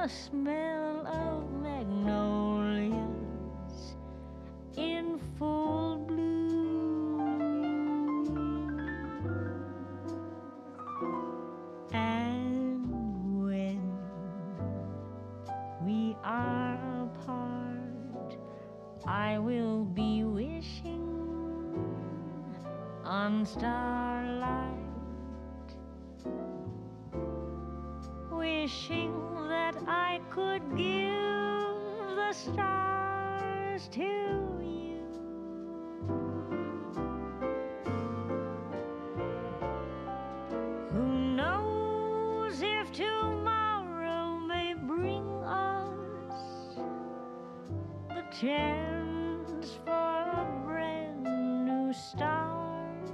the smell of magnolias in full bloom. And when we are apart, I will be wishing on starlight, wishing that I could give the stars to you. Who knows if tomorrow may bring us the chance for a brand new start.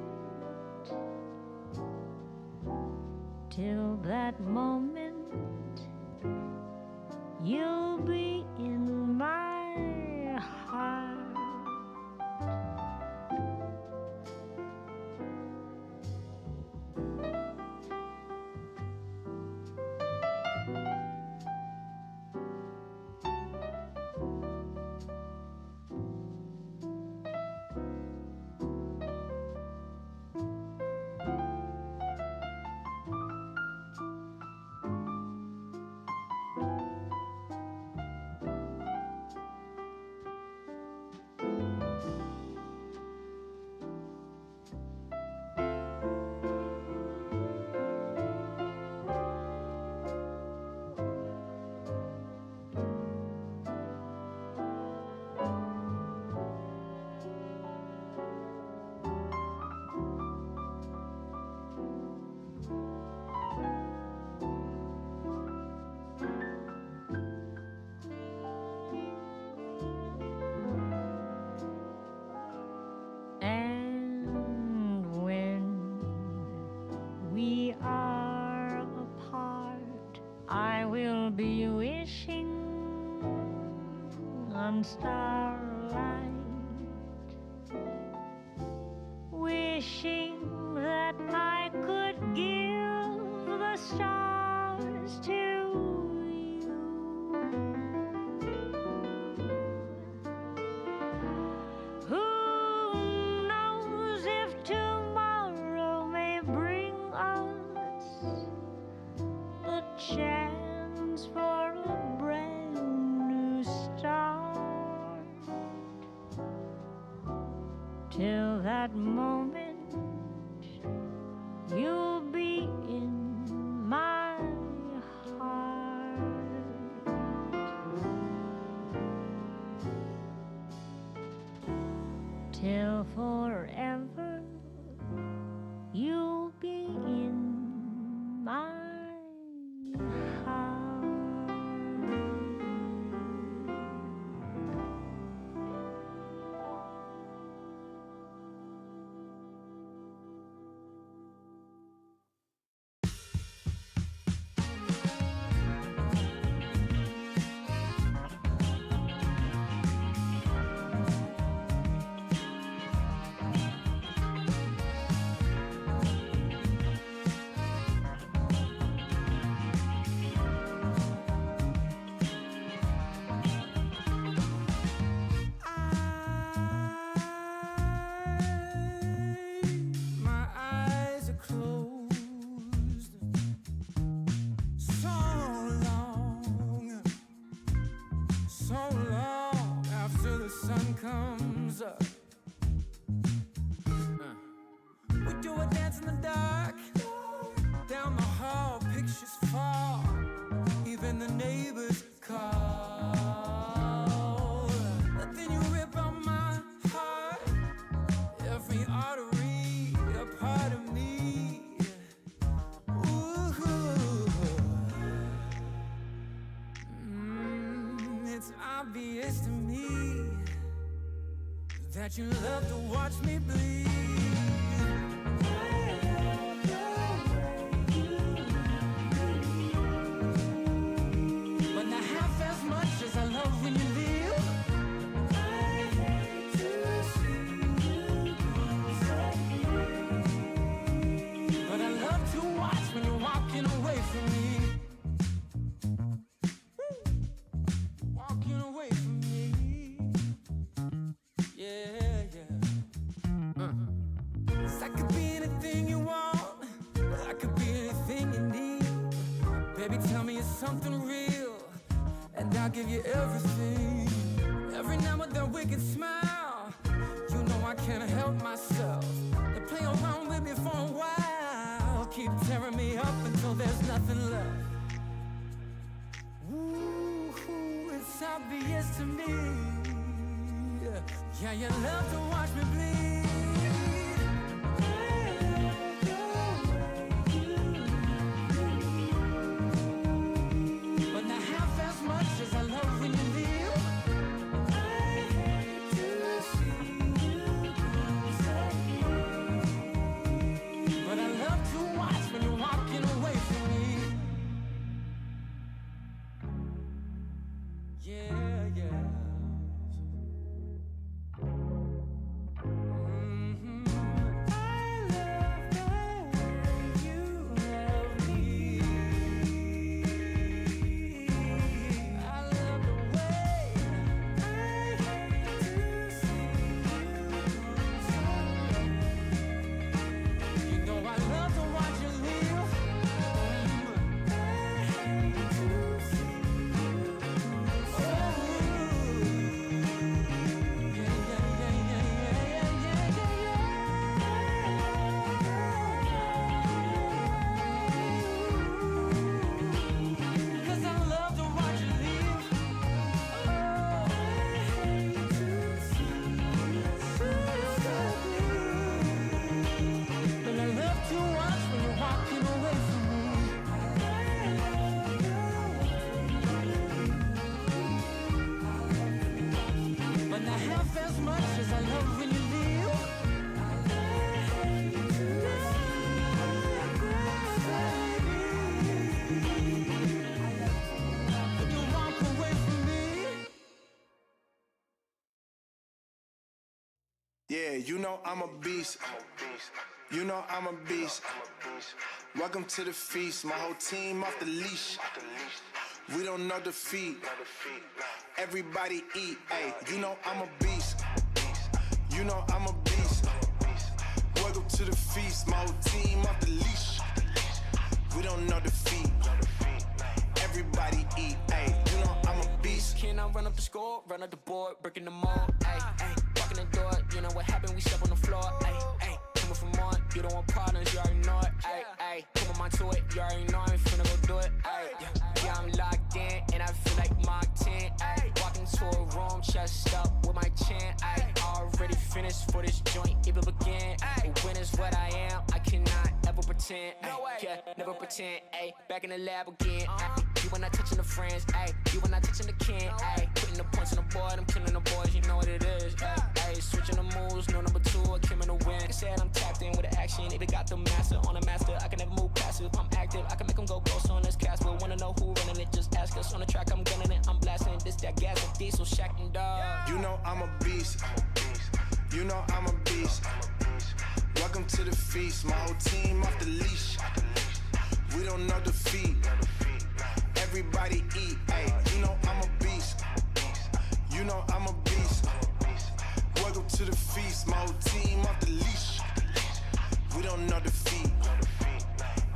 Till that moment, you'll be in my heart. We are apart, I will be wishing on starlight, wishing that I could give the stars to you. Who knows if tomorrow may bring us the chance for a brand new start. Till that moment, you'll be in my heart. Till forever, you'll be in my heart. That you love to watch me bleed. But not half as much as I love when you leave. I hate to see you disappear. But I love to watch when you're walking away from me. Baby, tell me it's something real, and I'll give you everything. Every now and then we can smile. You know I can't help myself. They play around with me for a while, keep tearing me up until there's nothing left. Ooh, it's obvious to me. Yeah, you love to watch me bleed. But not half as much as I love when you leave. I hate to see you go. But I love to watch when you're walking away from me. Yeah, yeah. I love the way you love me. I love the way. I hate to see you go. You know I love to watch you leave. I hate to see you go. Yeah, yeah, yeah, yeah, yeah, yeah, yeah. 'Cause I love to watch you leave. Oh, I hate to see you go. But I love to watch when you're walking away from me. But not half as much as I love when you leave. When you walk away from me. Yeah, you know I'm a beast. You know I'm a beast. Welcome to the feast. My whole team off the leash. We don't know defeat. Everybody eat. Ay, you know I'm a beast. You know I'm a beast. Welcome to the feast. My whole team off the leash. We don't know defeat. Everybody eat. Ay, you know I'm a beast. Can I run up the score, run up the board, breaking them all? Ay, ay, walking the door, you know what happened, we step on the floor. Ay, ay, coming from on, you don't want problems, you already know it. Ay, ay, come on my to it, you already know I'm finna go do it. Ay, yeah, I'm locked in, and I feel like Mark 10. Ay, walking to a room, chest up with my chin. Ay, already finished for this joint, it will begin. Ay, when is what I am, I cannot ever pretend. Ay, yeah, never pretend. Ay, back in the lab again. Ay, you when I touching the friends, ay, you when I touching the kin, ay, putting the points on the board, I'm killing the boys, you know what it is, ay, ay, switching the moves, no number two, I came in the win. They said I'm tapped in with the action, if it got the master on the master, I can never move passive, I'm active, I can make them go ghost on this cast, but wanna know who running it, just ask us on the track, I'm gunning it, I'm blasting this, that gas, and diesel, shack and dog. You know I'm a beast. You know I'm a beast. Welcome to the feast. My whole team off the leash. We don't know defeat. Everybody eat. Ay, you know I'm a beast. You know I'm a beast. Welcome to the feast. My whole team off the leash. We don't know defeat.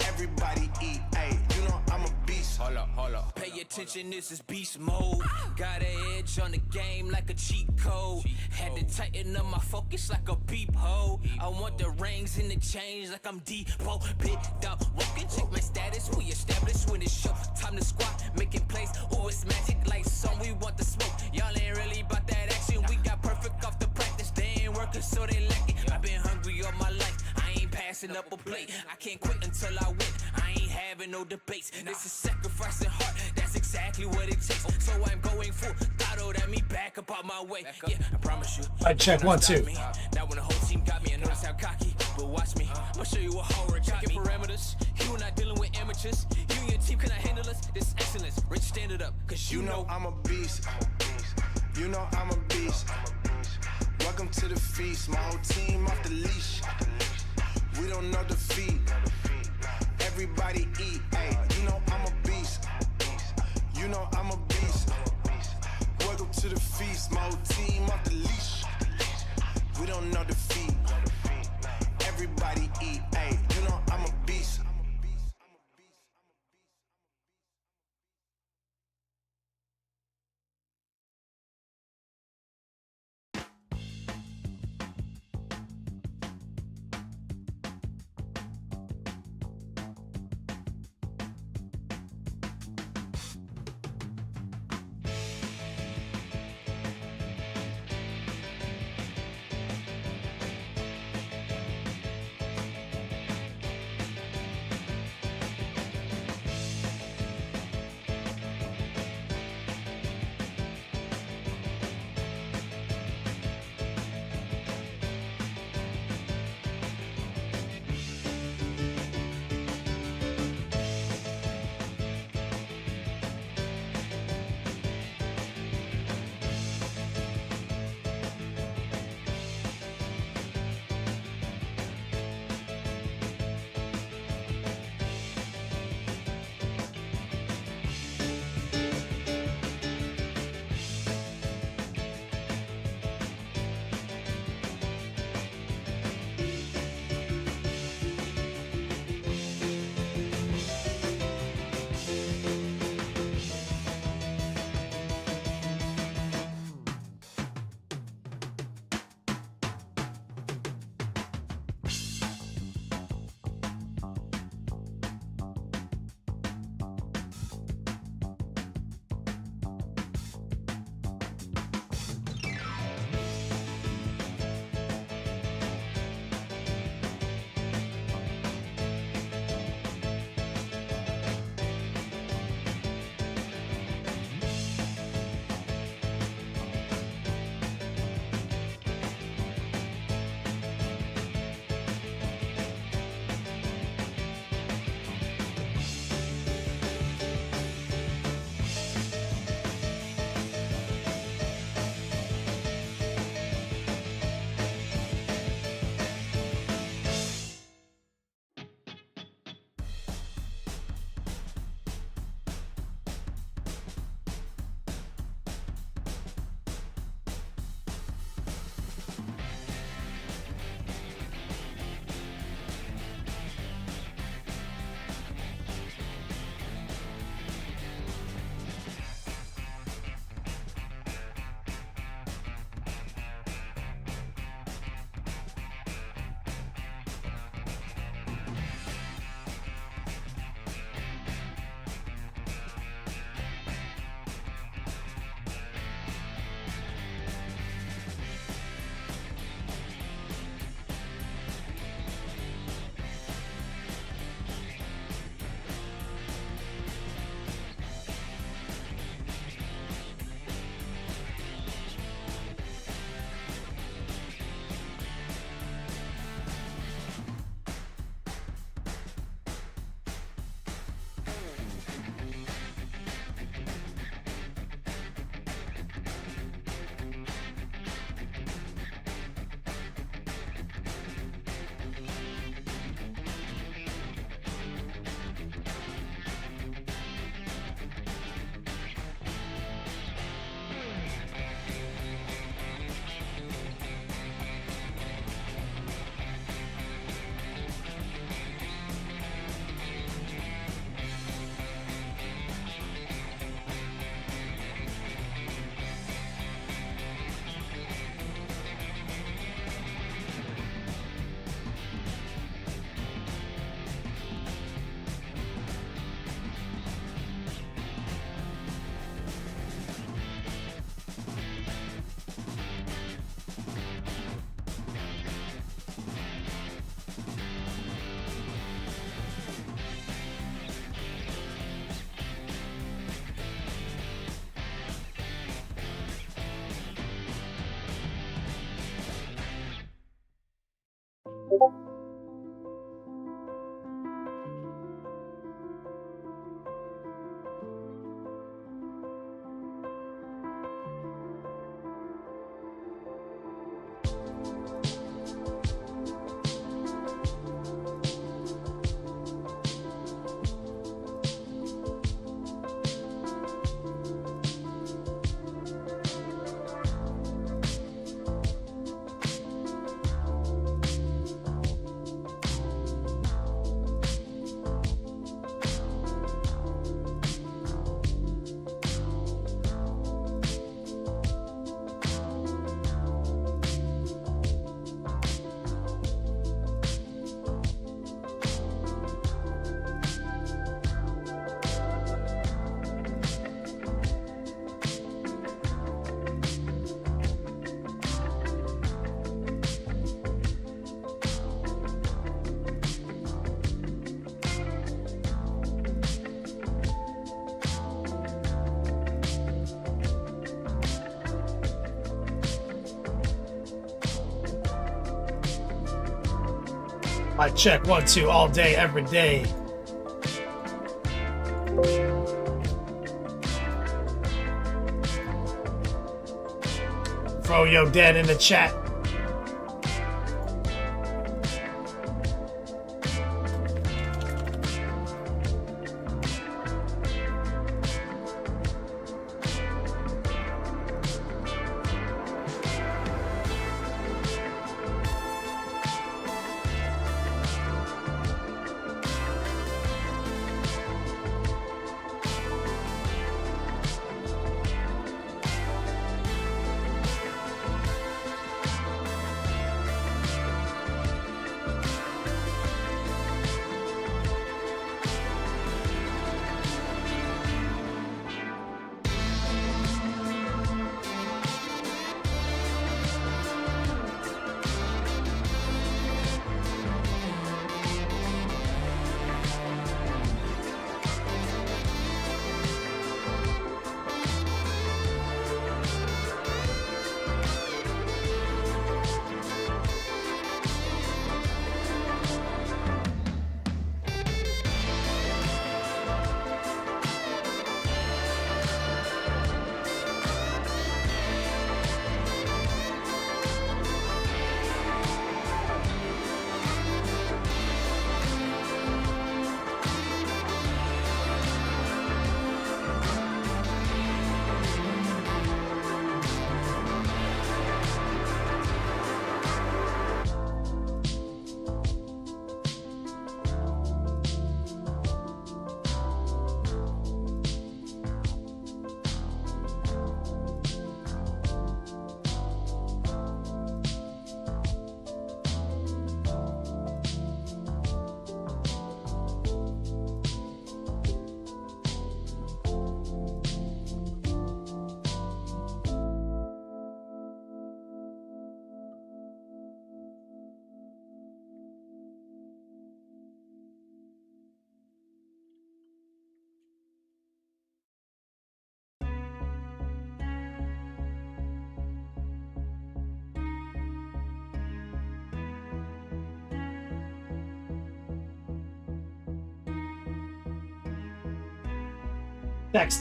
Everybody eat. Ay, you know I'm a beast. Hold up. Pay attention, this is beast mode. Got an edge on the game like a cheat code. Had to tighten up my focus like a peephole. I want the rings and the chains like I'm Depot. Big dog walking, check my status. We established when it's show. Time to squat, making plays. Ooh, it's magic like some. We want the smoke. Y'all ain't really about that action. We got perfect off the practice. They ain't working, so they lack it. I've been hungry all my life. I ain't passing up a plate. I can't quit until I win. I ain't having no debates. This is sacrificing heart. That's exactly what it takes. So I'm going full throttle. That me back up out my way. Yeah, I promise you. I check 1, 2. Now when the whole team got me, I notice how cocky. But watch me. I'ma show you a horror. Checking parameters. You not dealing with amateurs. You and your team cannot handle us. This excellence. Rich, stand it up. Cause you know I'm a beast. You know I'm a beast. Welcome to the feast. My whole team off the leash. We don't know defeat. Everybody eat. Ay, you know I'm a beast. You know I'm a beast. Welcome to the feast. My whole team off the leash. We don't know defeat. Everybody eat. Ay, you know I'm a beast. I check 1, 2 all day, every day. Throw your dad in the chat.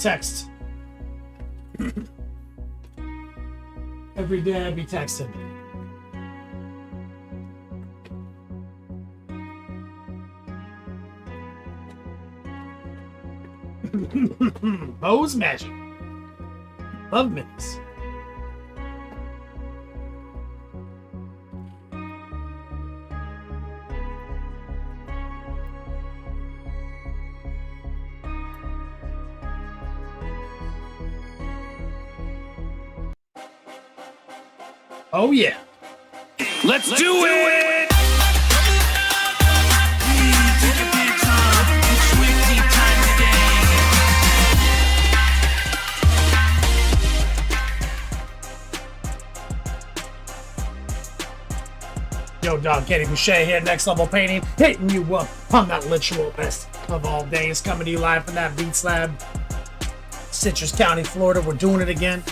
Text. Every day I be texting. Bo's magic. Love minis. Oh yeah. Let's do it! Take your pants off. It's Swifty time today. Yo, dog, Kenny Boucher here, Next Level Painting, hitting you up on that literal best of all days, coming to you live from that Beats Lab, Citrus County, Florida. We're doing it again.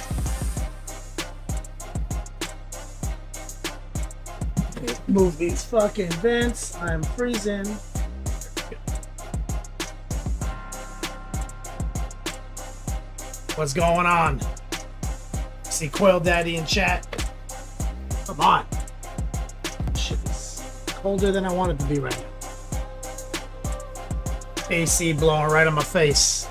Move these fucking vents. I'm freezing. What's going on? See Coil Daddy in chat. Come on. Shit is colder than I want it to be right now. AC blowing right on my face.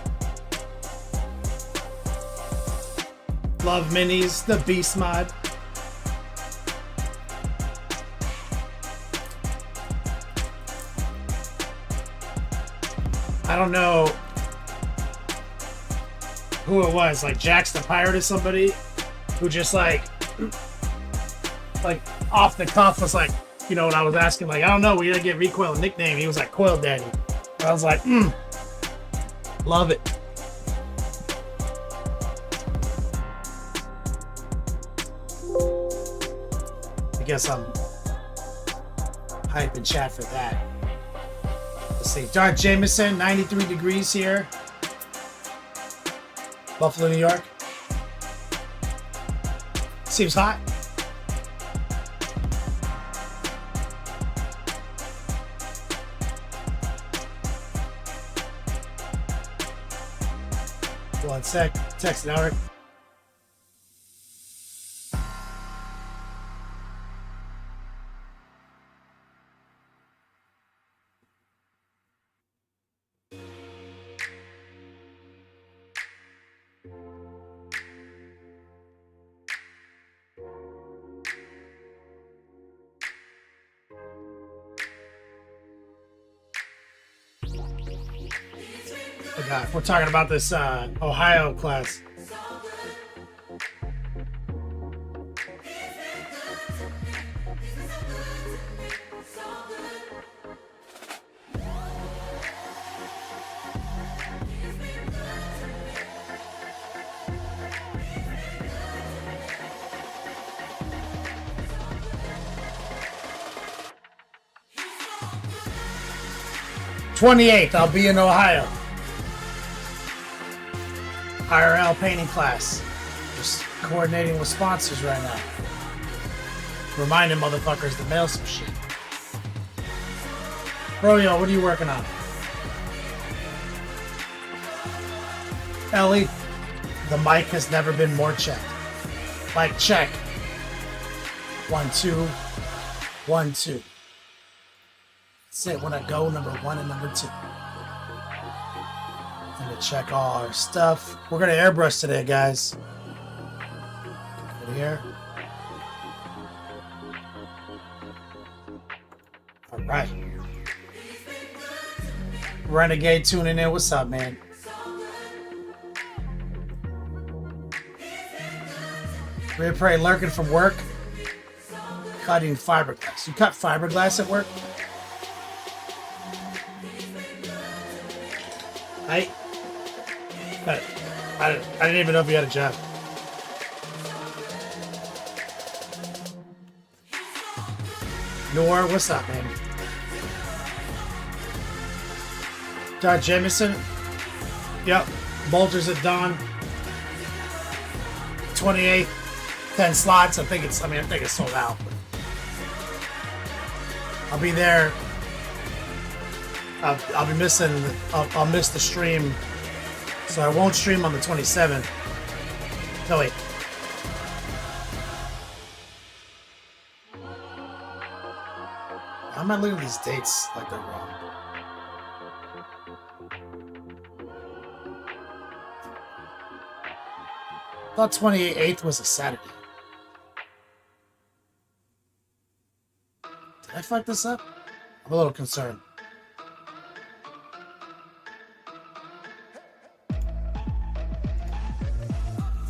Love Minis, the Beast mod. I don't know who it was, like Jax the Pirate or somebody who just like off the cuff was like, you know, when I was asking, like, I don't know, we gotta get Recoil a nickname. He was like Coil Daddy. And I was like, love it. I guess I'm hype in chat for that. Let's see. Dark Jameson, 93 degrees here. Buffalo, New York. Seems hot. One sec. Text an hour. We're talking about this Ohio class. '28th, I'll be in Ohio. IRL painting class. Just coordinating with sponsors right now. Reminding motherfuckers to mail some shit. Bro, yo, what are you working on? Ellie, the mic has never been more checked. Mic check. 1, 2, 1, 2. That's it. When I go, number 1 and number 2. Gonna check all our stuff. We're gonna airbrush today, guys. Over here. All right. Renegade tuning in. What's up, man? Ray Prey lurking from work. Cutting fiberglass. You cut fiberglass at work? I didn't even know if you had a job. Nor, what's up, man? John Jameson. Yep. Bolters at dawn. 28th. 10 slots. I think it's sold out. I'll be there. I'll be missing. I'll miss the stream. So I won't stream on the 27th. No, wait. How am I looking at these dates like they're wrong? I thought 28th was a Saturday. Did I fuck this up? I'm a little concerned.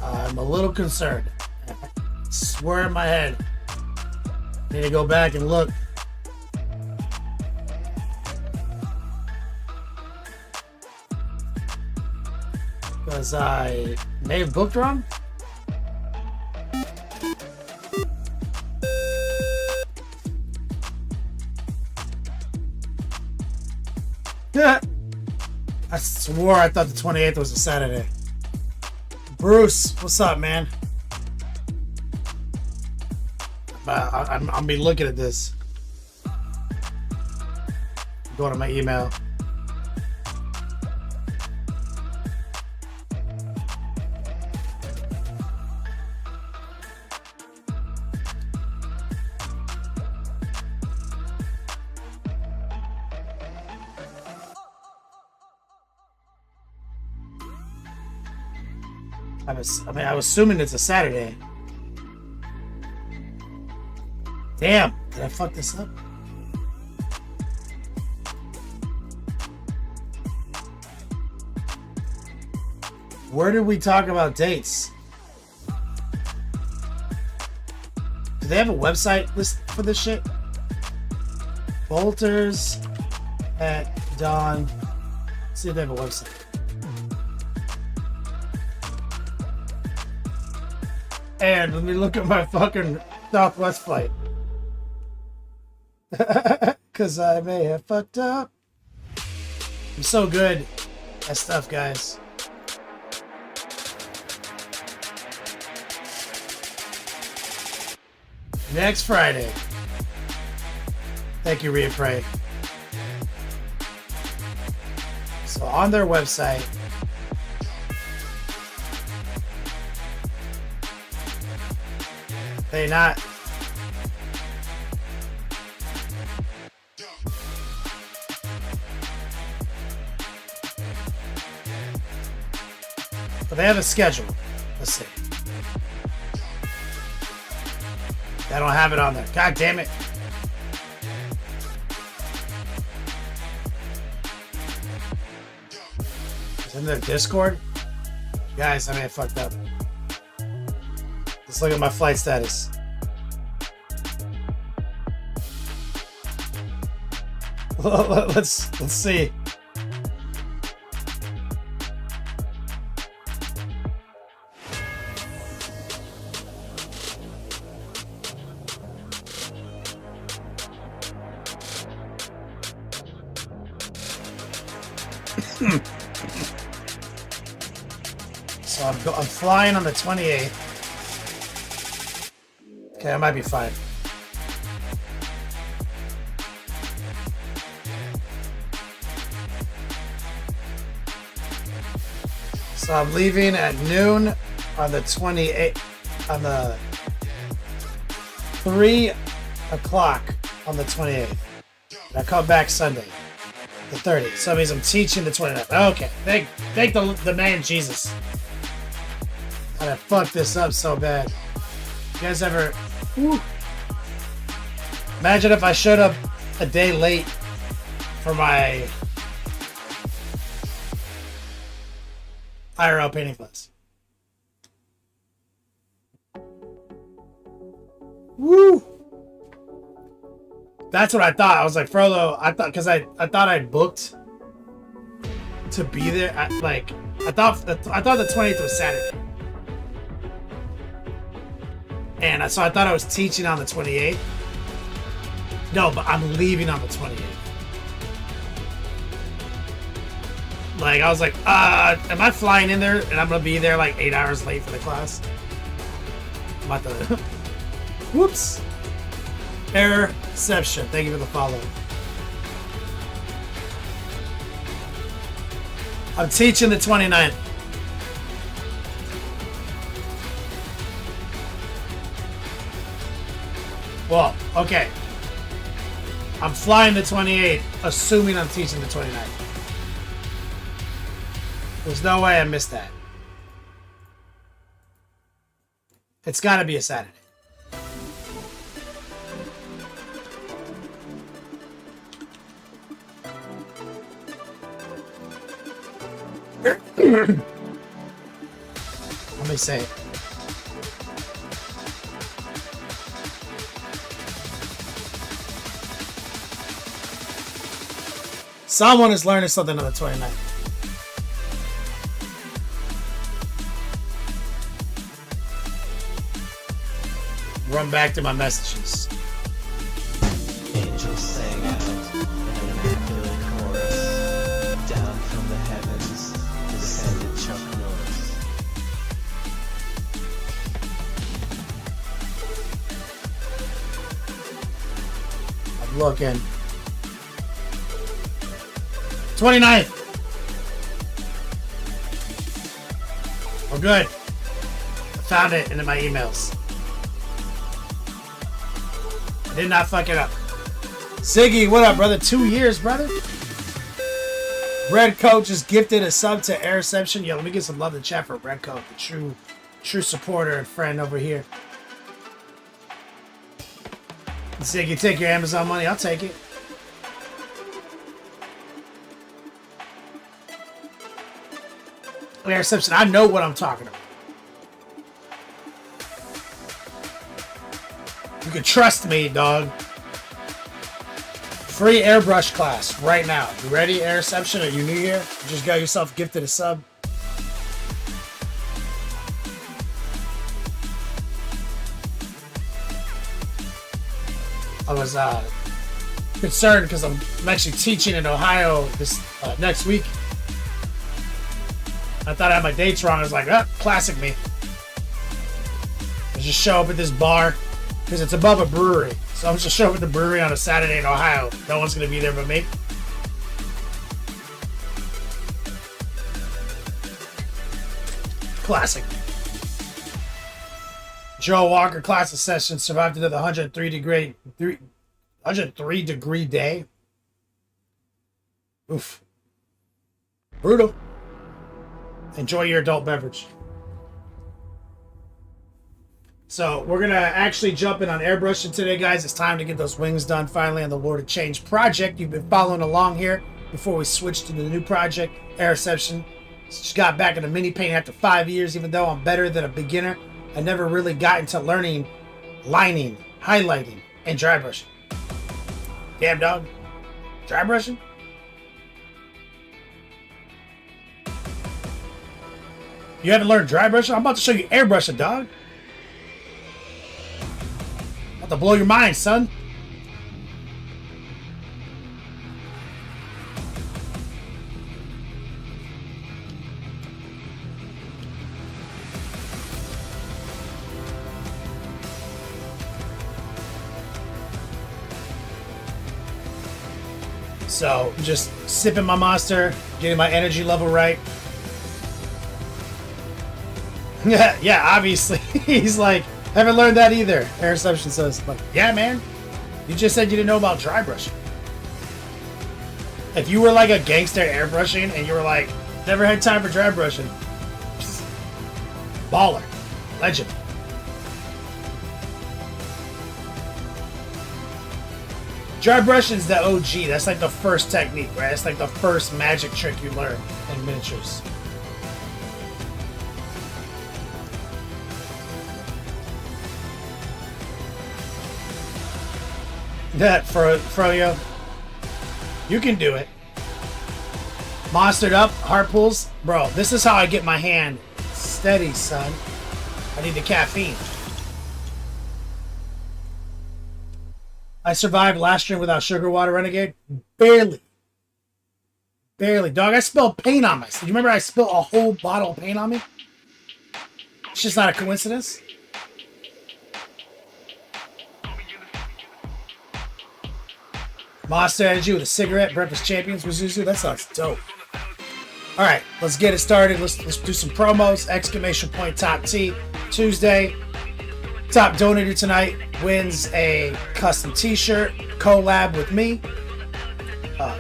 I'm a little concerned. I swear in my head. Need to go back and look. Because I may have booked wrong. Yeah. I swore I thought the 28th was a Saturday. Bruce, what's up, man? I'm be looking at this. Go to my email. I was assuming it's a Saturday. Damn, did I fuck this up? Where did we talk about dates? Do they have a website list for this shit? Bolters at dawn. Let's see if they have a website. And let me look at my fucking Southwest flight. Because I may have fucked up. I'm so good at stuff, guys. Next Friday. Thank you, Rhea Prey. So on their website, they not. But they have a schedule. Let's see. They don't have it on there. God damn it. It's in their Discord. Guys, I may have fucked up. Let's look at my flight status. Let's see. So I'm flying on the 28th. Okay, I might be fine. So I'm leaving at noon on the 28th, on the 3 o'clock on the 28th. And I come back Sunday, the 30th. So that means I'm teaching the 29th. Okay, thank the man Jesus. I fucked this up so bad. You guys ever... Woo. Imagine if I showed up a day late for my IRL painting class. Woo! That's what I thought. I was like, Frollo, I thought, because I thought I booked to be there. I thought the 20th was Saturday. And so I thought I was teaching on the 28th. No, but I'm leaving on the 28th. Like, I was like, am I flying in there and I'm going to be there like 8 hours late for the class? I'm about to... Whoops. Errorception. Thank you for the follow. I'm teaching the 29th. Well, okay. I'm flying the 28th, assuming I'm teaching the 29th. There's no way I missed that. It's got to be a Saturday. Let me say it. Someone is learning something on the 29th. Run back to my messages. Angels sang out an immaculate chorus. Down from the heavens descended Chuck Norris. I'm looking. 29th. We're good. I found it in my emails. I did not fuck it up. Ziggy, what up, brother? 2 years, brother. Red Coat just gifted a sub to Airception. Yo, let me get some love in chat for Red Coat, the true supporter and friend over here. Ziggy, take your Amazon money. I'll take it. Airception, I know what I'm talking about. You can trust me, dog. Free airbrush class right now. You ready, Airception? Are you new here? You just got yourself gifted a sub. I was concerned because I'm actually teaching in Ohio this next week. I thought I had my dates wrong. I was like, oh, classic me. I just show up at this bar because it's above a brewery. So I'm just show up at the brewery on a Saturday in Ohio. No one's going to be there but me. Classic. Joe Walker class of session survived another 103 degree day. Oof. Brutal. Enjoy your adult beverage. So we're gonna actually jump in on airbrushing today, guys. It's time to get those wings done finally on the Lord of Change project. You've been following along here before we switched to the new project, Airception. Just got back into mini painting after 5 years. Even though I'm better than a beginner, I never really got into learning lining, highlighting, and dry brushing. Damn, dog. Dry brushing? You haven't learned dry brushing? I'm about to show you airbrushing, dog. About to blow your mind, son. So, just sipping my monster, getting my energy level right. Yeah, obviously. He's like, haven't learned that either. Airception says, like, yeah, man. You just said you didn't know about dry brushing. If you were like a gangster airbrushing and you were like, never had time for dry brushing. Baller. Legend. Dry brushing is the OG. That's like the first technique, right? It's like the first magic trick you learn in miniatures. That Froyo, you can do it. Monstered up, heart pulls, bro. This is how I get my hand steady, son. I need the caffeine. I survived last stream without sugar water, Renegade. Barely, dog. I spilled paint on myself. You remember I spilled a whole bottle of paint on me? It's just not a coincidence. Monster Energy with a cigarette, Breakfast Champions with Zuzu. That sounds dope. All right, let's get it started. Let's do some promos. Exclamation point Top T Tuesday. Top donator tonight wins a custom T-shirt collab with me.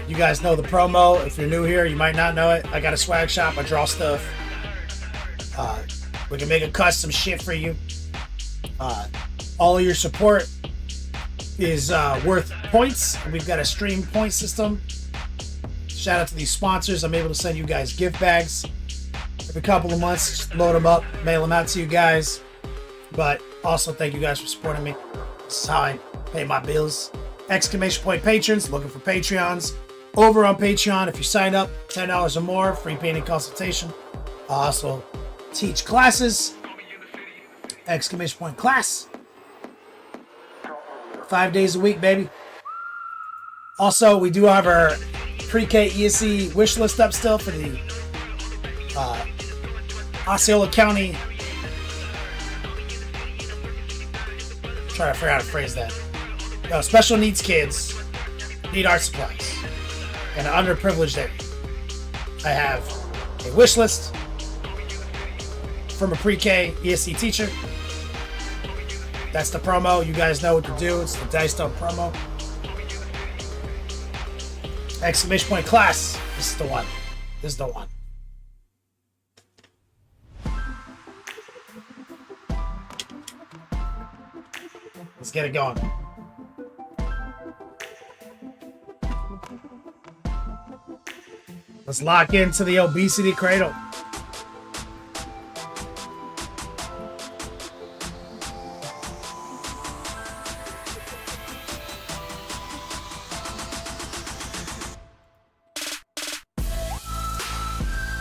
You guys know the promo. If you're new here, you might not know it. I got a swag shop. I draw stuff. We can make a custom shit for you. All of your support is worth points. We've got a stream point system. Shout out to these sponsors. I'm able to send you guys gift bags every couple of months. Just load them up, mail them out to you guys. But also thank you guys for supporting me. This is how I pay my bills. Exclamation point patrons, looking for Patreons. Over on Patreon, if you sign up, $10 or more, free painting consultation. I also teach classes. Exclamation point class. 5 days a week, baby. Also, we do have our pre-K ESC wish list up still for the Osceola County. Try to figure out how to phrase that. Special needs kids need art supplies in an underprivileged area. I have a wish list from a pre-K ESC teacher. That's the promo. You guys know what to do. It's the Diced Up promo. Exclamation point class. This is the one. This is the one. Let's get it going. Let's lock into the obesity cradle.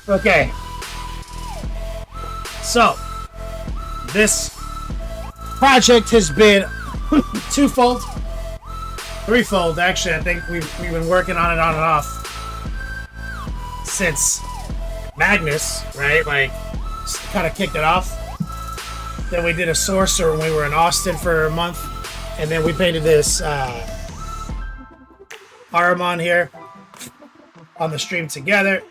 Okay. So, this project has been twofold, threefold. Actually, I think we've been working on it on and off since Magnus, right? Like, kind of kicked it off. Then we did a sorcerer when we were in Austin for a month, and then we painted this Aramon here on the stream together.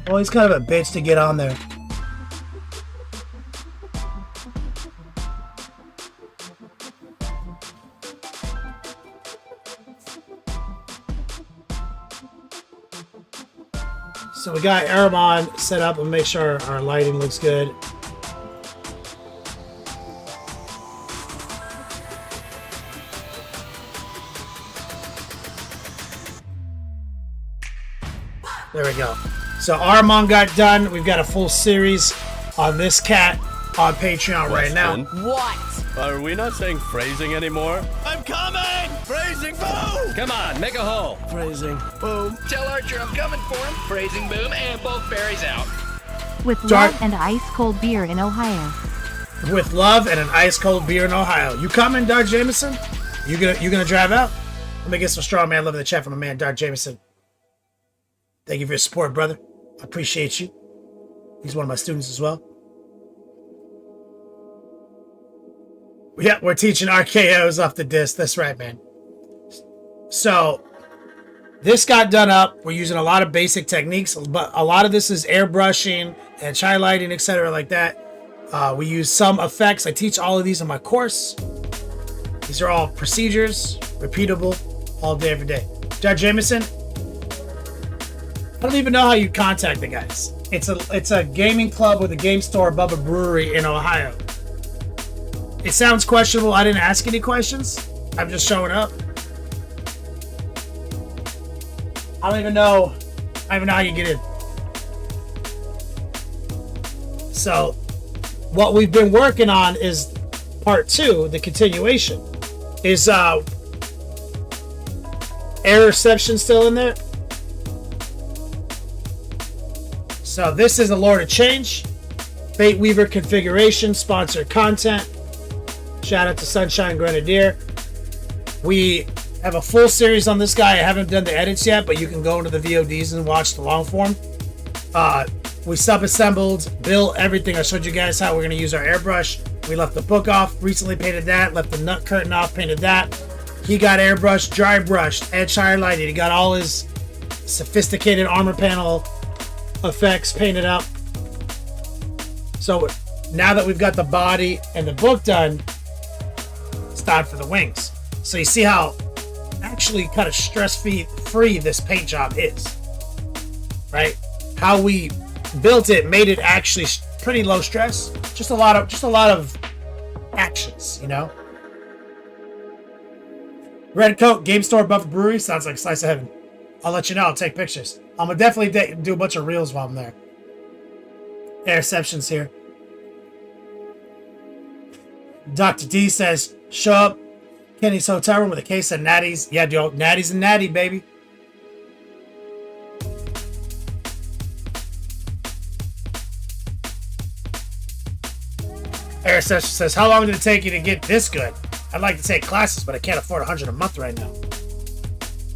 Well, he's kind of a bitch to get on there. So we got Aramon set up and make sure our lighting looks good. There we go. So Aramon got done. We've got a full series on this cat on Patreon right now. What? Are we not saying phrasing anymore? I'm coming! Phrasing boom! Come on, make a hole. Phrasing boom. Tell Archer I'm coming for him. Phrasing boom and both berries out. With Dark- love and ice cold beer in Ohio. With love and an ice cold beer in Ohio. You coming, Dark Jameson? You gonna drive out? Let me get some strong man love in the chat from my man Dark Jameson. Thank you for your support, brother. I appreciate you. He's one of my students as well. Yeah, we're teaching RKOs off the disc. That's right, man. So, this got done up. We're using a lot of basic techniques, but a lot of this is airbrushing and chai lighting, etc. like that. We use some effects. I teach all of these in my course. These are all procedures, repeatable, all day, every day. Judge Jameson, I don't even know how you contact the guys. It's a gaming club with a game store above a brewery in Ohio. It sounds questionable. I didn't ask any questions. I'm just showing up. I don't even know how you get in. So, what we've been working on is part 2, the continuation. Is air reception still in there? So this is a Lord of Change, Fate Weaver configuration, sponsored content. Shout out to Sunshine Grenadier. We have a full series on this guy. I haven't done the edits yet, but you can go into the VODs and watch the long form. We sub-assembled, built everything. I showed you guys how we're going to use our airbrush. We left the book off, recently painted that, left the nut curtain off, painted that. He got airbrushed, dry brushed, edge highlighted. He got all his sophisticated armor panel effects painted up. So now that we've got the body and the book done, it's time for the wings. So you see how actually kind of stress-free this paint job is, right? How we built it made it actually pretty low stress. Just a lot of actions, you know. Red Coat Game Store above brewery sounds like slice of heaven. I'll let you know. I'll take pictures. I'm gonna definitely do a bunch of reels while I'm there. Airception's here. Dr. D says, show up Kenny's hotel room with a case of natties. Yeah, dude, natties and natty, baby. Airception says, how long did it take you to get this good? I'd like to take classes, but I can't afford $100 a month right now.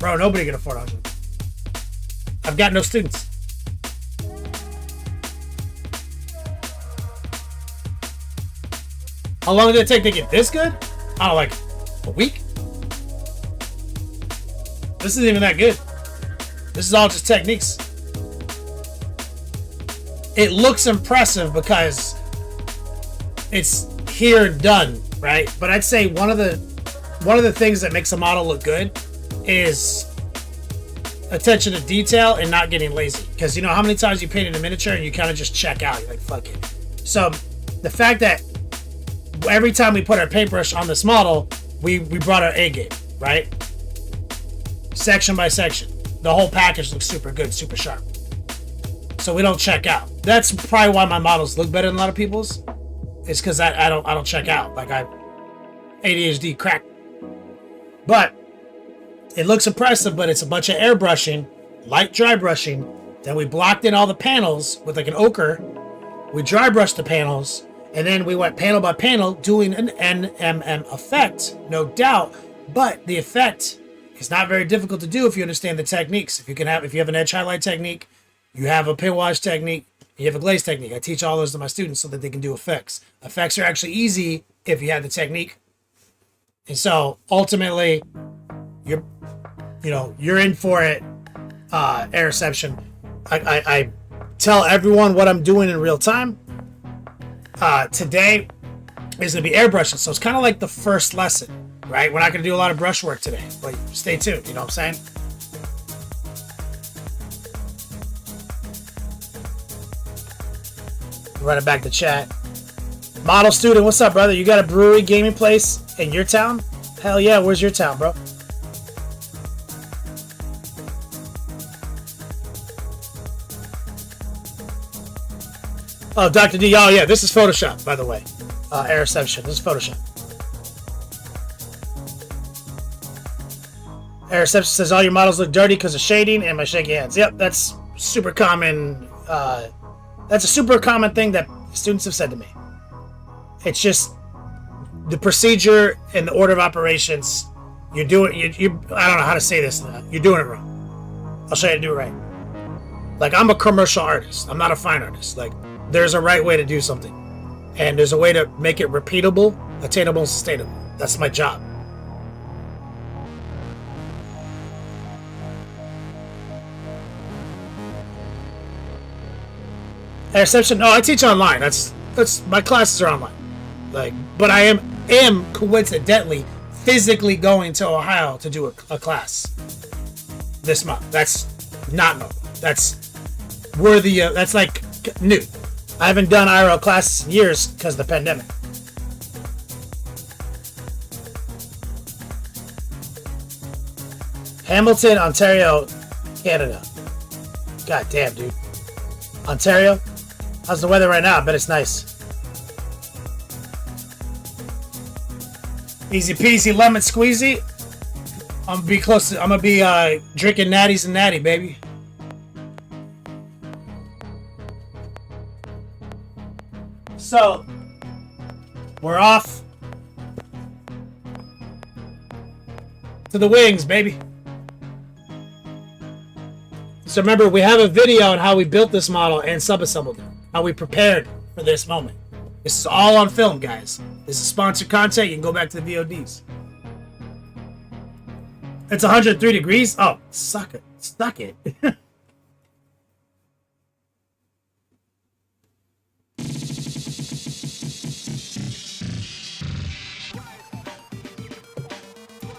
Bro, nobody can afford 100. I've got no students. How long did it take to get this good? I don't know, like a week? This isn't even that good. This is all just techniques. It looks impressive because it's here done, right? But I'd say one of the things that makes a model look good is attention to detail and not getting lazy. Because you know how many times you painted a miniature and you kind of just check out. You're like, fuck it. So the fact that every time we put our paintbrush on this model, we brought our A game, right? Section by section. The whole package looks super good, super sharp. So we don't check out. That's probably why my models look better than a lot of people's. It's because I don't check out. Like I ADHD crack. But it looks impressive, but it's a bunch of airbrushing, light dry brushing. Then we blocked in all the panels with like an ochre. We dry brushed the panels, and then we went panel by panel doing an NMM effect, no doubt. But the effect is not very difficult to do if you understand the techniques. If you have an edge highlight technique, you have a pin wash technique, you have a glaze technique. I teach all those to my students so that they can do effects. Effects are actually easy if you have the technique. And so ultimately, you're in for it. Air reception. I tell everyone what I'm doing in real time. Today is going to be airbrushing. So it's kind of like the first lesson, right? We're not going to do a lot of brush work today, but stay tuned. You know what I'm saying? Running back to chat. Model student, what's up, brother? You got a brewery gaming place in your town? Hell yeah, where's your town, bro? Oh, Dr. D. Oh, yeah, this is Photoshop, by the way. Air reception. This is Photoshop. Air reception says all your models look dirty because of shading and my shaky hands. Yep, that's super common. That's a super common thing that students have said to me. It's just the procedure and the order of operations. You're doing. I don't know how to say this. You're doing it wrong. I'll show you how to do it right. Like, I'm a commercial artist. I'm not a fine artist. Like, there's a right way to do something, and there's a way to make it repeatable, attainable, and sustainable. That's my job. Air reception. No, I teach online. That's my classes are online. Like, but I am coincidentally physically going to Ohio to do a class this month. That's not normal. That's worthy. That's like new. I haven't done IRL classes in years because of the pandemic. Hamilton, Ontario, Canada. God damn, dude. Ontario? How's the weather right now? I bet it's nice. Easy peasy lemon squeezy. I'm gonna be drinking natties and natty, baby. So we're off to the wings, baby. So remember, we have a video on how we built this model and sub-assembled it. How we prepared for this moment. This is all on film, guys. This is sponsored content. You can go back to the VODs. It's 103 degrees. Oh, suck it. Suck it.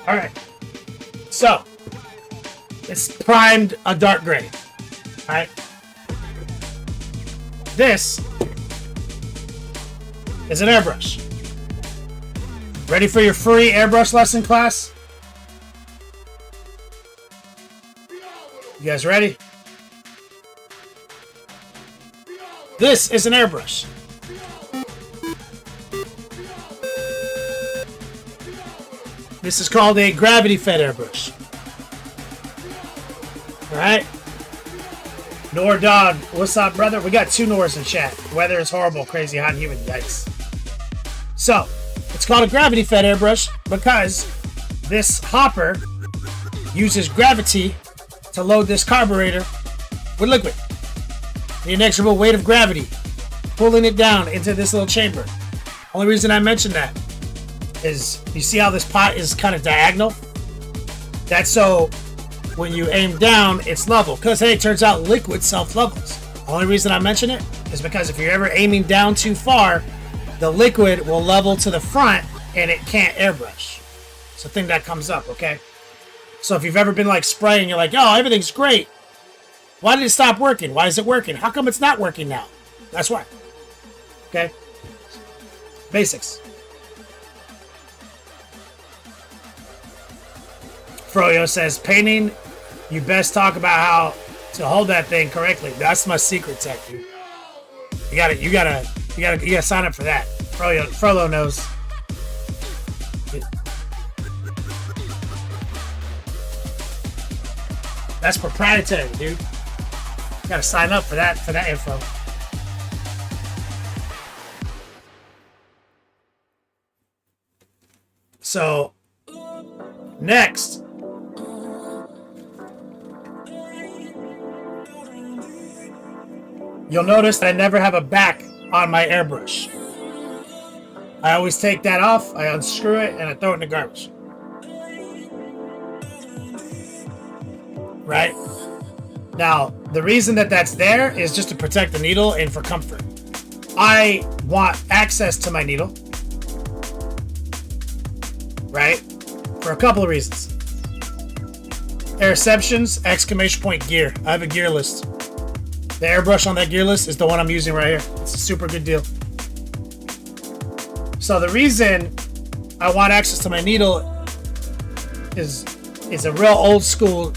All right. So, it's primed a dark gray. All right. This is an airbrush. Ready for your free airbrush lesson class? You guys ready? This is an airbrush. This is called a gravity-fed airbrush. Alright? Nor Dog, what's up, brother? We got 2 Nors in chat. Weather is horrible, crazy, hot, and humid. Yikes. So, it's called a gravity-fed airbrush because this hopper uses gravity to load this carburetor with liquid. The inexorable weight of gravity pulling it down into this little chamber. Only reason I mention that is you see how this pot is kind of diagonal? That's so when you aim down, it's level. Because, hey, it turns out liquid self-levels. Only reason I mention it is because if you're ever aiming down too far, the liquid will level to the front and it can't airbrush. It's a thing that comes up, okay? So if you've ever been like spraying, you're like, oh, everything's great. Why did it stop working? Why is it working? How come it's not working now? That's why. Okay? Basics. Froyo says, painting, you best talk about how to hold that thing correctly. That's my secret tech, dude. You gotta sign up for that. Froyo knows. That's proprietary, dude. You gotta sign up for that info. So, next. You'll notice that I never have a back on my airbrush. I always take that off, I unscrew it, and I throw it in the garbage. Right? Now, the reason that that's there is just to protect the needle and for comfort. I want access to my needle. Right? For a couple of reasons. Interceptions, exclamation point gear. I have a gear list. The airbrush on that gear list is the one I'm using right here. It's a super good deal. So the reason I want access to my needle is a real old school.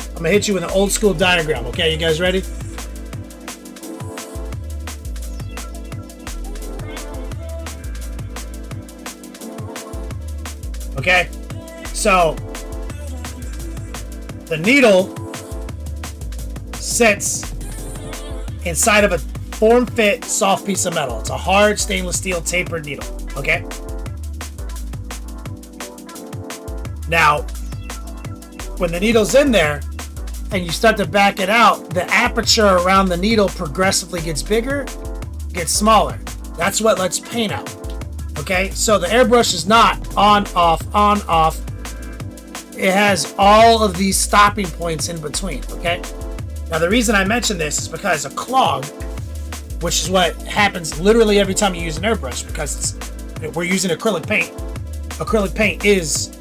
I'm gonna hit you with an old school diagram. Okay, you guys ready? Okay, so the needle sits inside of a form-fit soft piece of metal. It's a hard stainless steel tapered needle. Okay. Now, when the needle's in there and you start to back it out, the aperture around the needle progressively gets bigger, gets smaller. That's what lets paint out. Okay, so the airbrush is not on, off, on, off. It has all of these stopping points in between, okay? Now, the reason I mention this is because a clog, which is what happens literally every time you use an airbrush, because we're using acrylic paint. Acrylic paint is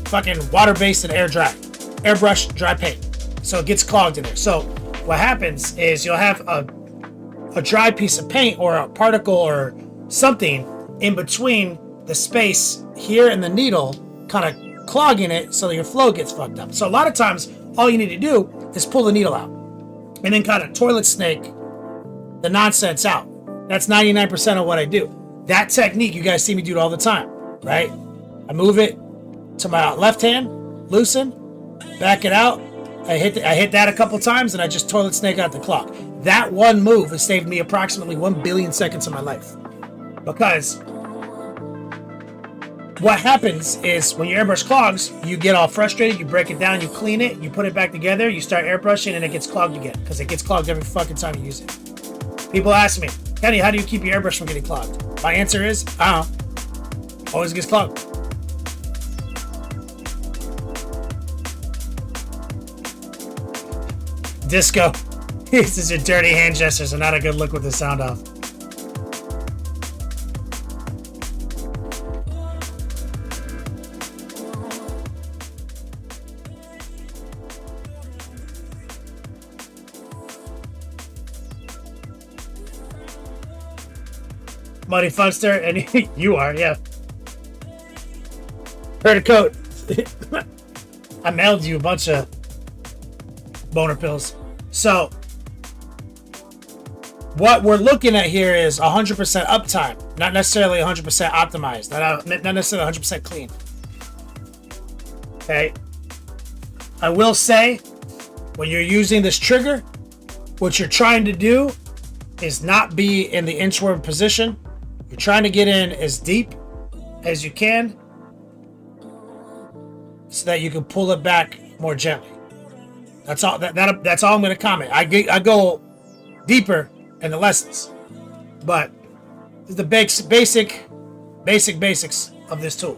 fucking water-based and airbrush dry paint. So it gets clogged in there. So what happens is you'll have a dry piece of paint or a particle or something in between the space here and the needle, kind of clogging it so that your flow gets fucked up. So a lot of times, all you need to do is pull the needle out and then kind of toilet snake the nonsense out. That's 99% of what I do. That technique, you guys see me do it all the time, right? I move it to my left hand, loosen, back it out. I hit that a couple times and I just toilet snake out the clock. That one move has saved me approximately 1 billion seconds of my life. Because what happens is when your airbrush clogs, you get all frustrated, you break it down, you clean it, you put it back together, you start airbrushing, and it gets clogged again. Because it gets clogged every fucking time you use it. People ask me, Kenny, how do you keep your airbrush from getting clogged? My answer is, I don't know. Always gets clogged. Disco. This is your dirty hand gestures are not a good look with the sound off. Muddy Funster, and you are, yeah. Heard a coat. I mailed you a bunch of boner pills. So, what we're looking at here is 100% uptime, not necessarily 100% optimized, not necessarily 100% clean. Okay. I will say, when you're using this trigger, what you're trying to do is not be in the inchworm position. You're trying to get in as deep as you can so that you can pull it back more gently. That's all. That's all I'm going to comment. I go deeper in the lessons, but this is the basics of this tool.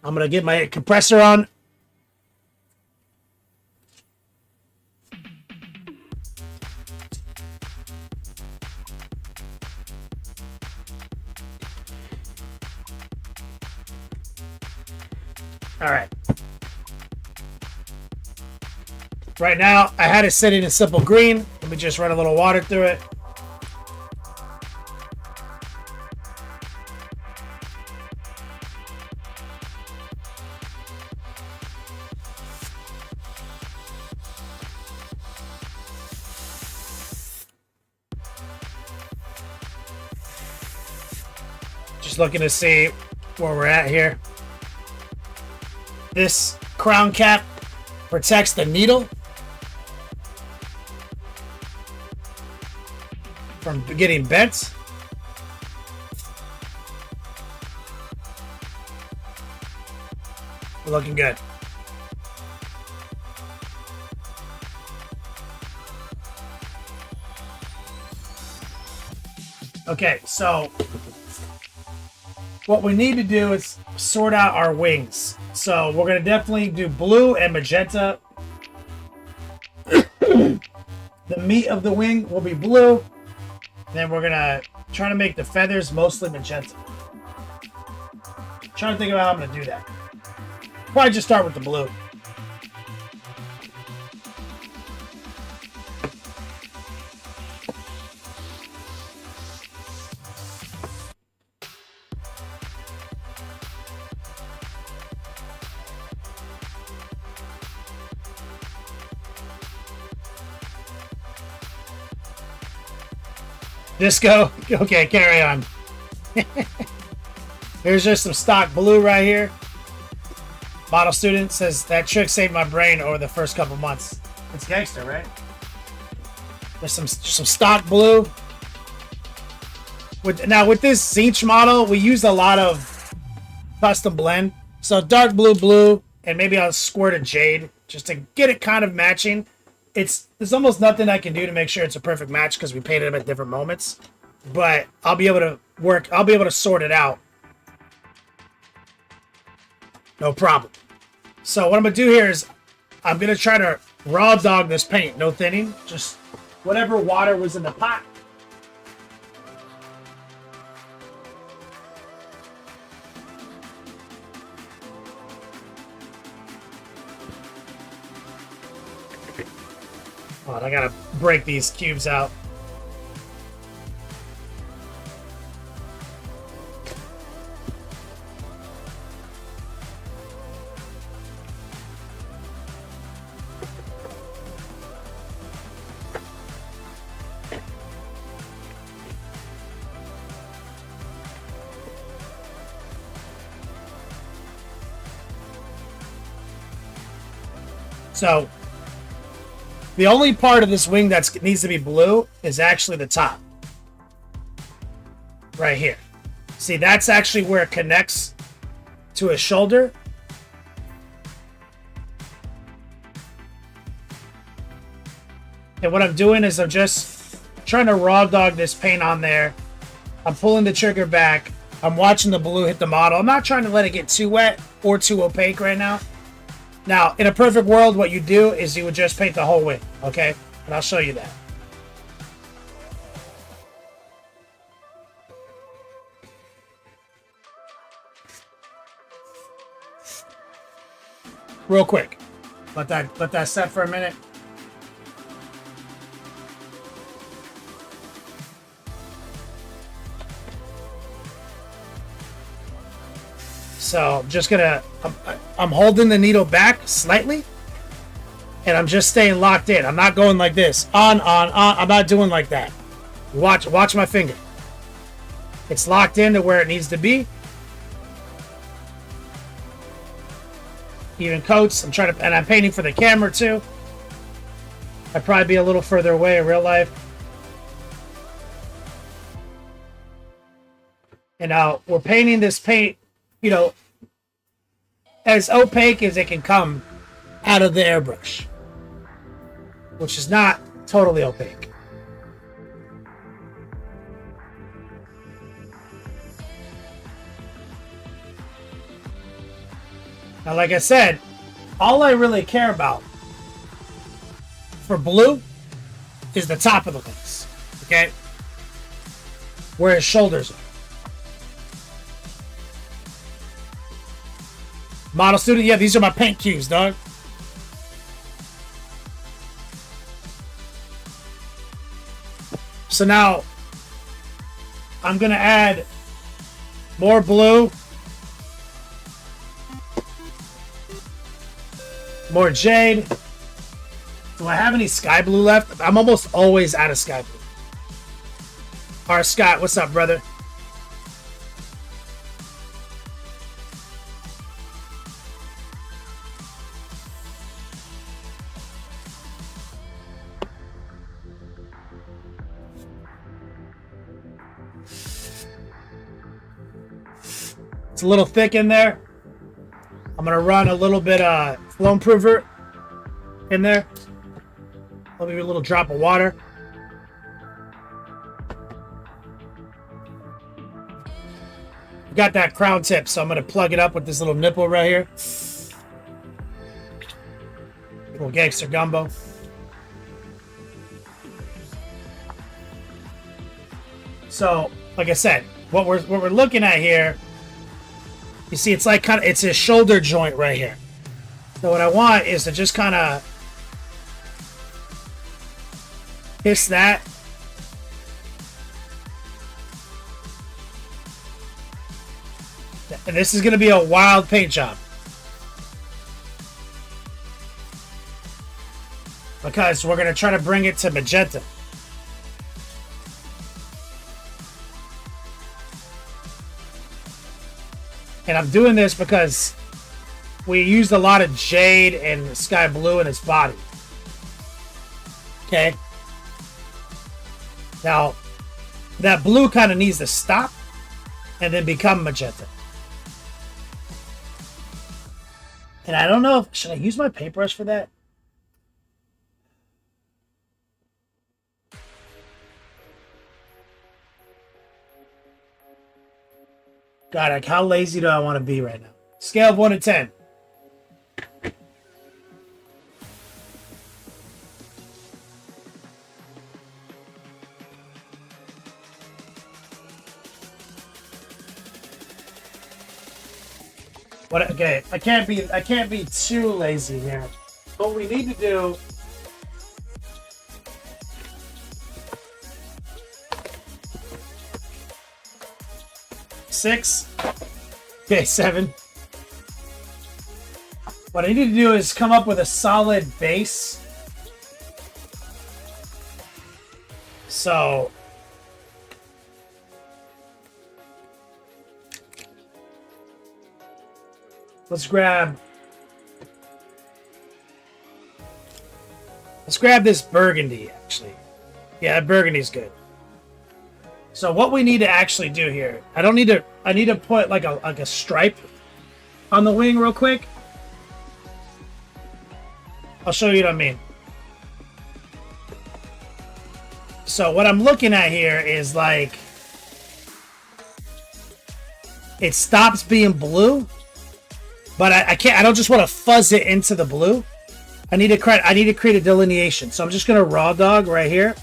I'm going to get my compressor on. All right. Right now, I had it sitting in simple green. Let me just run a little water through it. Just looking to see where we're at here. This crown cap protects the needle from getting bent. Looking good. Okay, so what we need to do is sort out our wings. So we're going to definitely do blue and magenta. The meat of the wing will be blue. Then we're going to try to make the feathers mostly magenta. Trying to think about how I'm going to do that. Probably just start with the blue. Disco. Okay, carry on. Here's just some stock blue right here. Model student says that trick saved my brain over the first couple months. It's gangster, right? There's some stock blue. With this Zinch model, we used a lot of custom blend. So dark blue, and maybe I'll squirt a jade just to get it kind of matching. There's almost nothing I can do to make sure it's a perfect match because we painted them at different moments. But I'll be able to sort it out. No problem. So what I'm going to do here is I'm going to try to raw dog this paint. No thinning. Just whatever water was in the pot. Hold on, I got to break these cubes out. So the only part of this wing that needs to be blue is actually the top. Right here. See, that's actually where it connects to his shoulder. And what I'm doing is I'm just trying to raw dog this paint on there. I'm pulling the trigger back. I'm watching the blue hit the model. I'm not trying to let it get too wet or too opaque right now. Now, in a perfect world, what you do is you would just paint the whole wing, okay? And I'll show you that. Real quick. Let that set for a minute. So I'm just gonna, I'm holding the needle back slightly, and I'm just staying locked in. I'm not going like this, on. I'm not doing like that. Watch my finger. It's locked in to where it needs to be. Even coats. I'm trying to, and I'm painting for the camera too. I'd probably be a little further away in real life. And now we're painting this paint, you know, as opaque as it can come out of the airbrush, which is not totally opaque. Now, like I said, all I really care about for blue is the top of the wings, okay? Where his shoulders are. Model student, yeah, these are my paint cubes, dog. So now I'm gonna add more blue, more jade. Do I have any sky blue left? I'm almost always out of sky blue. Alright, Scott, what's up, brother? It's a little thick in there. I'm gonna run a little bit flow improver in there. Maybe a little drop of water. Got that crown tip, so I'm gonna plug it up with this little nipple right here. Little gangster gumbo. So, like I said, what we're looking at here, you see, it's like it's a shoulder joint right here. So what I want is to just kind of hiss that. And this is going to be a wild paint job. Because we're going to try to bring it to magenta. And I'm doing this because we used a lot of jade and sky blue in its body. Okay. Now, that blue kind of needs to stop and then become magenta. And I don't know if... Should I use my paintbrush for that? God, like, how lazy do I want to be right now? Scale of 1 to 10. What? Okay, I can't be too lazy here. What we need to do. Six. Okay, 7. What I need to do is come up with a solid base. So let's grab this burgundy, actually. Yeah, that burgundy's good. So what we need to actually do here, I need to put like a stripe on the wing real quick. I'll show you what I mean. So what I'm looking at here is like it stops being blue, but I don't just want to fuzz it into the blue. I need to create a delineation. So I'm just gonna raw dog right here.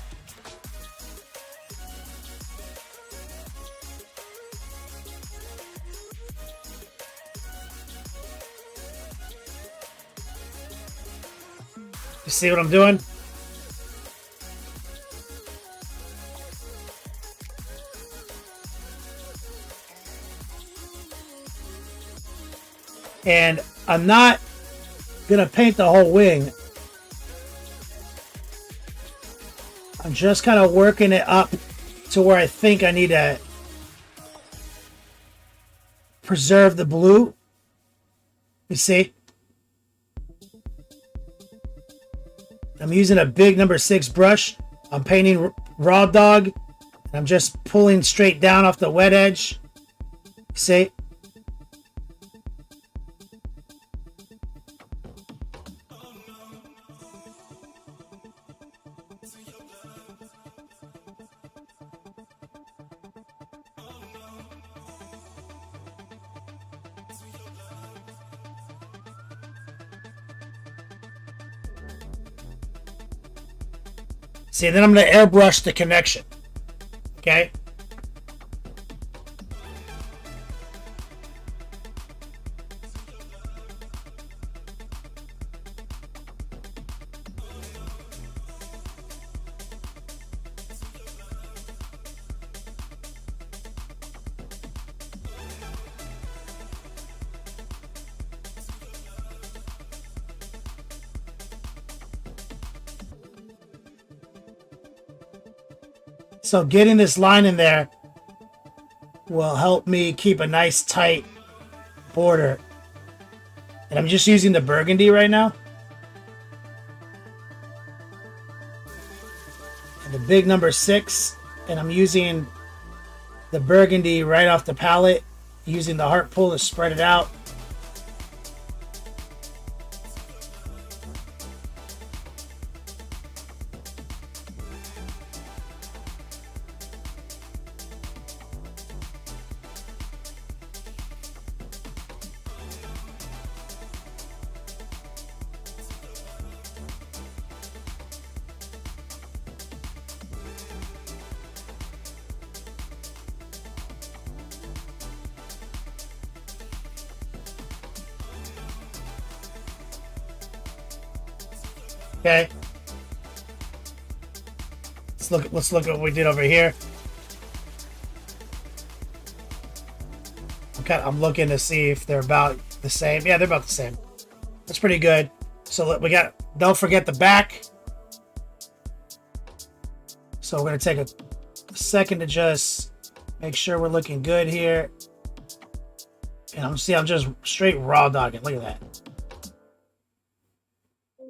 You see what I'm doing? And I'm not gonna paint the whole wing. I'm just kind of working it up to where I think I need to preserve the blue. You see? I'm using a big number 6 brush. I'm painting raw dog. I'm just pulling straight down off the wet edge. See? See, then I'm going to airbrush the connection. Okay? So getting this line in there will help me keep a nice tight border. And I'm just using the burgundy right now. And the big number 6. And I'm using the burgundy right off the palette, using the heart pull to spread it out. Okay. Let's look at what we did over here. I'm looking to see if they're about the same. Yeah, they're about the same. That's pretty good. So we got, don't forget the back. So we're going to take a second to just make sure we're looking good here. And I'm just straight raw dogging. Look at that.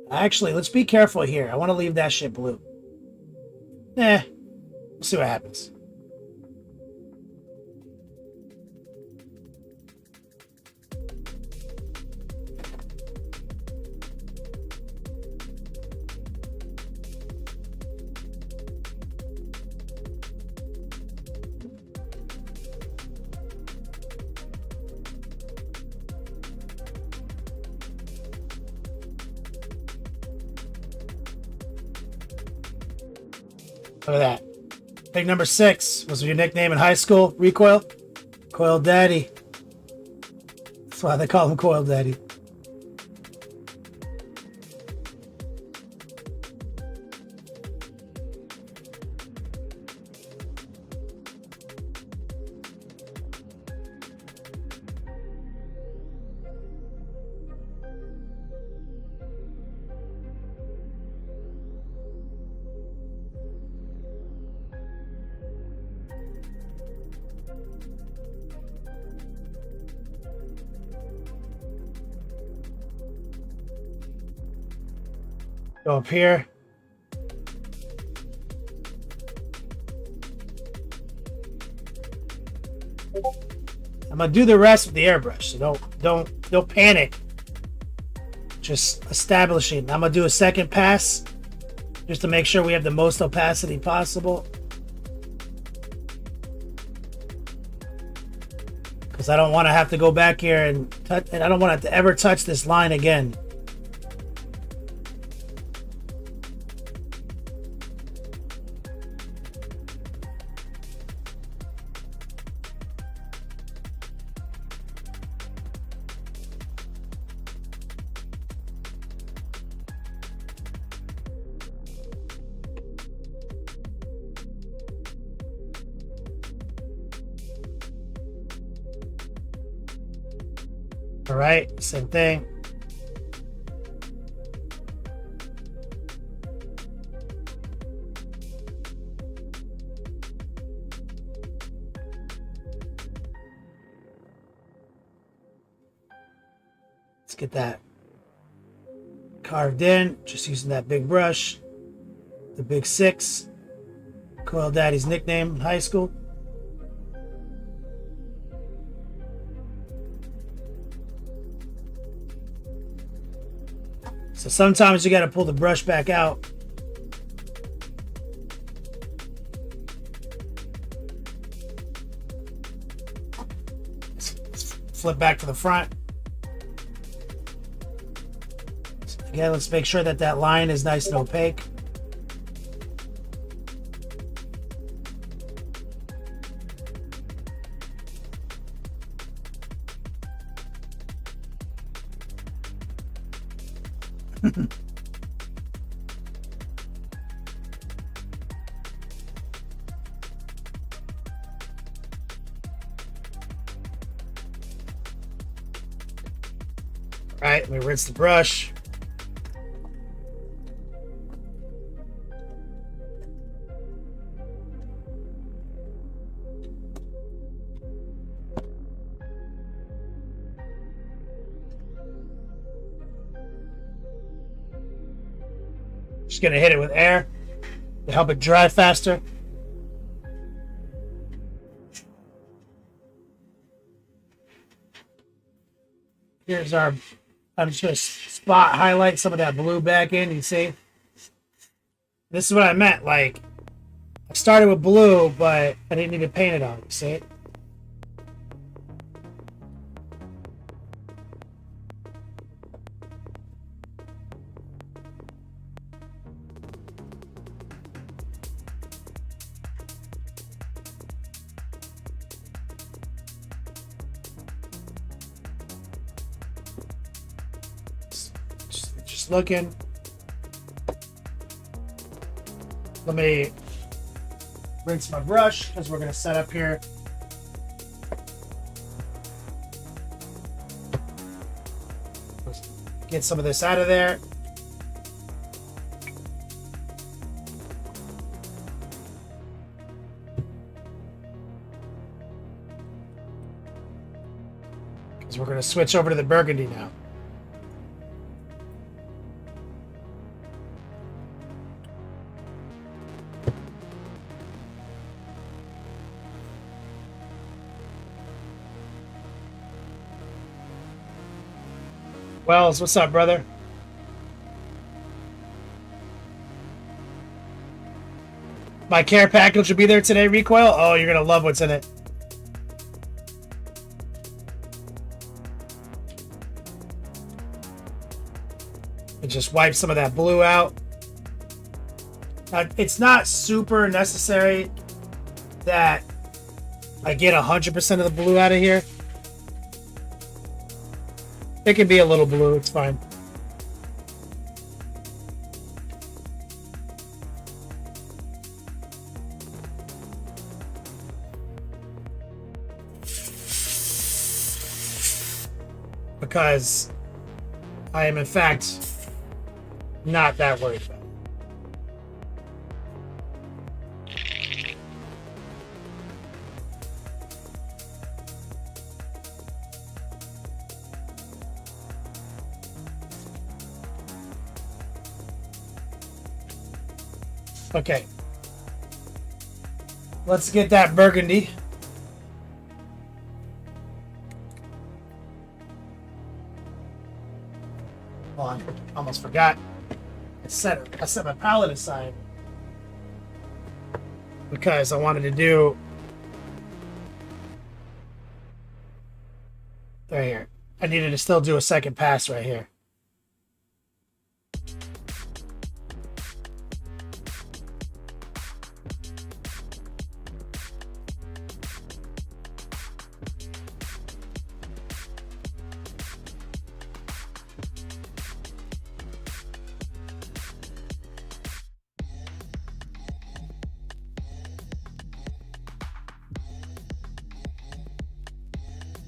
Actually, let's be careful here. I want to leave that shit blue. We'll see what happens. Look at that. Big number 6 was your nickname in high school. Recoil? Coil Daddy. That's why they call him Coil Daddy. Go up here. I'm gonna do the rest with the airbrush, so don't panic. Just establishing. I'm gonna do a second pass just to make sure we have the most opacity possible. Because I don't want to have to go back here and touch, and I don't want to ever touch this line again. All right, same thing. Let's get that carved in, just using that big brush, the big 6, Coil Daddy's nickname in high school. So sometimes you got to pull the brush back out. Flip back to the front. Again, let's make sure that that line is nice and opaque. Right, let me rinse the brush. Just gonna hit it with air to help it dry faster. Here's our, I'm just gonna spot highlight some of that blue back in, you see? This is what I meant, like, I started with blue, but I didn't even paint it on, you see? Just looking. Let me rinse my brush because we're going to set up here. Get some of this out of there. Because we're going to switch over to the burgundy now. Wells, what's up, brother? My care package will be there today, Recoil. Oh, you're gonna love what's in it. And just wipe some of that blue out. It's not super necessary that I get 100% of the blue out of here. It can be a little blue, it's fine. Because I am in fact not that worried about it. Okay. Let's get that burgundy. Hold on. Almost forgot. I set my palette aside because I wanted to do right here. I needed to still do a second pass right here.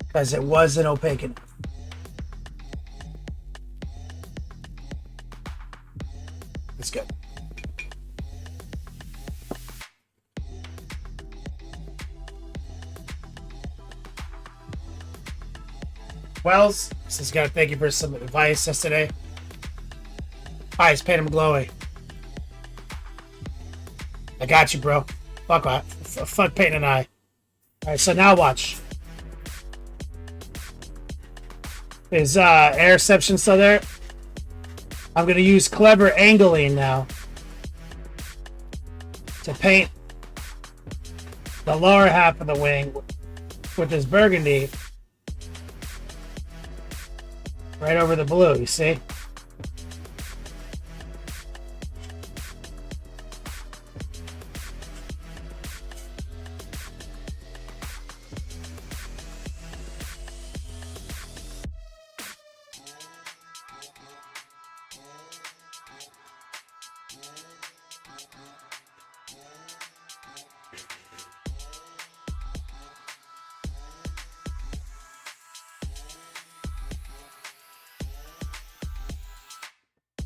Because it wasn't opaque enough. It's good. Wells says, "Gotta thank you for some advice yesterday. Eyes, paint him glowy. I got you, bro. Fuck painting an eye. All right, so now watch. Is airception still there? I'm going to use clever angling now to paint the lower half of the wing with this burgundy right over the blue, you see?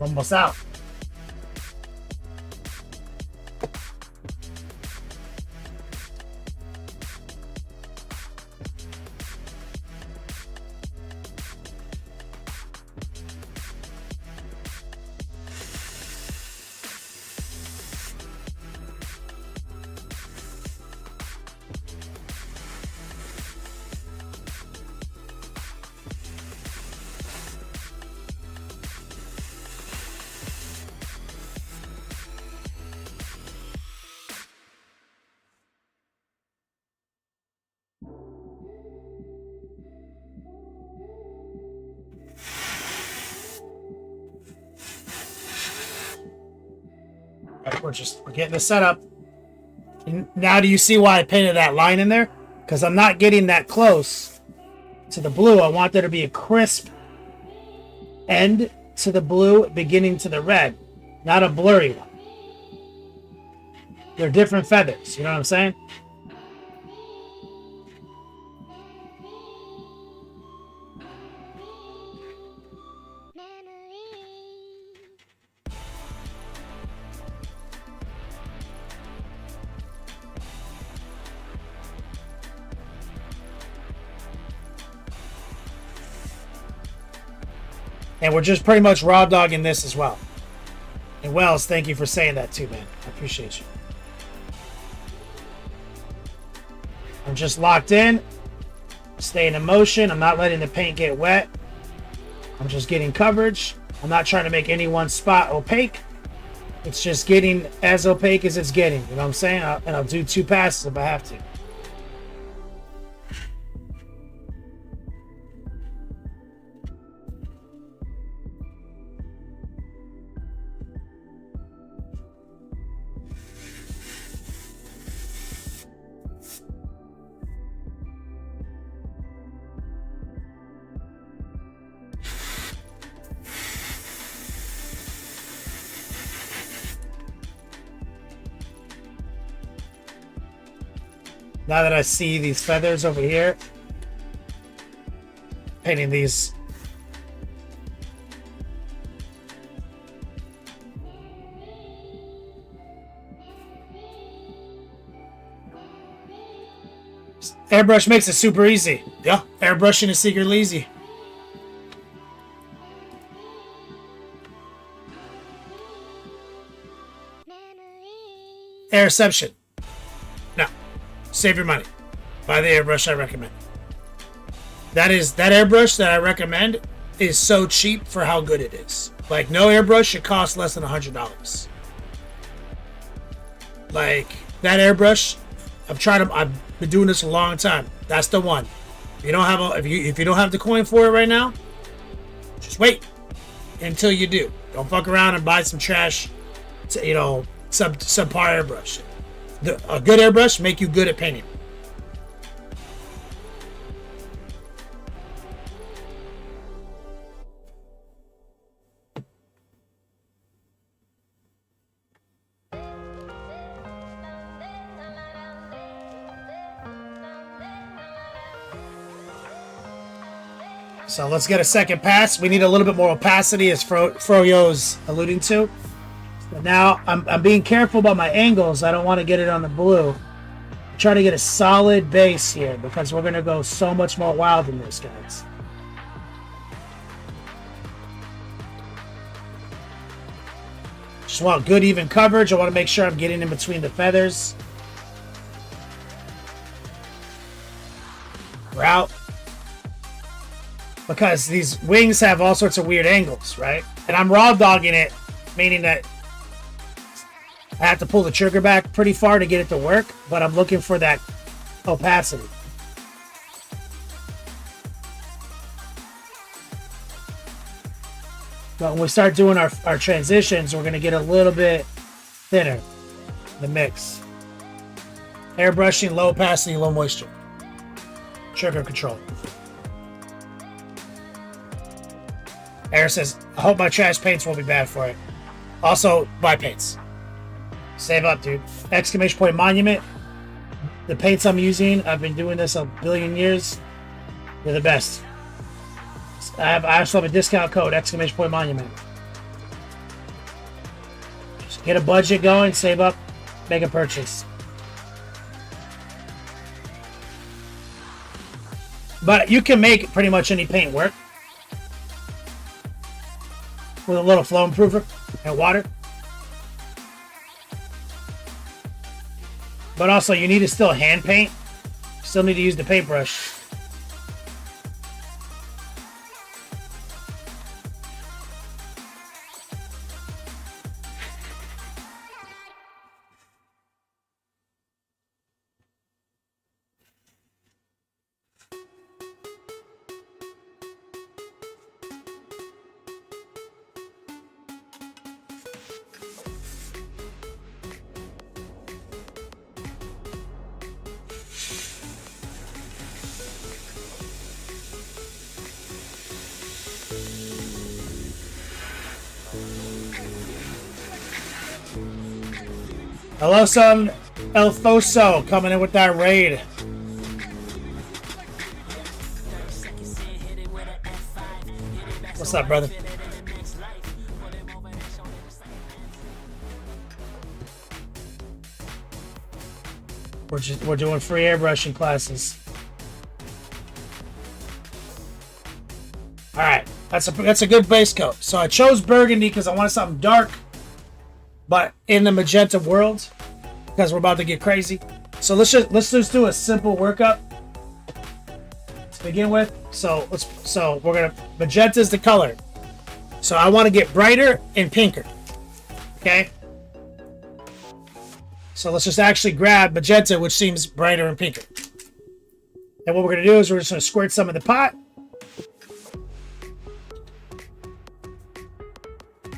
Almost out. We're getting the setup. And now do you see why I painted that line in there? Because I'm not getting that close to the blue. I want there to be a crisp end to the blue, beginning to the red, not a blurry one. They're different feathers, you know what I'm saying? And we're just pretty much raw dogging this as well. And Wells, thank you for saying that too, man. I appreciate you. I'm just locked in, staying in motion. I'm not letting the paint get wet. I'm just getting coverage. I'm not trying to make any one spot opaque. It's just getting as opaque as it's getting. You know what I'm saying? And I'll do 2 passes if I have to. Now that I see these feathers over here, painting these. Airbrush makes it super easy. Yeah, airbrushing is secretly easy. Airception. No. Save your money. Buy the airbrush I recommend. That airbrush that I recommend is so cheap for how good it is. Like, no airbrush should cost less than $100. Like, that airbrush, I've been doing this a long time. That's the one. If you don't have the coin for it right now, just wait until you do. Don't fuck around and buy some trash, subpar airbrush. A good airbrush make you good at painting. So let's get a second pass. We need a little bit more opacity, as Froyo's alluding to. But now I'm being careful about my angles. I don't want to get it on the blue. I'm trying to get a solid base here because we're going to go so much more wild than this, guys. Just want good even coverage. I want to make sure I'm getting in between the feathers. We're out. because these wings have all sorts of weird angles, right? And I'm raw dogging it, meaning that I have to pull the trigger back pretty far to get it to work, but I'm looking for that opacity. But when we start doing our transitions, we're going to get a little bit thinner, the mix. Airbrushing, low opacity, low moisture. Trigger control. Air says, I hope my trash paints won't be bad for it. Also, buy paints. Save up, dude. Exclamation point monument. The paints I'm using, I've been doing this a billion years. They're the best. I also have a discount code, exclamation point monument. Just get a budget going, save up, make a purchase. But you can make pretty much any paint work with a little flow improver and water. But also, you need to still hand paint. Still need to use the paintbrush. Hello, son. Elfoso coming in with that raid. What's up, brother? We're doing free airbrushing classes. All right, that's a good base coat. So I chose burgundy because I wanted something dark, but in the magenta world, because we're about to get crazy. So let's just do a simple workup to begin with. So we're gonna, magenta is the color. So I want to get brighter and pinker. Okay. So let's just actually grab magenta, which seems brighter and pinker. And what we're gonna do is we're just gonna squirt some in the pot.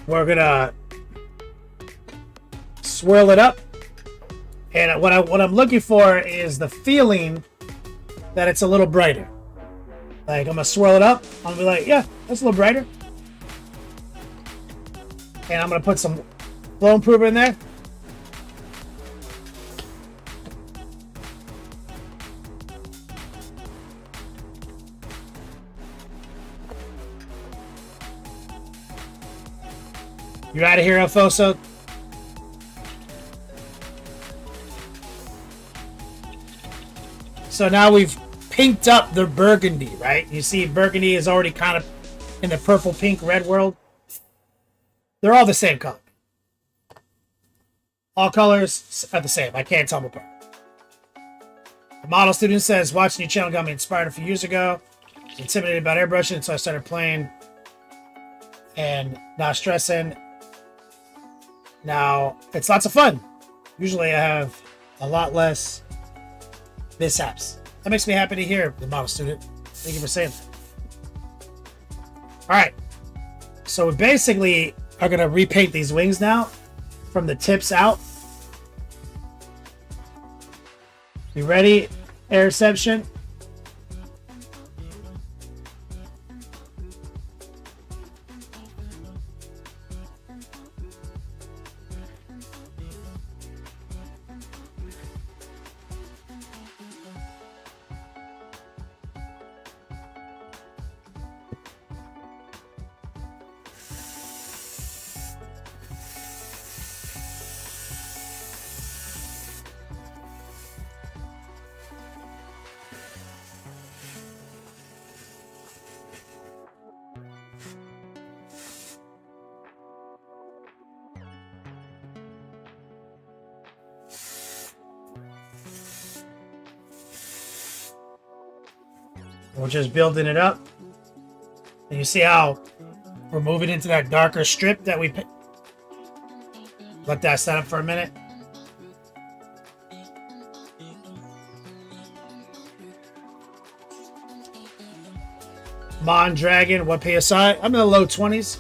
We're gonna swirl it up, and what I'm looking for is the feeling that it's a little brighter. Like, I'm gonna swirl it up, I'm gonna be like, yeah, that's a little brighter, and I'm gonna put some flow improver in there. You out of here, Alfoso? So now we've pinked up the burgundy, right? You see burgundy is already kind of in the purple, pink, red world. They're all the same color. All colors are the same. I can't tell them apart. The model student says, watching your channel got me inspired a few years ago. I was intimidated about airbrushing, so I started playing and not stressing. Now, it's lots of fun. Usually I have a lot less mishaps. That makes me happy to hear, the model student. Thank you for saying that. All right. So we basically are going to repaint these wings now from the tips out. You ready, Airception? We're just building it up. And you see how we're moving into that darker strip that we let that set up for a minute. Mon Dragon, what PSI? I'm in the low 20s.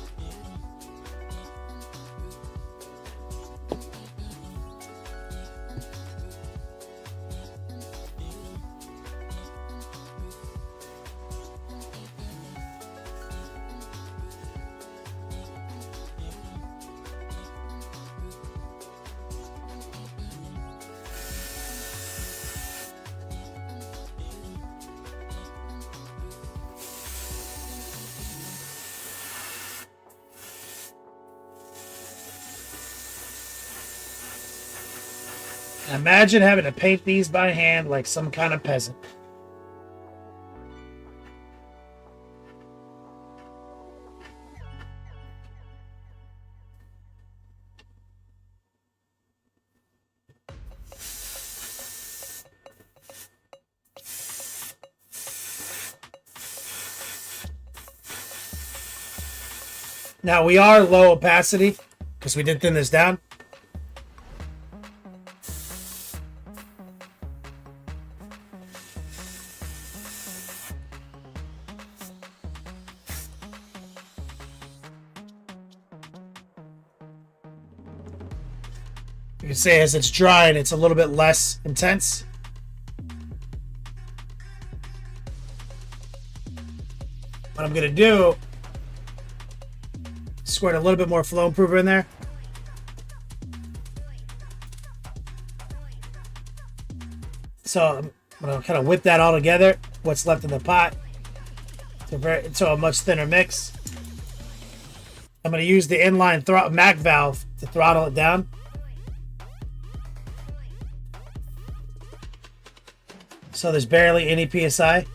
Imagine having to paint these by hand like some kind of peasant. Now we are low opacity because we did thin this down. You can say as it's drying, it's a little bit less intense. What I'm going to do, squirt a little bit more flow improver in there. So I'm going to kind of whip that all together, what's left in the pot, to a much thinner mix. I'm going to use the inline Mac valve to throttle it down. So there's barely any PSI.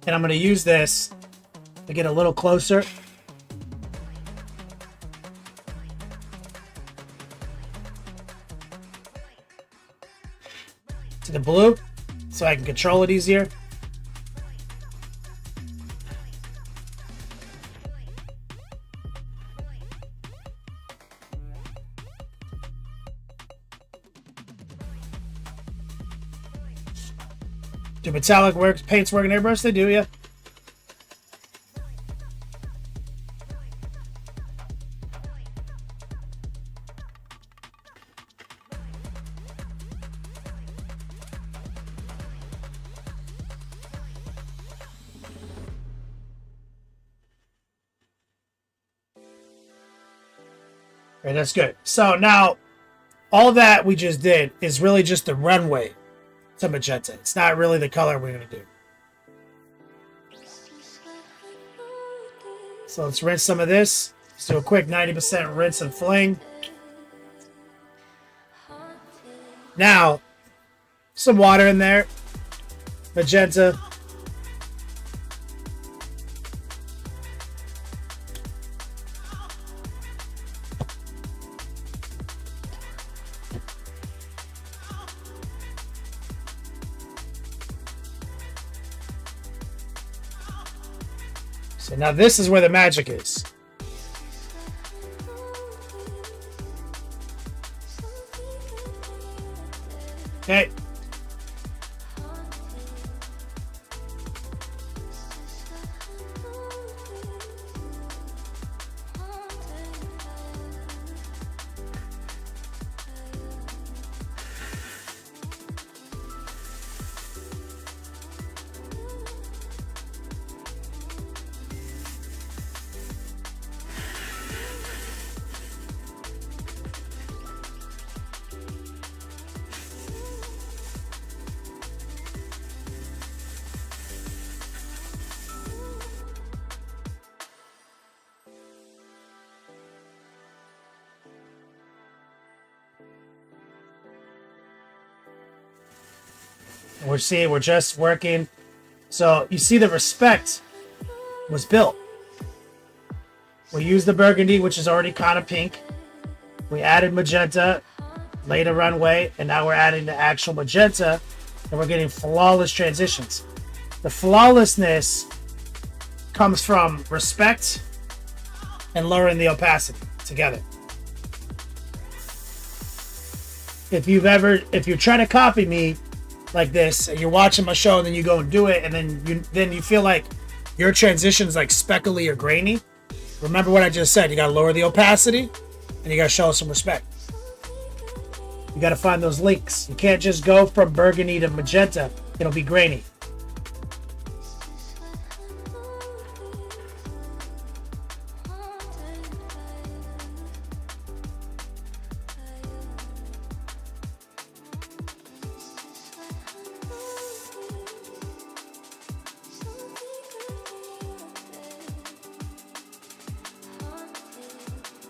And I'm going to use this to get a little closer. To the blue, so I can control it easier. Do metallic paints work in Airbrush? They do, yeah. All right, that's good. So now, all that we just did is really just the runway to magenta. It's not really the color we're going to do. So let's rinse some of this. Let's do a quick 90% rinse and fling. Now, some water in there. Magenta. So now this is where the magic is. Okay. We're just working. So you see the respect was built. We used the burgundy, which is already kind of pink. We added magenta. laid a runway, and now we're adding the actual magenta, and we're getting flawless transitions. The flawlessness comes from respect and lowering the opacity together. If you're trying to copy me like this, and you're watching my show, and then you go and do it, and then you feel like your transition's like speckly or grainy, remember what I just said. You gotta lower the opacity, and you gotta show some respect. You gotta find those links. You can't just go from burgundy to magenta. It'll be grainy.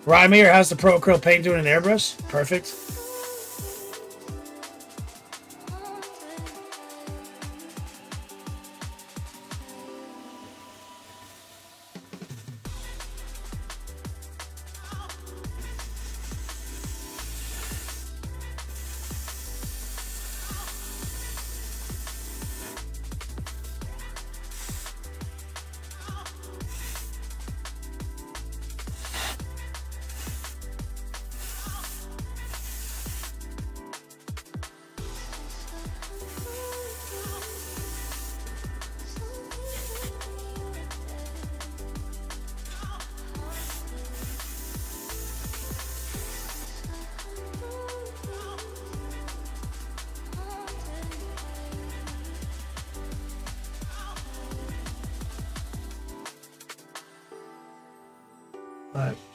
Rymir, how's the Pro Acrylic paint doing in Airbrush? Perfect.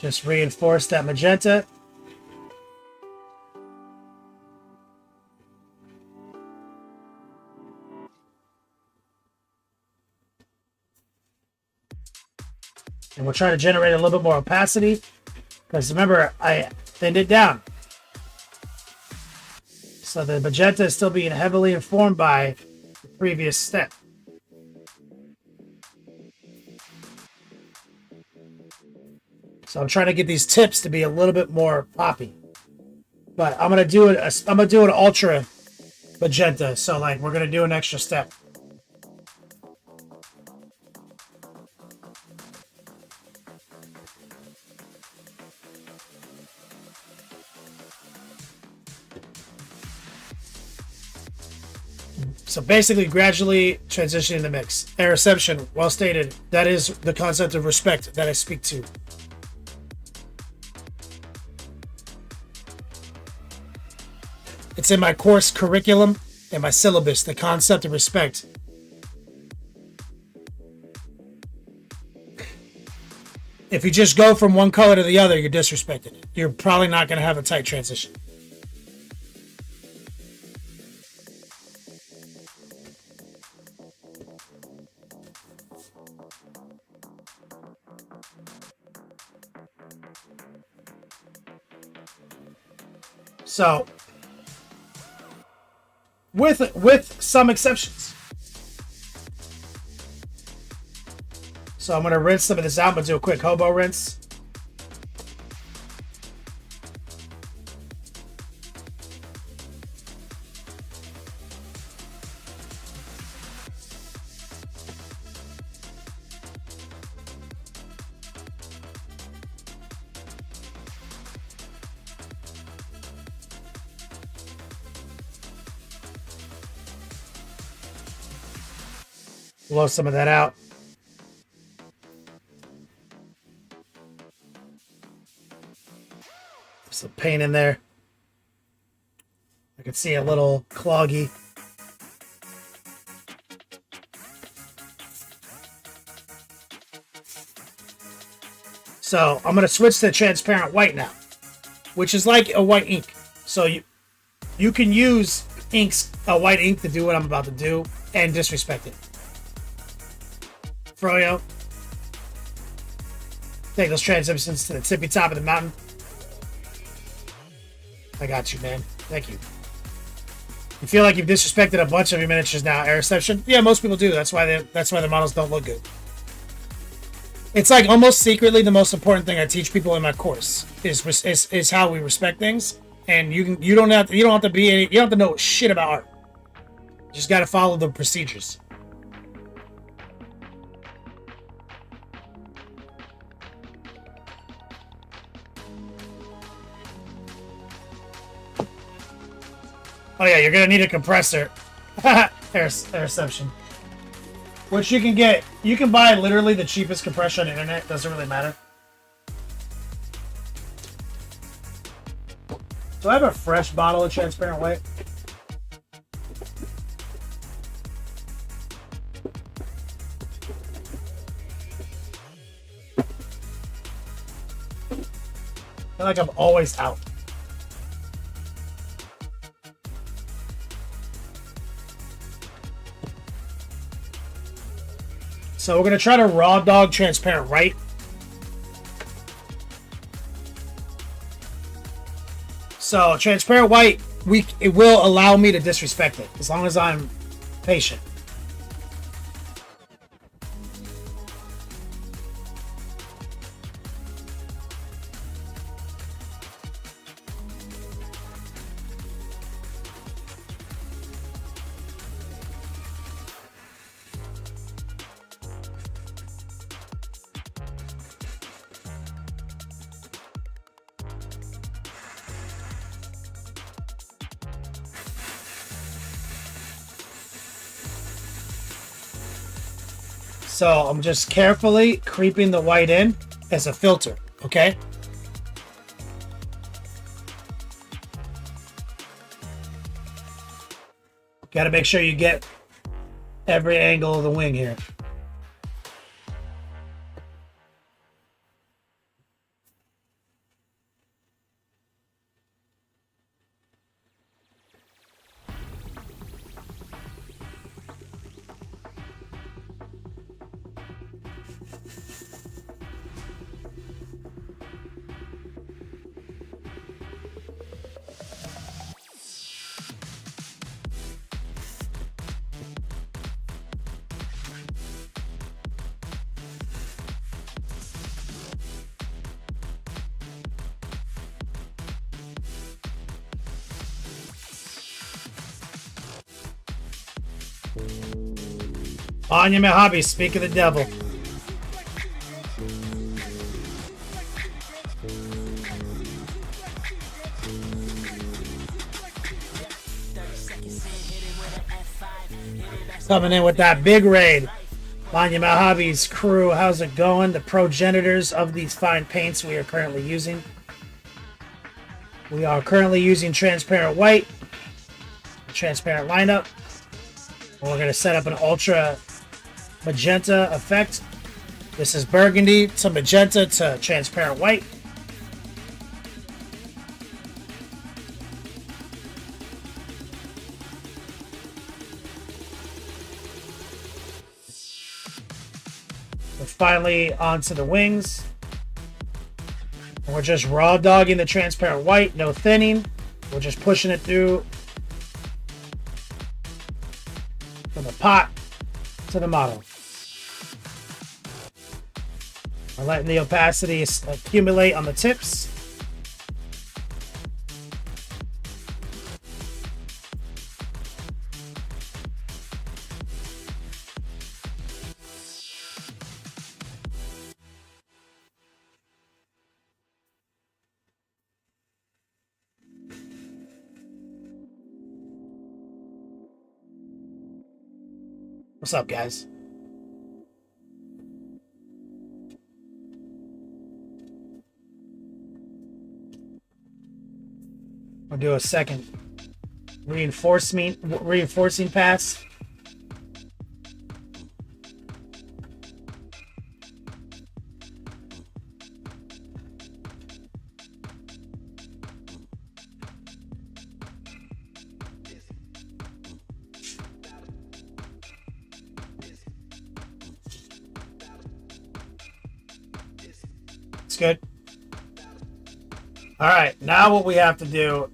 Just reinforce that magenta. And we'll try to generate a little bit more opacity, because remember, I thinned it down. So the magenta is still being heavily informed by the previous step. So I'm trying to get these tips to be a little bit more poppy, but I'm gonna do an ultra magenta. So like we're gonna do an extra step. So basically, gradually transitioning the mix. And reception, well stated. That is the concept of respect that I speak to. It's in my course curriculum and my syllabus, the concept of respect. If you just go from one color to the other, you're disrespected. You're probably not going to have a tight transition. So, with some exceptions. So I'm going to rinse some of this out. I'm going to do a quick hobo rinse. Blow some of that out. Some paint in there. I can see a little cloggy. So I'm going to switch to transparent white now, which is like a white ink. So you can use a white ink to do what I'm about to do and disrespect it. Froyo. Take those transitions to the tippy top of the mountain. I got you, man. Thank you. You feel like you've disrespected a bunch of your miniatures now. Air reception? Yeah, most people do. That's why the models don't look good. It's like almost secretly the most important thing I teach people in my course is how we respect things. And you don't have to know shit about art. You just got to follow the procedures. Oh yeah, you're gonna need a compressor. Interception. Which you can get. You can buy literally the cheapest compressor on the internet. Doesn't really matter. Do I have a fresh bottle of transparent white? I feel like I'm always out. So we're gonna try to raw dog transparent white. So transparent white, it will allow me to disrespect it as long as I'm patient. So I'm just carefully creeping the white in as a filter, okay? Got to make sure you get every angle of the wing here. Anya Mojave, speak of the devil. Coming in with that big raid. Anya Mojave's crew, how's it going? The progenitors of these fine paints we are currently using. We are currently using transparent white, transparent lineup. And we're going to set up an ultra magenta effect. This is burgundy to magenta to transparent white. We're finally onto the wings. And we're just raw dogging the transparent white, no thinning. We're just pushing it through from the pot to the model. We're letting the opacity accumulate on the tips. What's up, guys? I'll do a second reinforcing pass. It's good. All right, now what we have to do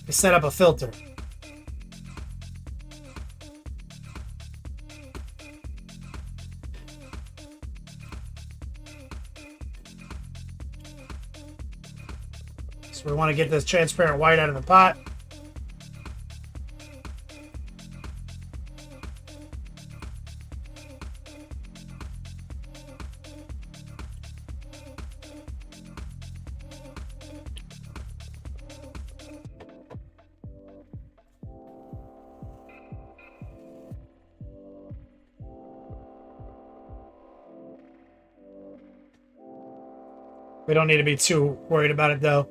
is set up a filter. So we want to get this transparent white out of the pot. We don't need to be too worried about it though.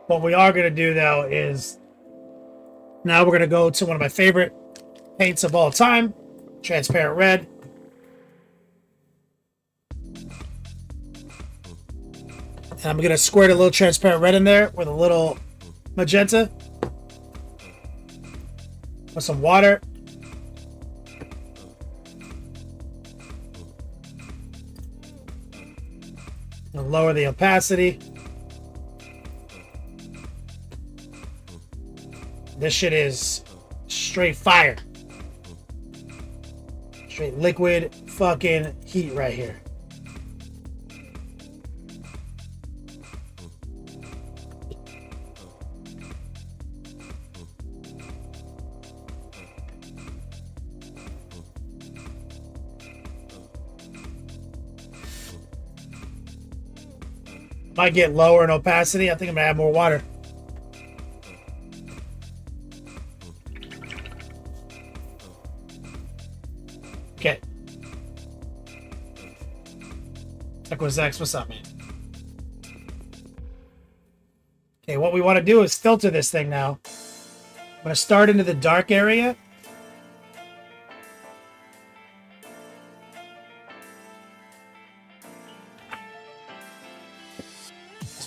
What we are going to do though is now we're going to go to one of my favorite paints of all time, transparent red. And I'm going to squirt a little transparent red in there with a little magenta. With some water. And lower the opacity. This shit is straight fire. Straight liquid fucking heat right here. Might get lower in opacity. I think I'm gonna add more water. Okay. Equizex, what's up, man? Okay, what we want to do is filter this thing now. I'm gonna start into the dark area.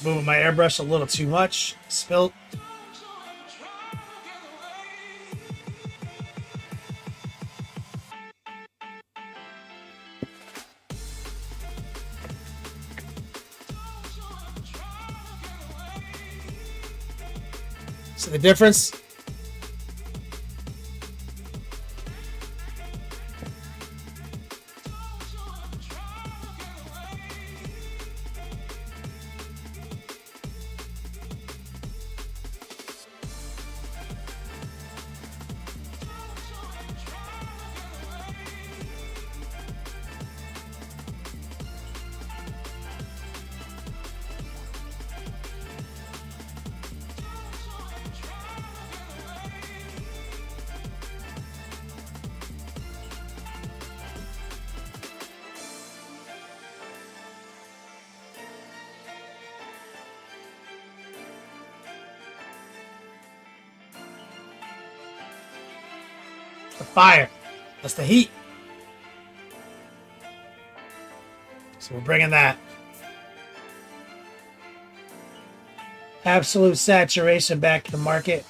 Moving my airbrush a little too much. Spilt. See the difference? The fire. That's the heat. So we're bringing that absolute saturation back to the market.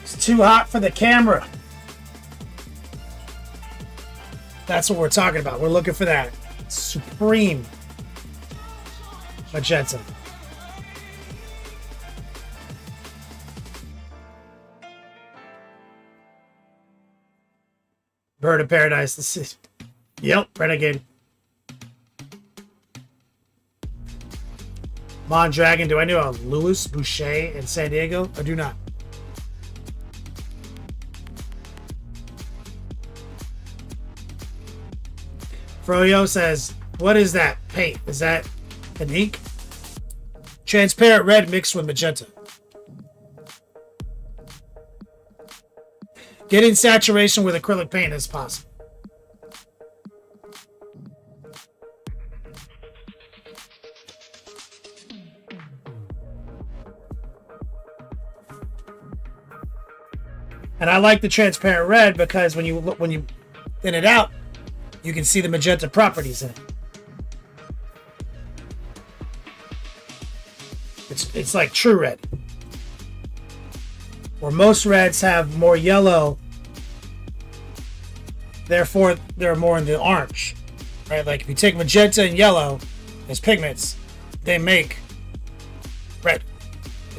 It's too hot for the camera. That's what we're talking about. We're looking for that supreme magenta. Bird of Paradise. This is, yep, Renegade. Mondragon. Do I know a Louis Boucher in San Diego? I do not. Froyo says, what is that paint? Is that an ink? Transparent red mixed with magenta. Getting saturation with acrylic paint is possible. And I like the transparent red because when you thin it out, you can see the magenta properties in it. It's like true red. Where most reds have more yellow, therefore they're more in the orange. Right? Like if you take magenta and yellow as pigments, they make red.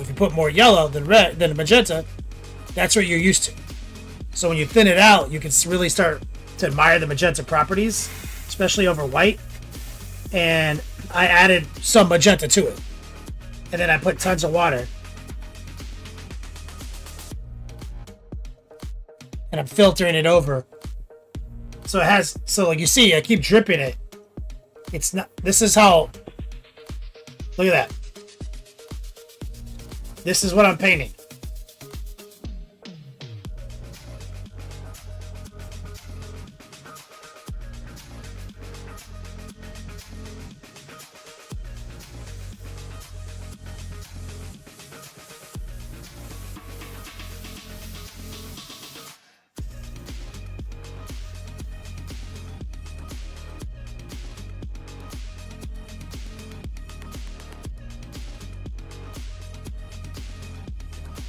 If you put more yellow than red than magenta, that's what you're used to. So when you thin it out, you can really start to admire the magenta properties, especially over white. And I added some magenta to it. And then I put tons of water. And I'm filtering it over. So it has, so like you see, I keep dripping it. It's not, this is how, look at that. This is what I'm painting.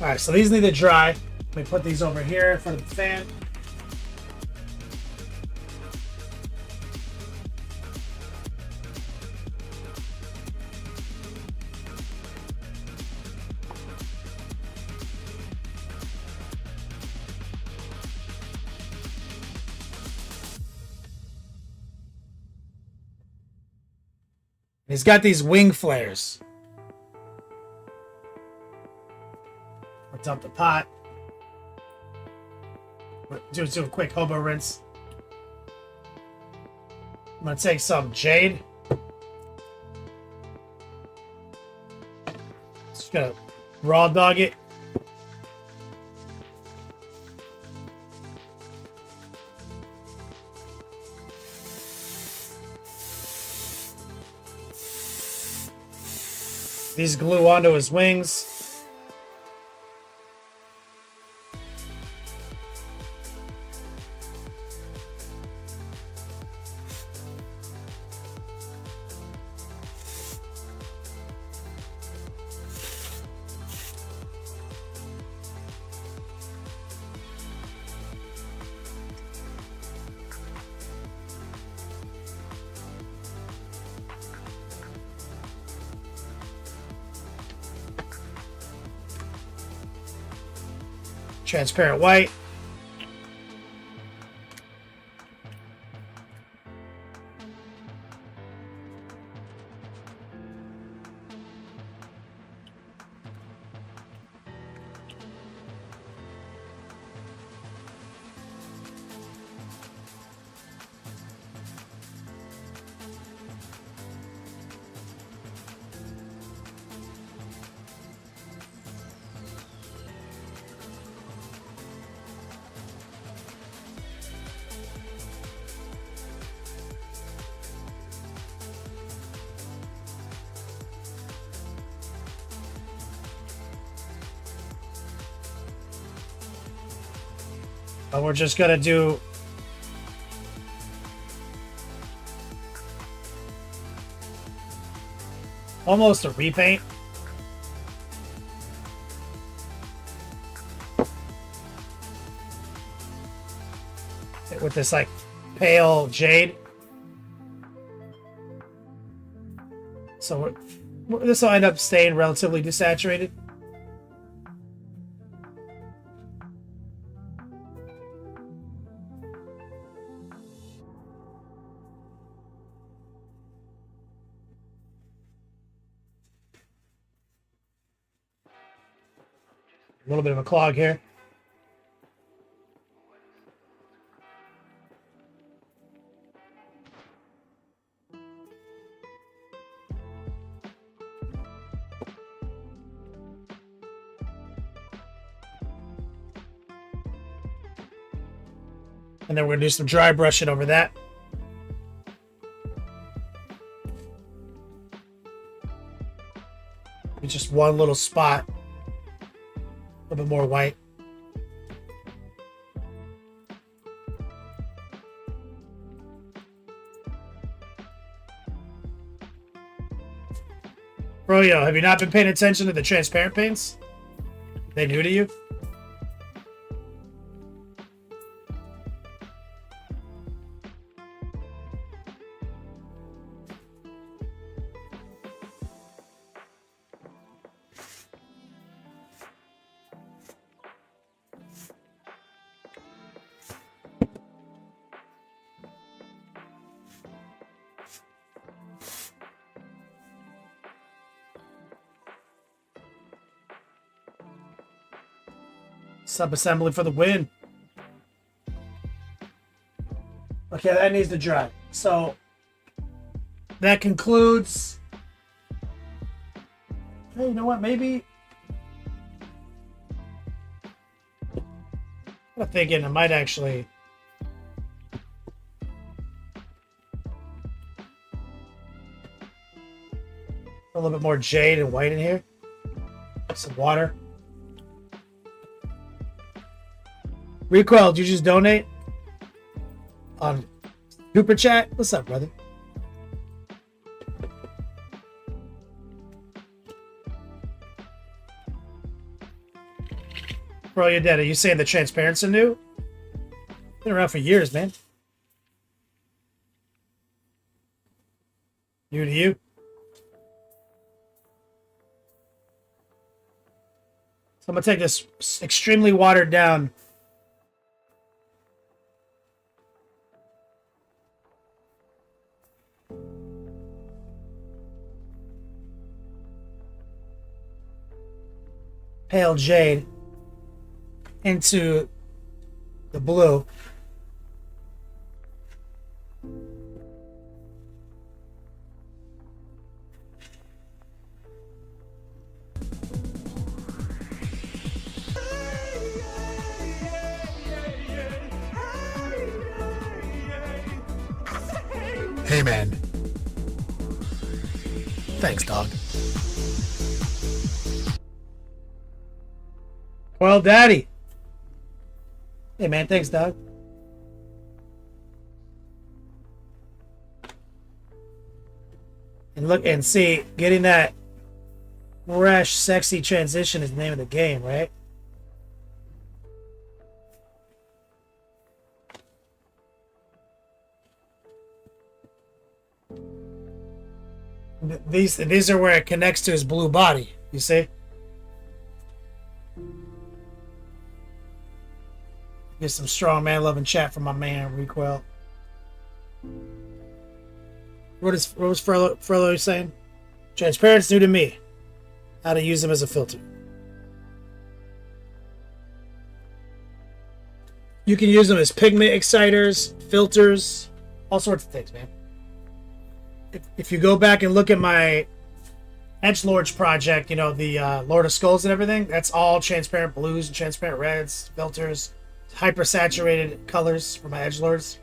All right, so these need to dry. Let me put these over here in front of the fan. He's got these wing flares. I'll dump the pot. Do a quick hobo rinse. I'm gonna take some jade. Just gonna raw dog it. These glue onto his wings. Transparent white. But we're just gonna do almost a repaint. With this like pale jade. So this will end up staying relatively desaturated. A little bit of a clog here. And then we're going to do some dry brushing over that. It's just one little spot. A little bit more white. Froyo, have you not been paying attention to the transparent paints? They new to you? Sub-assembly for the win. Okay, that needs to dry. So that concludes. Hey, you know what? Maybe I'm thinking I might actually. A little bit more jade and white in here. Some water. Recoil, did you just donate on Super Chat? What's up, brother? Bro, you're dead. Are you saying the transparency new? Been around for years, man. New to you? So I'm gonna take this extremely watered down. Pale jade into the blue. Hey, man. Thanks, dog. Well, daddy. Hey, man. Thanks, dog. And look and see, getting that fresh, sexy transition is the name of the game, right? These are where it connects to his blue body, you see? Get some strong man loving chat from my man Recoil. What was Frollo saying? Transparent's new to me. How to use them as a filter. You can use them as pigment exciters, filters, all sorts of things, man. If you go back and look at my Edgelords project, you know, the Lord of Skulls and everything, that's all transparent blues and transparent reds, filters, hyper-saturated colors for my Edgelords.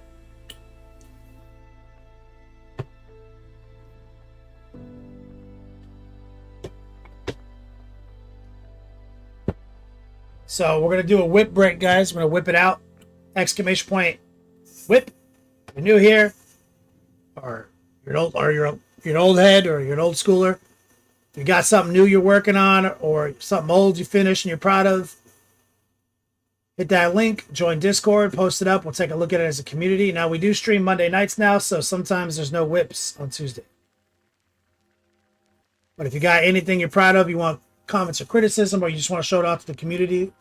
So we're going to do a whip break, guys. We're going to whip it out. Exclamation point, whip. If you're new here, or you're an old head, or you're an old schooler, if you got something new you're working on, or something old you finished and you're proud of, hit that link, join Discord, post it up. We'll take a look at it as a community. Now, we do stream Monday nights now, so sometimes there's no whips on Tuesday. But if you got anything you're proud of, you want comments or criticism, or you just want to show it off to the community,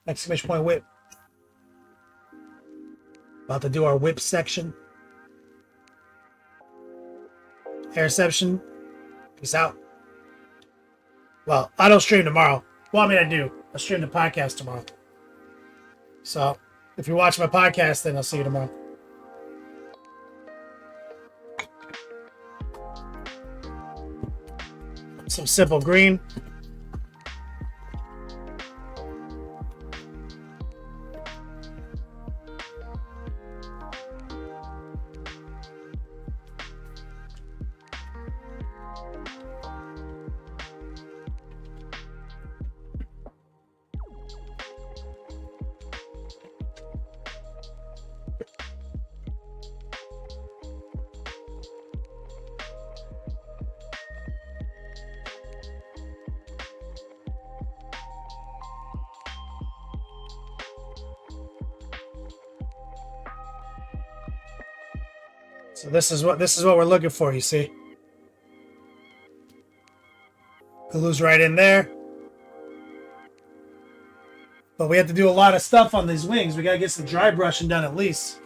exclamation point whip. About to do our whip section. Hairception. Peace out. Well, I don't stream tomorrow. Well, I mean, I do. I'll stream the podcast tomorrow. So, if you watch my podcast, then I'll see you tomorrow. Some simple green. So this is what we're looking for, you see. Glue's right in there. But we have to do a lot of stuff on these wings. We gotta get some dry brushing done at least.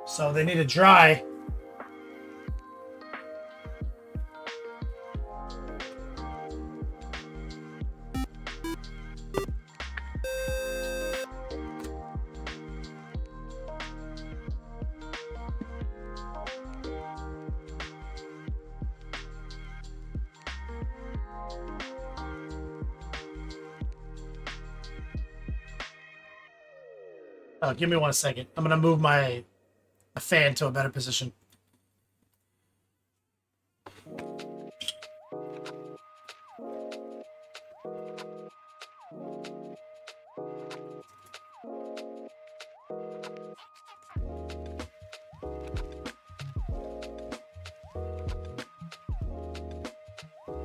So they need to dry. Oh, give me 1 second. I'm gonna move my fan to a better position.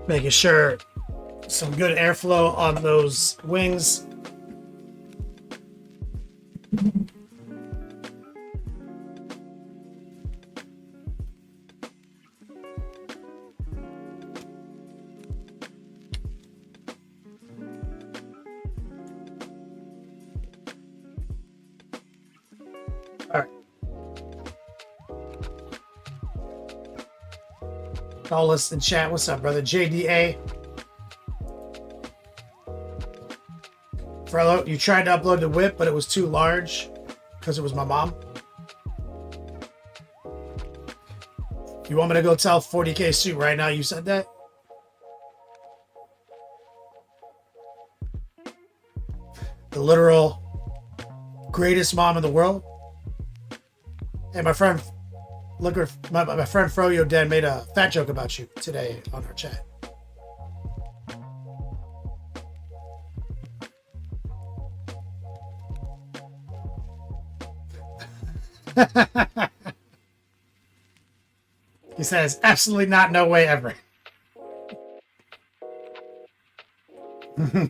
Making sure some good airflow on those wings. Call us in chat. What's up, brother? JDA. Frello, you tried to upload the whip, but it was too large because it was my mom. You want me to go tell 40K Suit right now you said that? The literal greatest mom in the world? Hey, my friend, look, my friend Froyo Dan made a fat joke about you today on our chat. He says, absolutely not, no way ever. I'm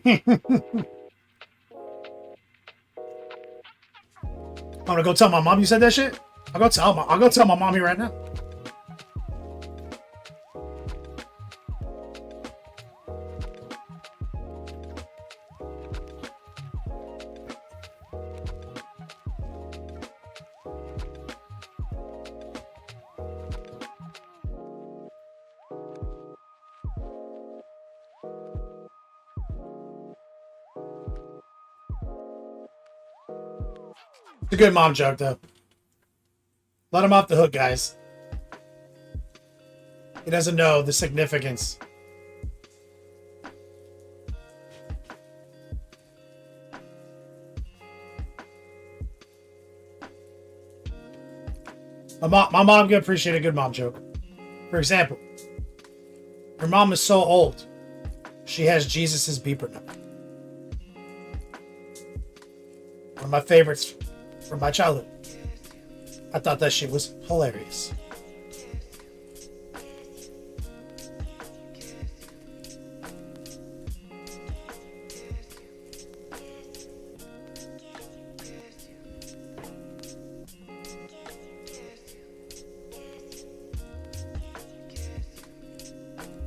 gonna go tell my mom you said that shit. I'll go tell my mommy right now. It's a good mom joke, though. Let him off the hook, guys. He doesn't know the significance. My mom can appreciate a good mom joke. For example, her mom is so old, she has Jesus's beeper number. One of my favorites from my childhood. I thought that shit was hilarious.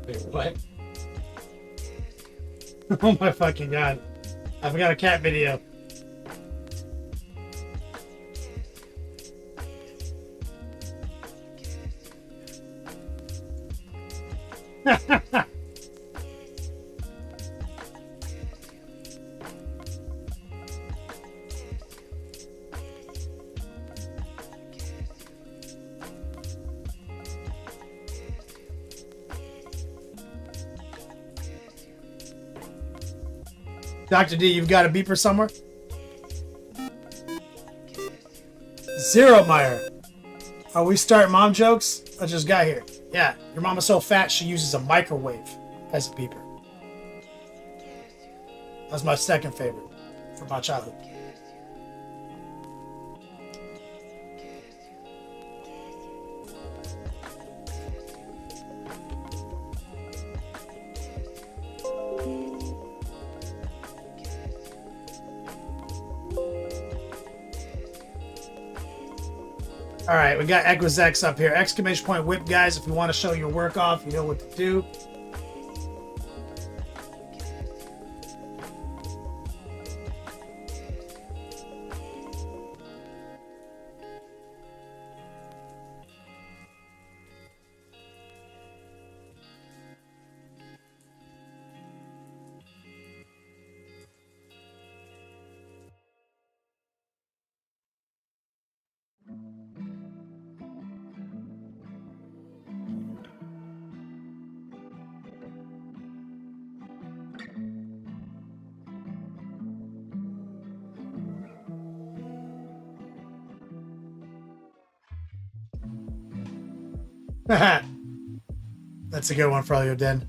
Wait, what? Oh my fucking god. I forgot a cat video. Dr. D, you've got a beeper somewhere? Zero Meyer. Are we starting mom jokes? I just got here. Yeah, your mom is so fat she uses a microwave as a beeper. That's my second favorite from my childhood. All right, we got Equisex up here. Exclamation point whip, guys. If you want to show your work off, you know what to do. That's a good one for all your den.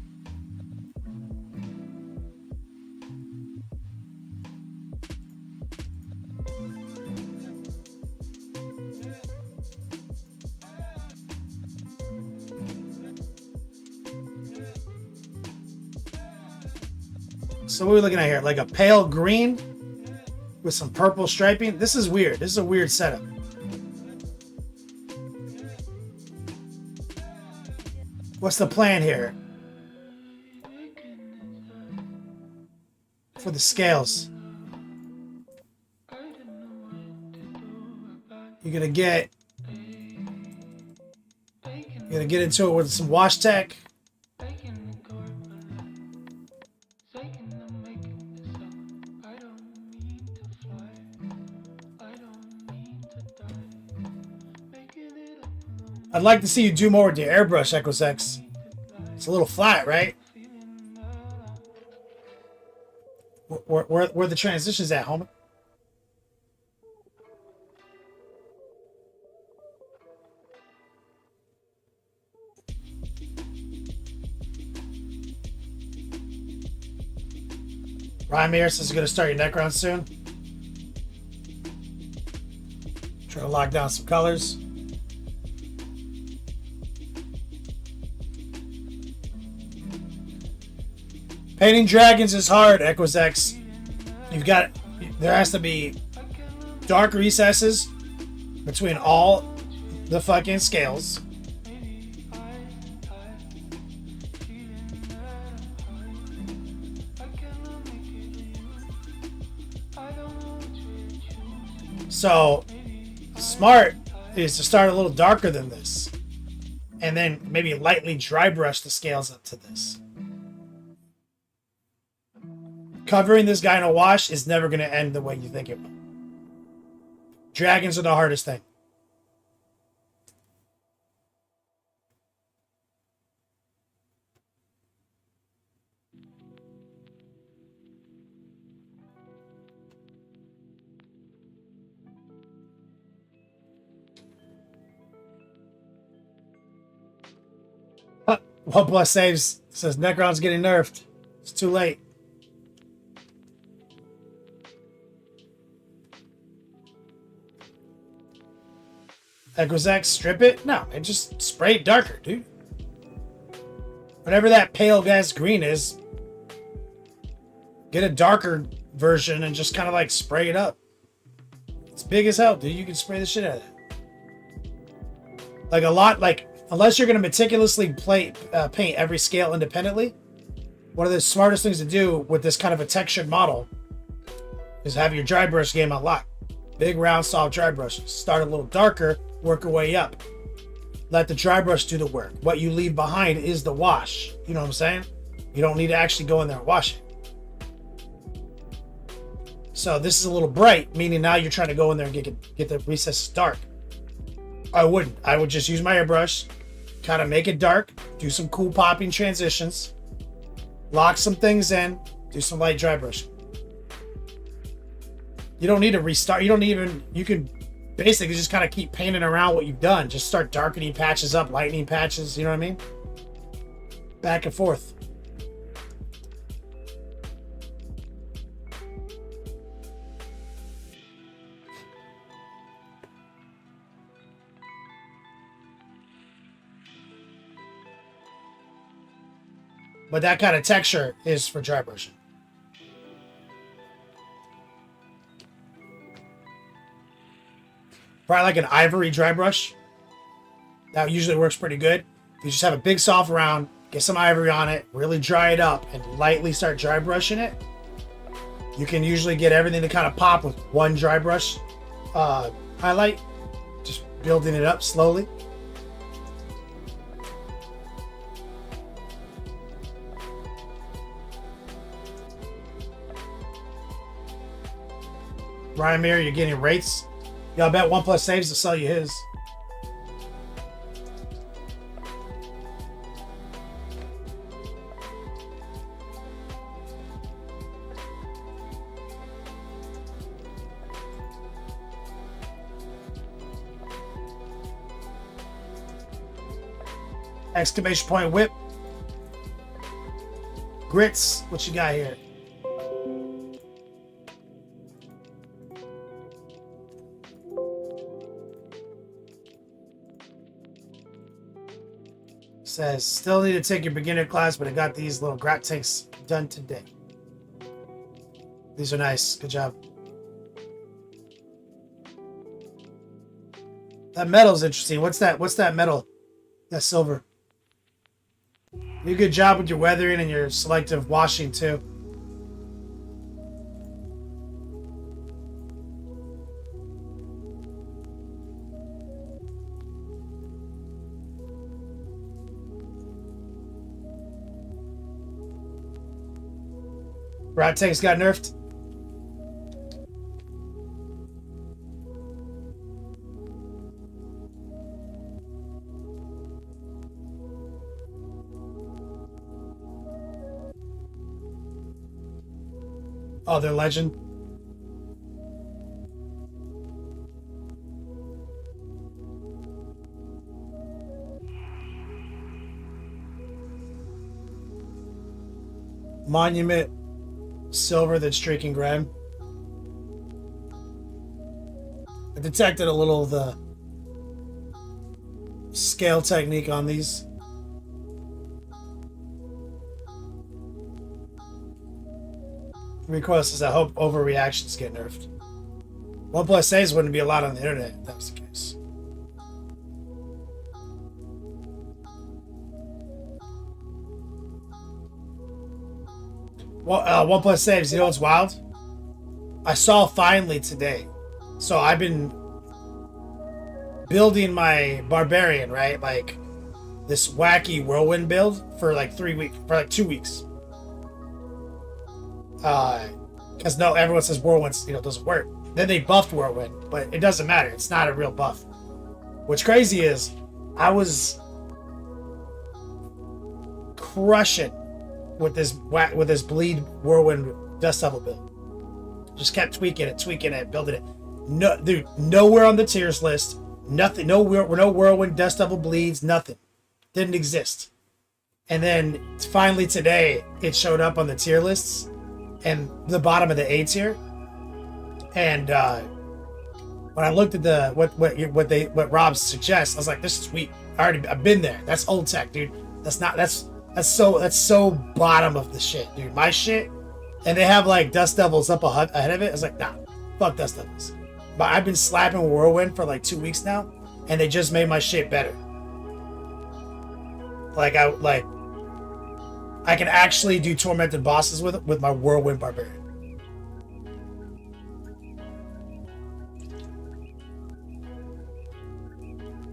So what are we looking at here? Like a pale green with some purple striping? This is weird. This is a weird setup. What's the plan here? For the scales. You're gonna get into it with some wash tech. I'd like to see you do more with your airbrush, Equisex. It's a little flat, right? Where the transitions at, homie? Ryan Mears says you're going to start your neck round soon. Try to lock down some colors. Painting dragons is hard, Equisex. There has to be dark recesses between all the fucking scales. So, smart is to start a little darker than this. And then maybe lightly dry brush the scales up to this. Covering this guy in a wash is never going to end the way you think it will. Dragons are the hardest thing. One Plus Saves says Necron's getting nerfed. It's too late. Equisex, strip it? No, it just spray it darker, dude. Whatever that pale gas green is, get a darker version and just kind of like spray it up. It's big as hell, dude. You can spray the shit out of it. Like a lot, like, unless you're going to meticulously paint every scale independently, one of the smartest things to do with this kind of a textured model is have your dry brush game unlocked. Big, round, soft dry brushes. Start a little darker, work your way up. Let the dry brush do the work. What you leave behind is the wash. You know what I'm saying? You don't need to actually go in there and wash it. So this is a little bright, meaning now you're trying to go in there and get the recesses dark. I wouldn't. I would just use my airbrush, kind of make it dark, do some cool popping transitions, lock some things in, do some light dry brushing. You don't need to restart. You can basically just kind of keep painting around what you've done. Just start darkening patches up, lightening patches, you know what I mean? Back and forth. But that kind of texture is for dry brushing. Probably like an ivory dry brush. That usually works pretty good. You just have a big soft round, get some ivory on it, really dry it up, and lightly start dry brushing it. You can usually get everything to kind of pop with one dry brush highlight. Just building it up slowly. Ryan Mir, you're getting rates. Y'all bet OnePlus saves to sell you his. Exclamation point whip. Grits, what you got here? Says, still need to take your beginner class, but I got these little grat tanks done today. These are nice. Good job. That metal's interesting. What's that? What's that metal? That's silver. You do a good job with your weathering and your selective washing too. Rat tanks got nerfed. Oh, they're legend. Monument silver that's streaking grime. I detected a little of the scale technique on these. Request is I hope overreactions get nerfed. OnePlus says wouldn't be allowed on the internet if that was the case. Well, OnePlus saves, you know what's wild? I saw finally today. So I've been building my barbarian, right? Like this wacky whirlwind build for like 3 weeks, for like 2 weeks. Because no, everyone says whirlwind, doesn't work. Then they buffed whirlwind, but it doesn't matter. It's not a real buff. What's crazy is I was crushing with this bleed whirlwind dust level build. Just kept tweaking it, building it. No, dude, nowhere on the tiers list. Nothing. No whirlwind dust level bleeds. Nothing. Didn't exist. And then finally today, it showed up on the tier lists and the bottom of the A tier. And when I looked at what Rob suggests, I was like, this is weak. I've been there. That's old tech, dude. That's so bottom of the shit, dude. My shit, and they have like dust devils up ahead of it. I was like, nah, fuck dust devils. But I've been slapping whirlwind for like 2 weeks now, and they just made my shit better. I can actually do tormented bosses with my whirlwind barbarian.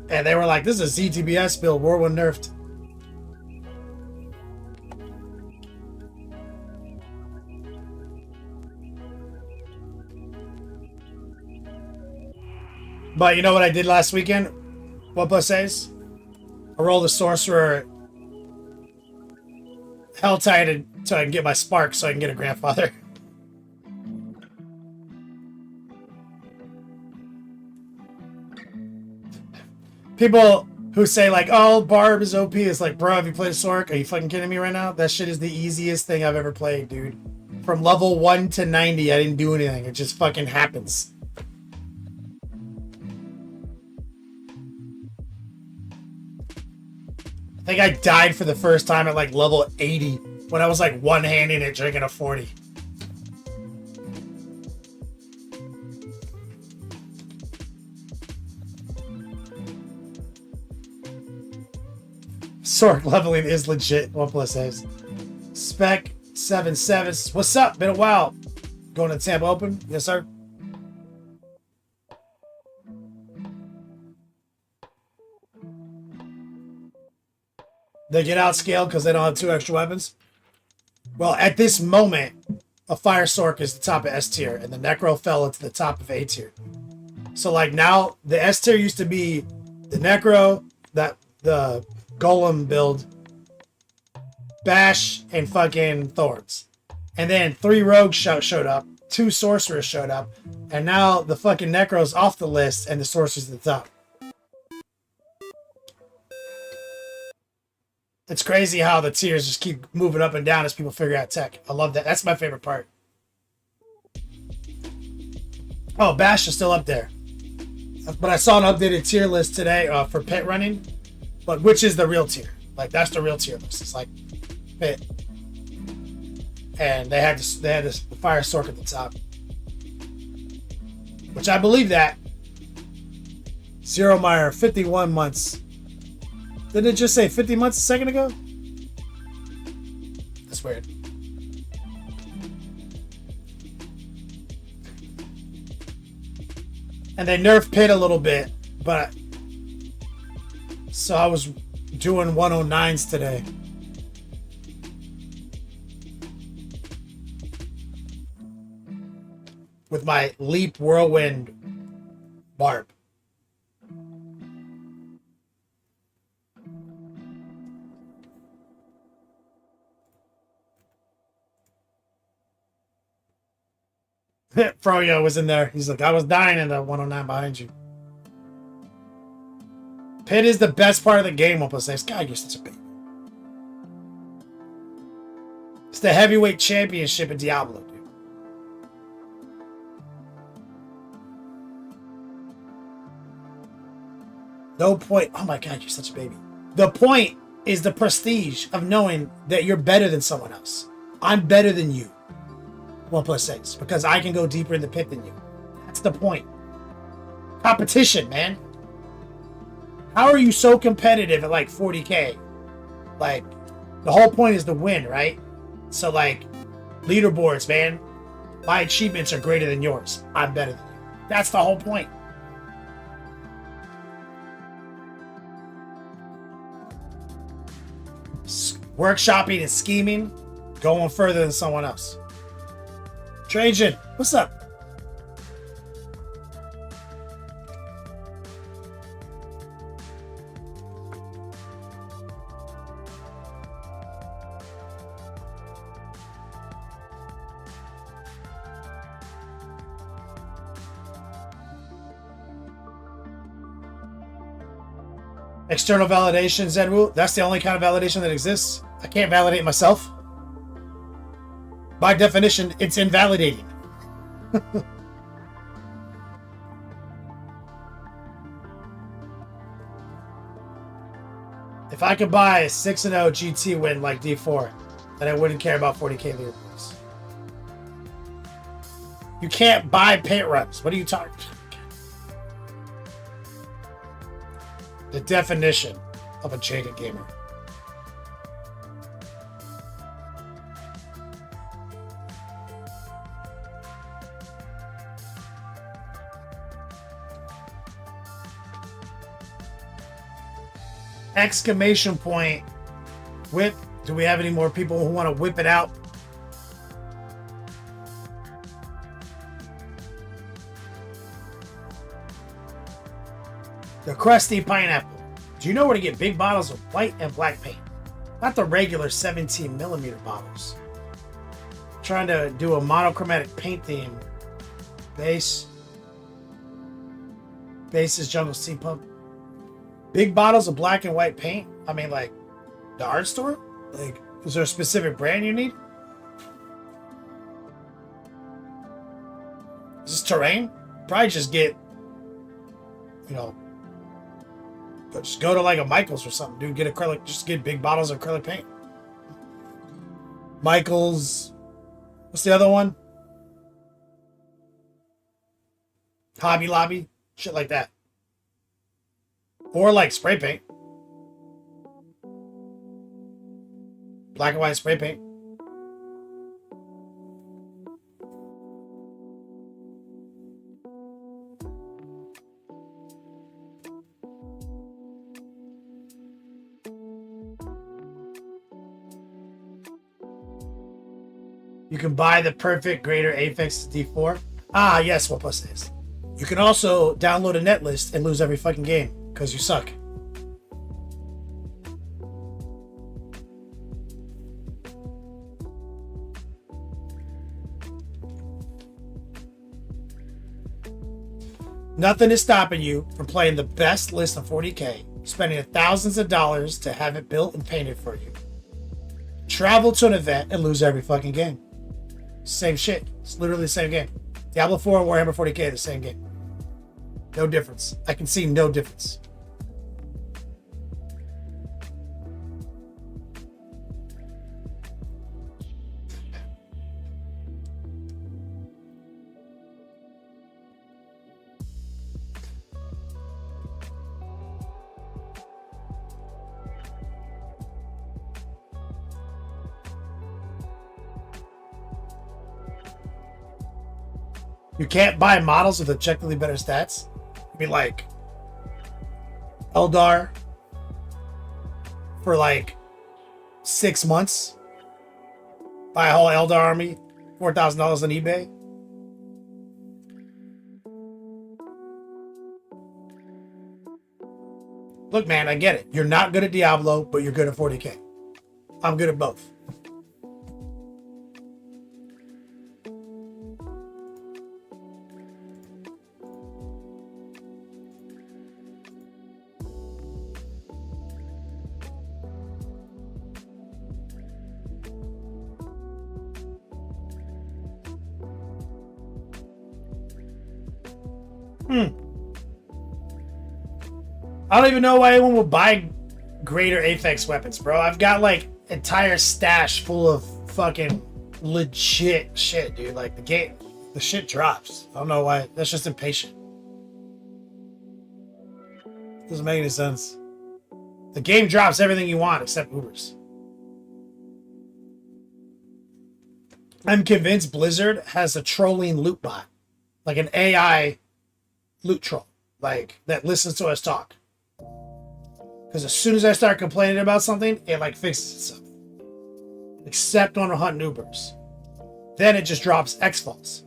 And they were like, this is a ZTBS build, whirlwind nerfed. But you know what I did last weekend? OnePlus says? I rolled the sorcerer hell tight so I can get my spark so I can get a grandfather. People who say like, oh, Barb is OP, it's like, bro, have you played Sork? Are you fucking kidding me right now? That shit is the easiest thing I've ever played, dude. From level 1 to 90, I didn't do anything. It just fucking happens. I think I died for the first time at like level 80 when I was like one-handing it drinking a 40. Sork leveling is legit. 1+ saves. Spec 77. What's up? Been a while. Going to Tampa Open? Yes, sir. They get outscaled because they don't have 2 extra weapons. Well, at this moment, a Fire Sork is the top of S tier, and the Necro fell into the top of A tier. So, like, now, the S tier used to be the Necro, the Golem build, Bash, and fucking Thorns. And then 3 Rogues showed up, 2 Sorcerers showed up, and now the fucking Necro's off the list, and the Sorcerer's at the top. It's crazy how the tiers just keep moving up and down as people figure out tech. I love that. That's my favorite part. Oh, Bash is still up there. But I saw an updated tier list today for pit running. But which is the real tier? Like, that's the real tier list. It's like pit. And they had this Fire Sork at the top. Which I believe that. Zero Meyer, 51 months. Didn't it just say 50 months a second ago? That's weird. And they nerfed Pit a little bit, but so I was doing 109s today. With my Leap Whirlwind Barb. Froyo was in there. He's like, I was dying in the 109 behind you. Pit is the best part of the game. One plus saves. God, you're such a baby. It's the heavyweight championship in Diablo, dude. No point. Oh my God, you're such a baby. The point is the prestige of knowing that you're better than someone else. I'm better than you. 1 + 6 because I can go deeper in the pit than you. That's the point. Competition, man. How are you so competitive at like 40k? Like, the whole point is to win, right? So, like, leaderboards, man. My achievements are greater than yours. I'm better than you. That's the whole point. Workshopping and scheming, going further than someone else. Trajan, what's up? External validation, Zenwu. That's the only kind of validation that exists. I can't validate myself. By definition, it's invalidating. If I could buy a 6-0 GT win like D4, then I wouldn't care about 40k leaderboards. You can't buy pit runs. What are you talking about? The definition of a jaded gamer. Exclamation point. Whip. Do we have any more people who want to whip it out? The crusty pineapple. Do you know where to get big bottles of white and black paint? Not the regular 17mm bottles. I'm trying to do a monochromatic paint theme. Base is Jungle Steam Pump. Big bottles of black and white paint? I mean, like, the art store? Like, is there a specific brand you need? Is this terrain? Probably just get, you know, just go to like a Michael's or something, dude. Get acrylic, just get big bottles of acrylic paint. Michael's, what's the other one? Hobby Lobby, shit like that. Or like spray paint. Black and white spray paint. You can buy the perfect Greater Aphex D4. Ah, yes, what plus is. You can also download a net list and lose every fucking game because you suck. Nothing is stopping you from playing the best list of 40K, spending thousands of dollars to have it built and painted for you. Travel to an event and lose every fucking game. Same shit. It's literally the same game. Diablo 4 and Warhammer 40K are the same game. No difference. I can see no difference. You can't buy models with objectively better stats. I mean, like Eldar for like 6 months. Buy a whole Eldar army, $4,000 on eBay. Look, man, I get it. You're not good at Diablo, but you're good at 40K. I'm good at both. I don't even know why anyone would buy Greater Aphex weapons, bro. I've got like entire stash full of fucking legit shit, dude. Like the shit drops. I don't know why. That's just impatient. Doesn't make any sense. The game drops everything you want except Ubers. I'm convinced Blizzard has a trolling loot bot, like an AI loot troll, like that listens to us talk. Because as soon as I start complaining about something, it like fixes itself. Except on hunting Ubers. Then it just drops X-Faults.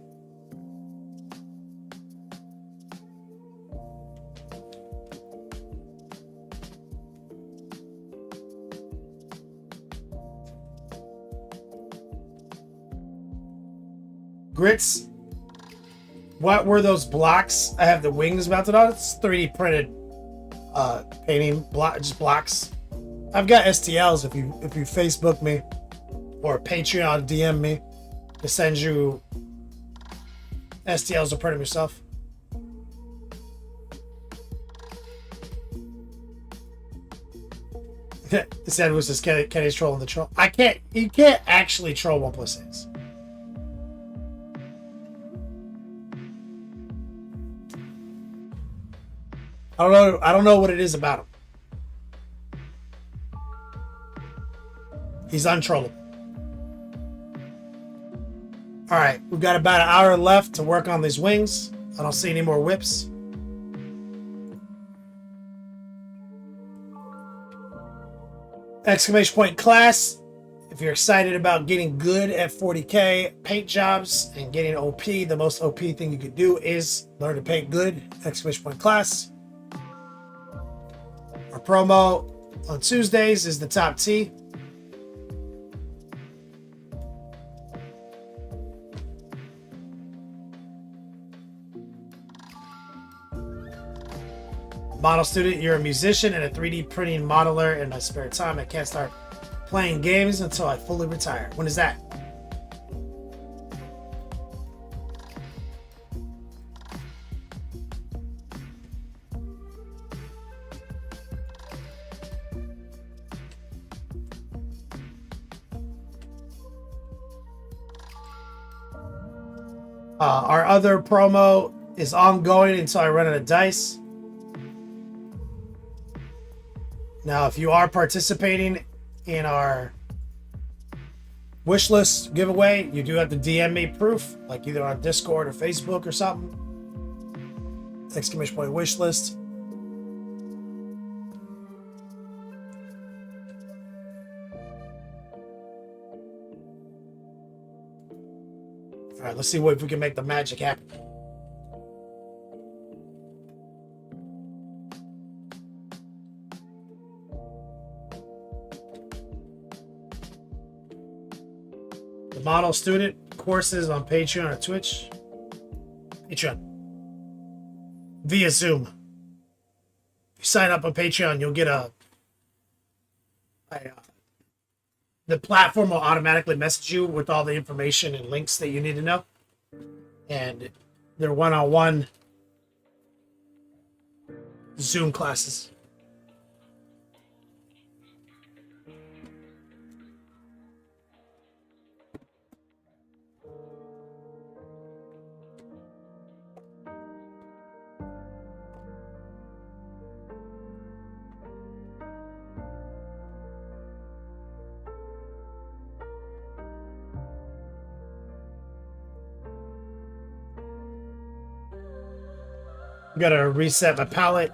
Grits. What were those blocks? I have the wings mounted on. It's 3D printed painting just blocks. I've got STLs if you Facebook me or Patreon DM me to send you STLs to print them yourself. He said it was just Kenny's trolling the troll. You can't actually troll 1+6. I don't know what it is about him. He's untrollable. All right, we've got about an hour left to work on these wings. I don't see any more whips. Exclamation point class. If you're excited about getting good at 40K paint jobs and getting OP, the most OP thing you could do is learn to paint good. Exclamation point class. Our promo on Tuesdays is the topt. Model student, you're a musician and a 3D printing modeler. In my spare time, I can't start playing games until I fully retire. When is that? Our other promo is ongoing until I run out of dice. Now, if you are participating in our wish list giveaway. You do have to DM me proof, like either on Discord or Facebook or something. Exclamation point wish list. All right, let's see if we can make the magic happen. The model student courses on Patreon or Twitch. Patreon. Via Zoom. If you sign up on Patreon, you'll get the platform will automatically message you with all the information and links that you need to know. And they're one-on-one Zoom classes. Gotta reset my palette.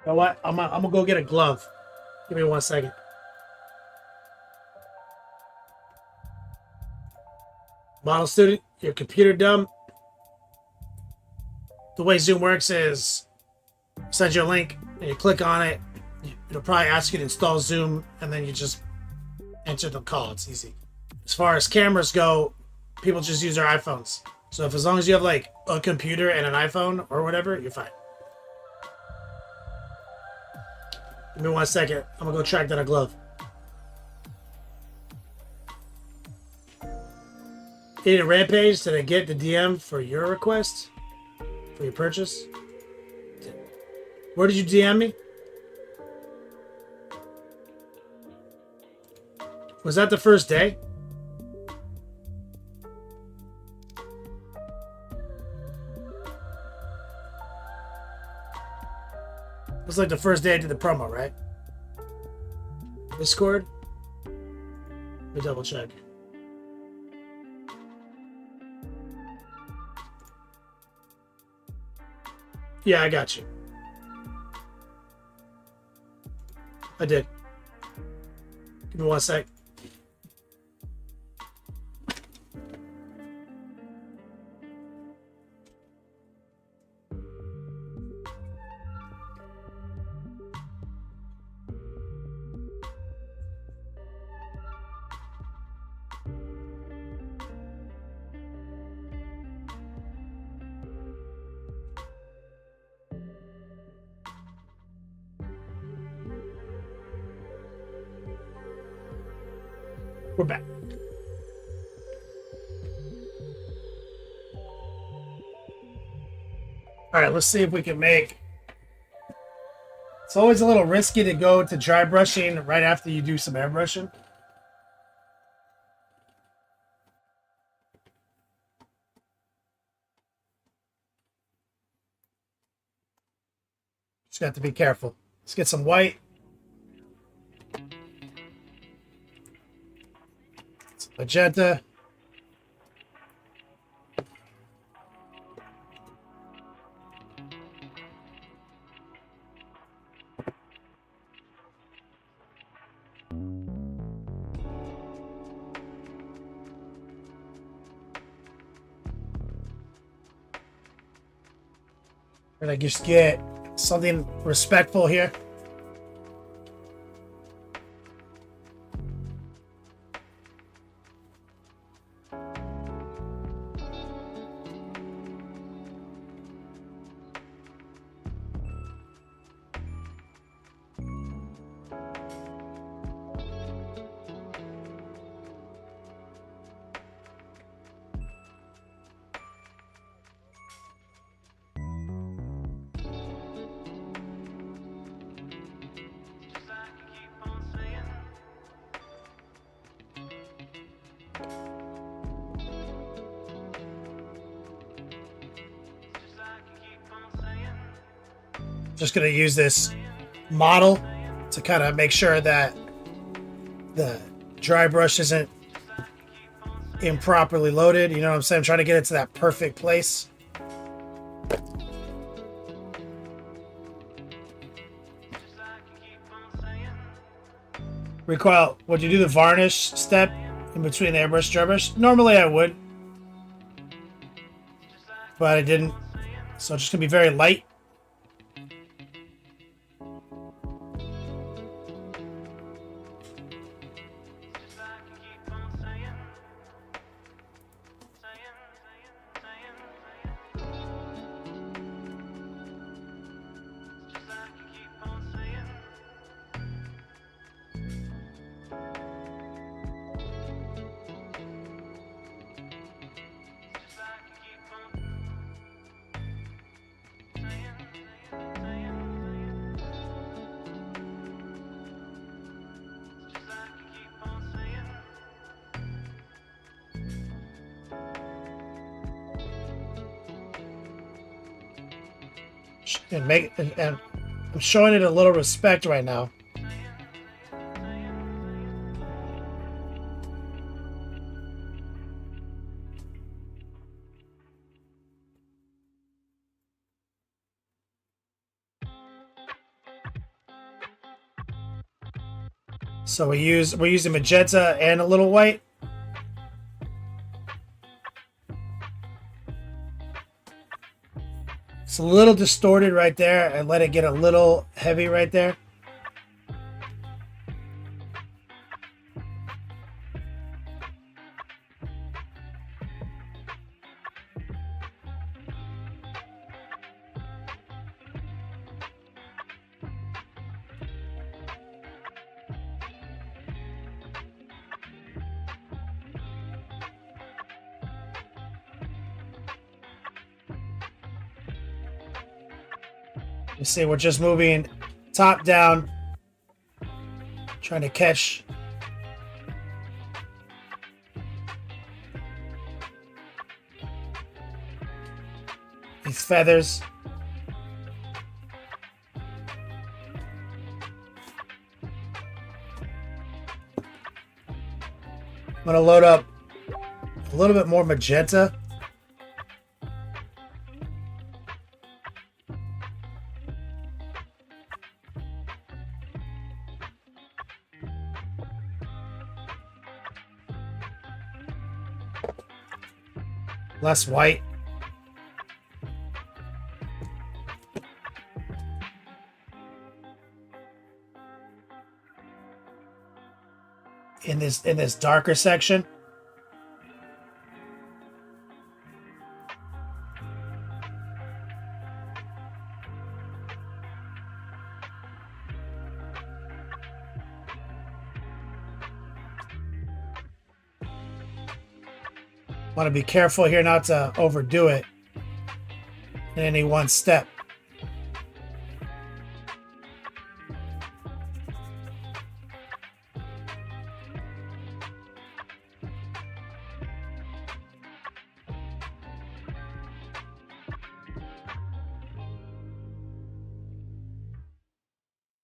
You know what? I'm gonna go get a glove. Give me 1 second. Model student, your computer dumb. The way Zoom works is send you a link and you click on it. It'll probably ask you to install Zoom and then you just enter the call. It's easy. As far as cameras go, people just use their iPhones. So if as long as you have like a computer and an iPhone or whatever, you're fine. Give me 1 second. I'm gonna go track down a glove. Need a Rampage? Did I get the DM for your request? For your purchase? Where did you DM me? Was that the first day? It was like the first day I did the promo, right? Discord? Let me double check. Yeah, I got you. I did. Give me 1 sec. We're back. All right, let's see if we can make... It's always a little risky to go to dry brushing right after you do some airbrushing. Just got to be careful. Let's get some white. Some magenta. And I just get something respectful here. Just going to use this model to kind of make sure that the dry brush isn't improperly loaded. You know what I'm saying? I'm trying to get it to that perfect place. Recoil, would you do the varnish step in between the airbrush dry brush? Normally I would, but I didn't. So it's just gonna be very light. And I'm showing it a little respect right now. So we're using magenta and a little white. It's a little distorted right there, and let it get a little heavy right there. You see, we're just moving top down, trying to catch these feathers. I'm going to load up a little bit more magenta. Less white. In this darker section. Want to be careful here not to overdo it in any one step.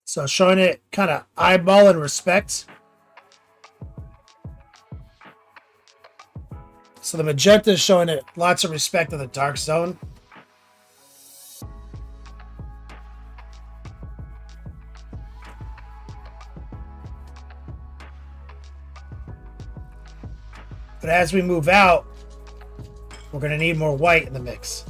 So showing it kind of eyeball and respect. So the magenta is showing it lots of respect in the dark zone. But as we move out, we're going to need more white in the mix.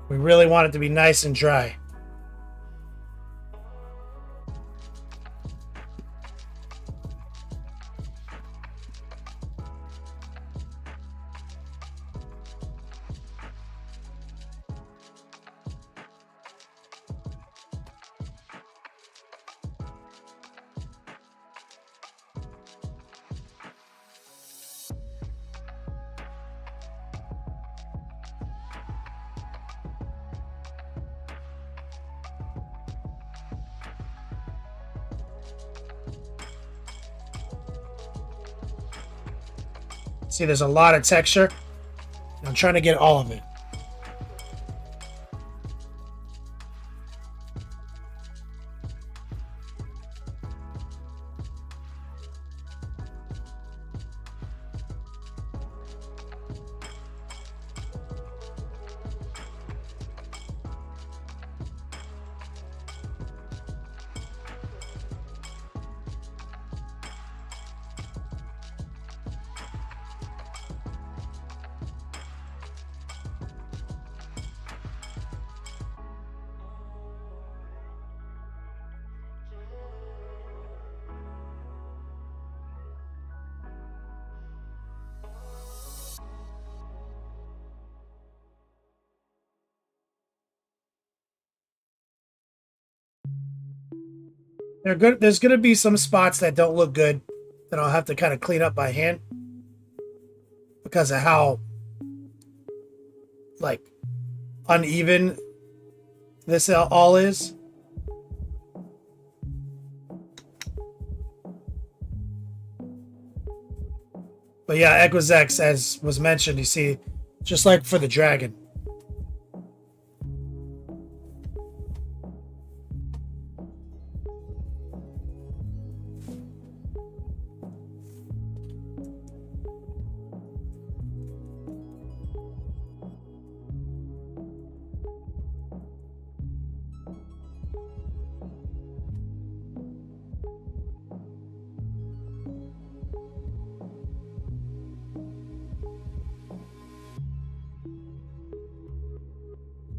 We really want it to be nice and dry. See, there's a lot of texture. I'm trying to get all of it. There's gonna be some spots that don't look good that I'll have to kind of clean up by hand because of how like uneven this all is. But yeah, Equisex, as was mentioned, you see, just like for the dragon.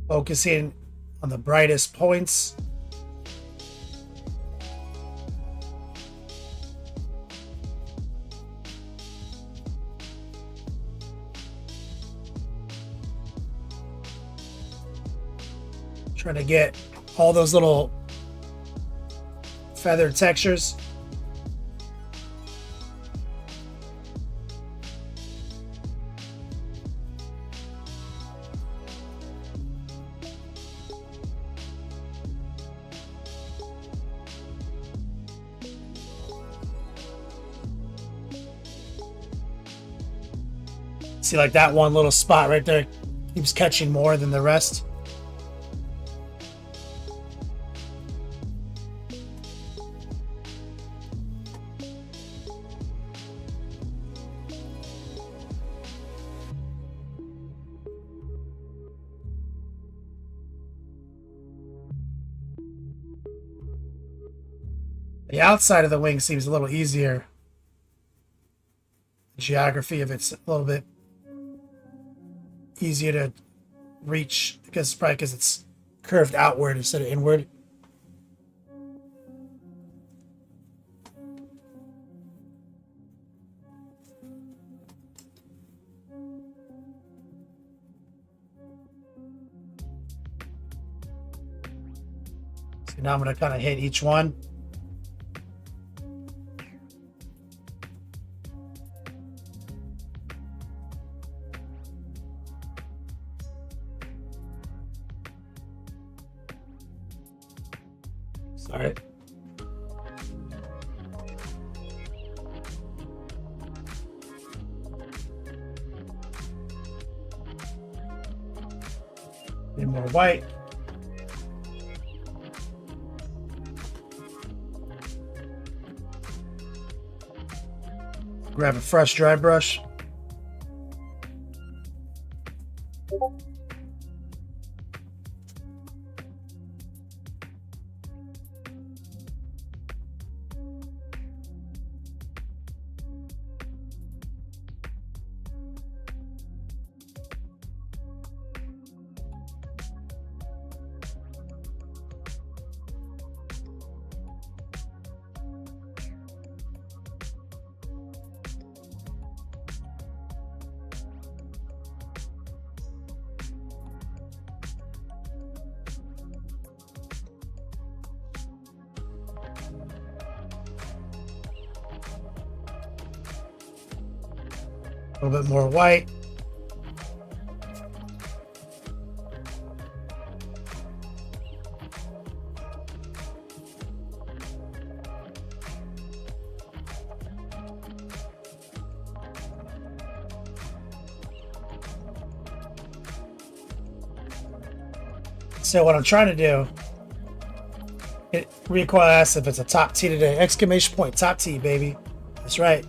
Focusing on the brightest points. Trying to get all those little feathered textures. See, like that one little spot right there keeps catching more than the rest. The outside of the wing seems a little easier. The geography of it's a little bit easier to reach because probably because it's curved outward instead of inward. So now I'm going to kind of hit each one. Sorry. Need more white. Grab a fresh dry brush. A little bit more white. So what I'm trying to do, recoil asks if it's a top T today. Exclamation point, top T, baby. That's right.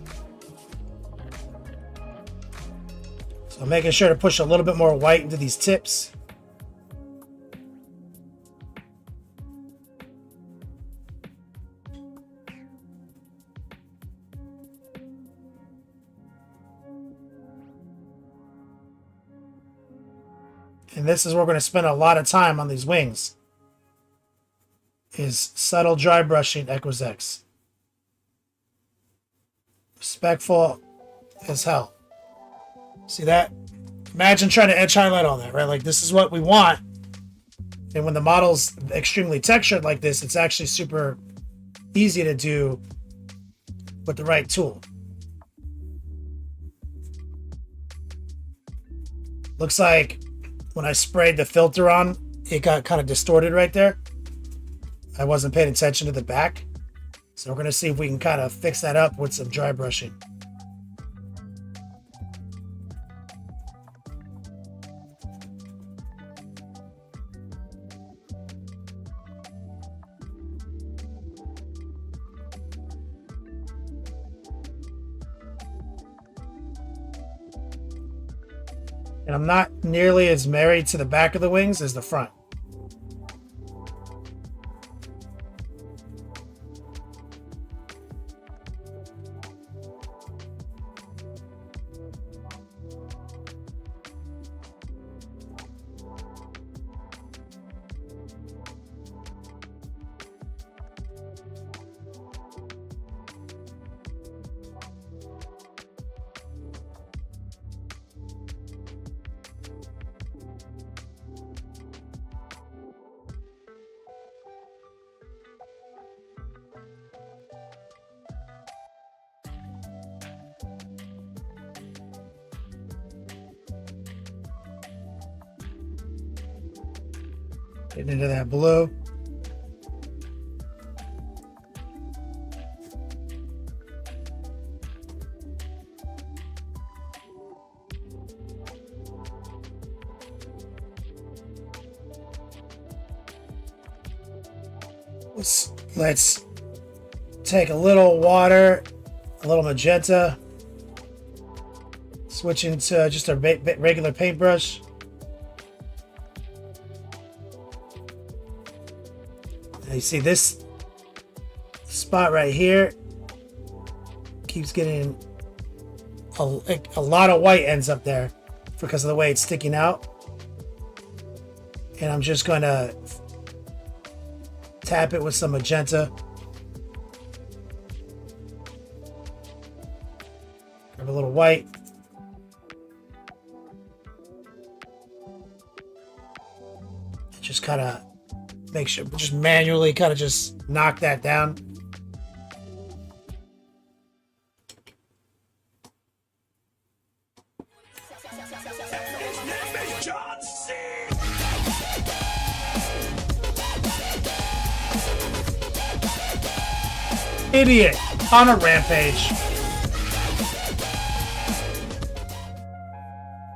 So I'm making sure to push a little bit more white into these tips. And this is where we're going to spend a lot of time on these wings. Is subtle dry brushing Equus. Respectful as hell. See that? Imagine trying to edge highlight on that, right? Like this is what we want. And when the model's extremely textured like this, it's actually super easy to do with the right tool. Looks like when I sprayed the filter on, it got kind of distorted right there. I wasn't paying attention to the back. So we're going to see if we can kind of fix that up with some dry brushing. And I'm not nearly as married to the back of the wings as the front. Getting into that blue. Let's take a little water, a little magenta, switch into just a regular paintbrush. You see this spot right here keeps getting a lot of white ends up there because of the way it's sticking out. And I'm just going to tap it with some magenta. Grab a little white. Just kind of make sure, just manually kind of just knock that down. Idiot on a rampage.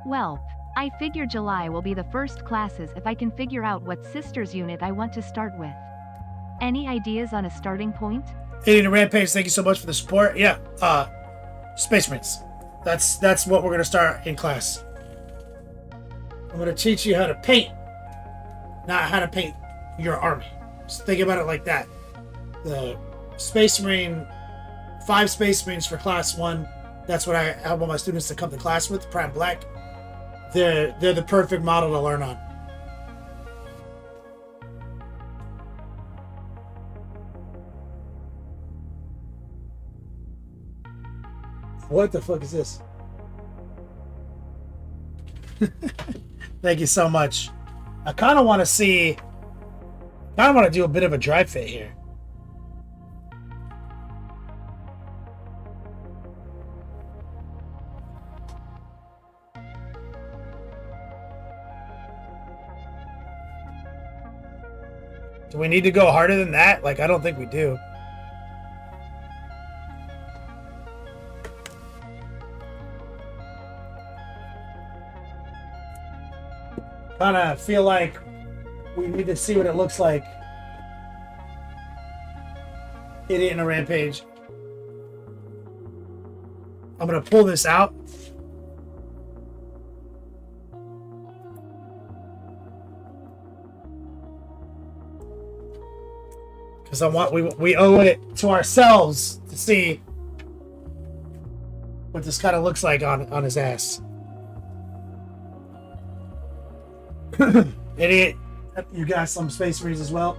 Well, I figure July will be the first classes if I can figure out what sisters unit I want to start with. Any ideas on a starting point? Idiot on a rampage, thank you so much for the support. Yeah, Space Marines. That's what we're gonna start in class. I'm gonna teach you how to paint, not how to paint your army. Just think about it like that. The Space Marine, 5 Space Marines for class 1. That's what I want my students to come to class with, Prime Black. They're the perfect model to learn on. What the fuck is this? Thank you so much. I kind of want to do a bit of a dry fit here. Do we need to go harder than that? Like, I don't think we do. Kind of feel like We need to see what it looks like. Idiot in a rampage. I'm gonna pull this out. Because we owe it to ourselves to see what this kind of looks like on his ass. Idiot. You got some Space Marines as well.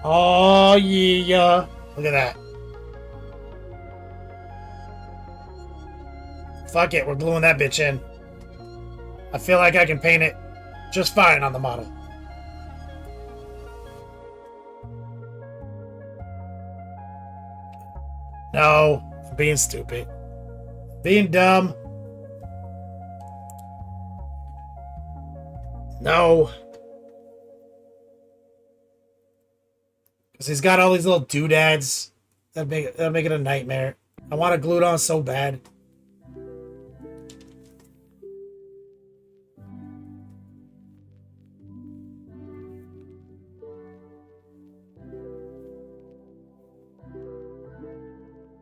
Oh yeah. Look at that. Fuck it, we're gluing that bitch in. I feel like I can paint it just fine on the model. No, I'm being stupid. Being dumb. No. Because he's got all these little doodads. That'll make it a nightmare. I want to glue it on so bad.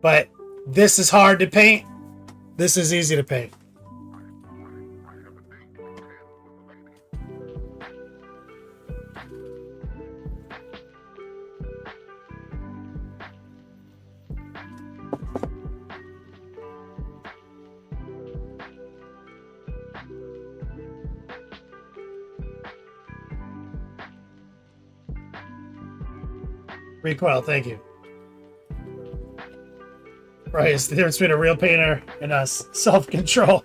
But this is hard to paint. This is easy to paint. Recoil, thank you. Right, it's the difference between a real painter and us. Self-control.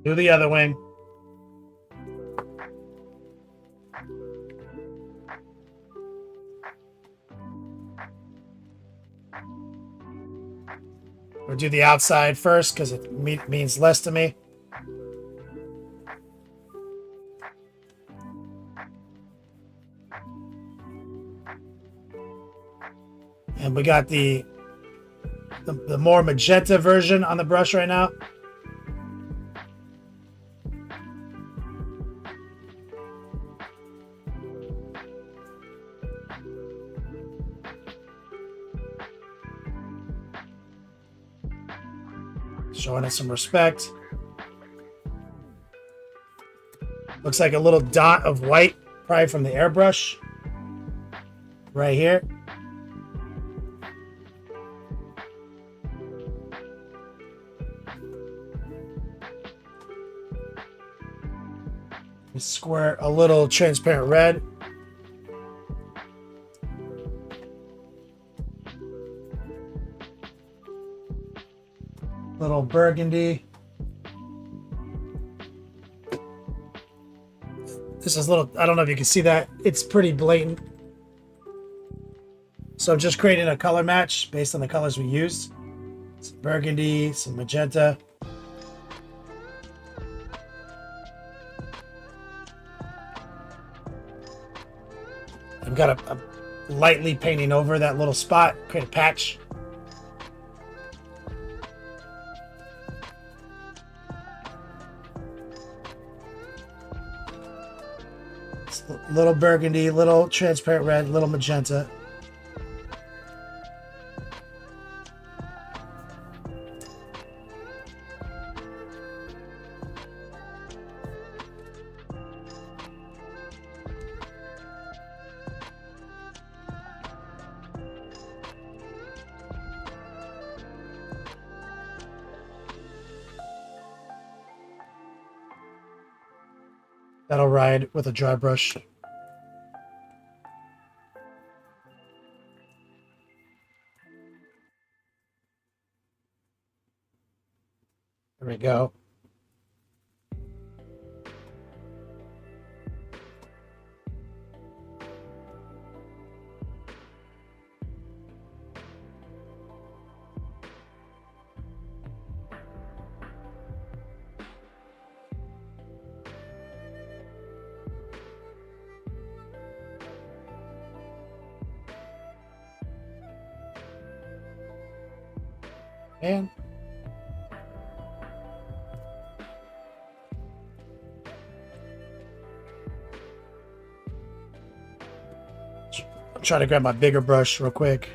Do the other wing. Or do the outside first because it means less to me. And we got the more magenta version on the brush right now. Showing it some respect. Looks like a little dot of white, probably from the airbrush. Right here. We squirt a little transparent red. Little burgundy. This is little, I don't know if you can see that. It's pretty blatant. So I'm just creating a color match based on the colors we used. Some burgundy, some magenta. I've got a lightly painting over that little spot, create a patch. Little burgundy, little transparent red, little magenta. That'll ride with a dry brush. There we go. And I'm trying to grab my bigger brush real quick.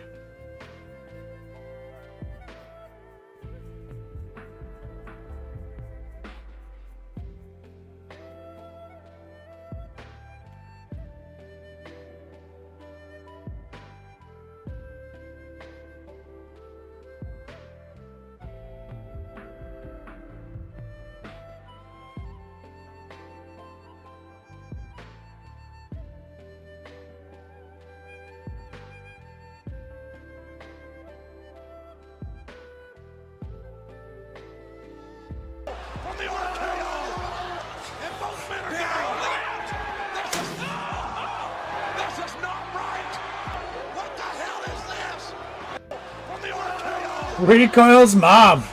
Recoil's mom.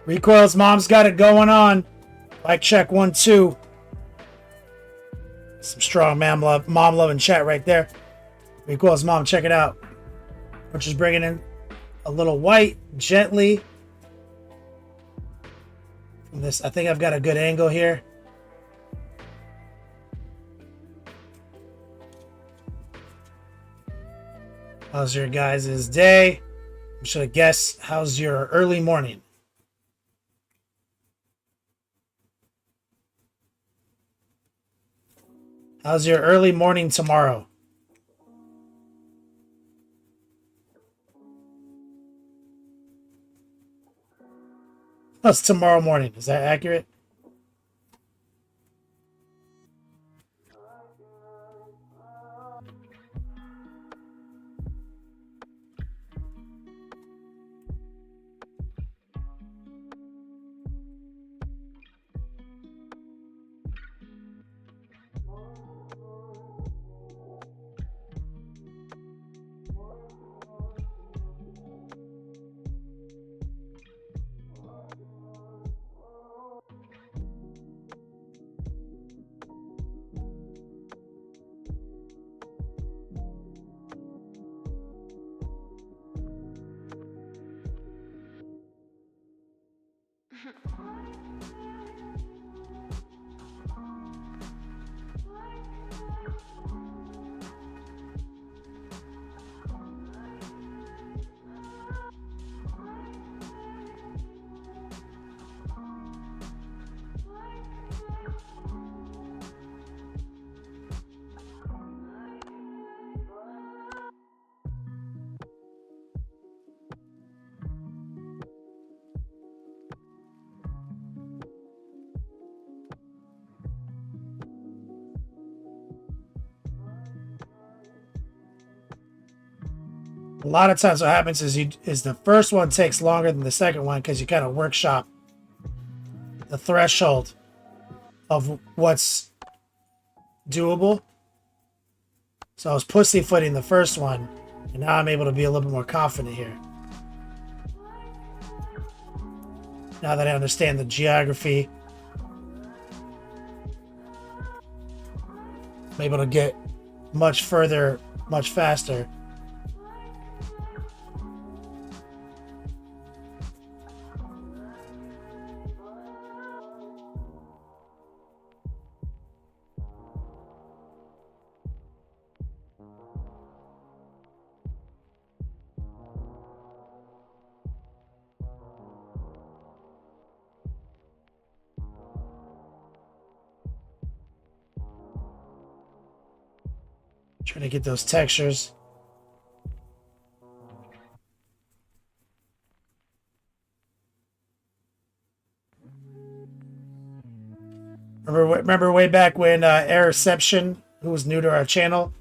Recoil's mom's got it going on. Like check 1, 2. Some strong mom love in chat right there. Recoil's mom, check it out. We're just bringing in a little white gently. From this, I think I've got a good angle here. How's your guys' day? I should have guessed. How's your early morning? How's your early morning tomorrow? How's tomorrow morning? Is that accurate? A lot of times what happens is the first one takes longer than the second one because you kind of workshop the threshold of what's doable. So I was pussyfooting the first one, and now I'm able to be a little bit more confident here. Now that I understand the geography, I'm able to get much further, much faster. Trying to get those textures. Remember way back when Airception, who was new to our channel,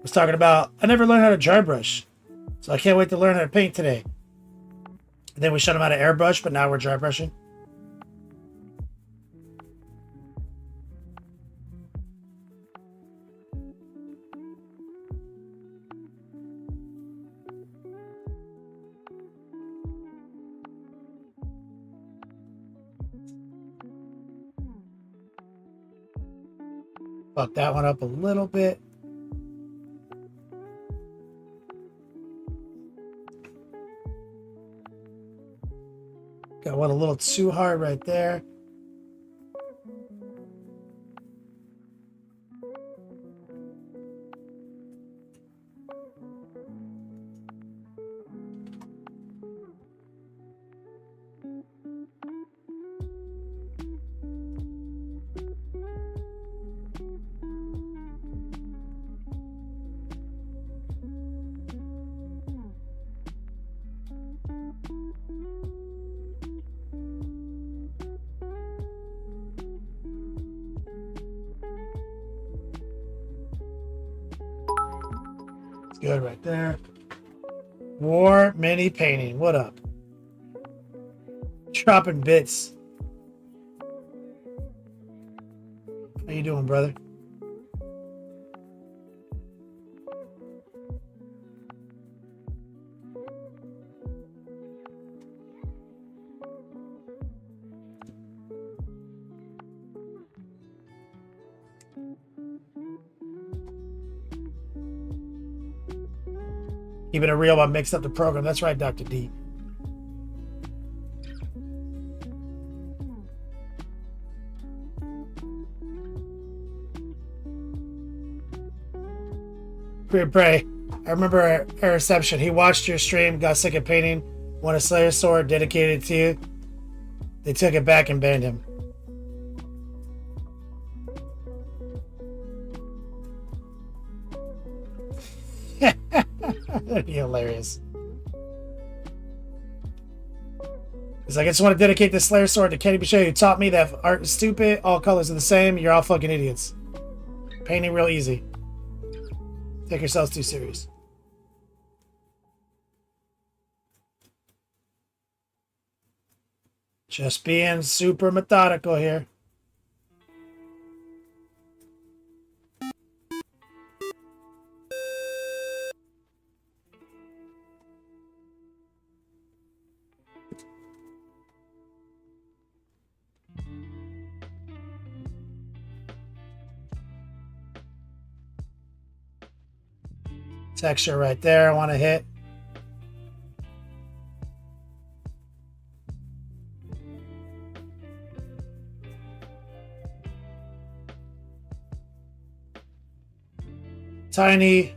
was talking about, I never learned how to dry brush. So I can't wait to learn how to paint today. And then we shut him out of airbrush, but now we're dry brushing. Fuck that one up a little bit. Got one a little too hard right there. Good right there. War mini painting. What up? Dropping bits. How you doing, brother? Keeping it real, I mixed up the program. That's right, Dr. D. Pray. I remember at reception, he watched your stream, got sick of painting, won a Slayer sword dedicated to you. They took it back and banned him. That'd be hilarious. He's like, I just want to dedicate this Slayer sword to Kenny Bichet, who taught me that art is stupid, all colors are the same, you're all fucking idiots. Painting real easy. Take yourselves too serious. Just being super methodical here. Texture right there, I want to hit. Tiny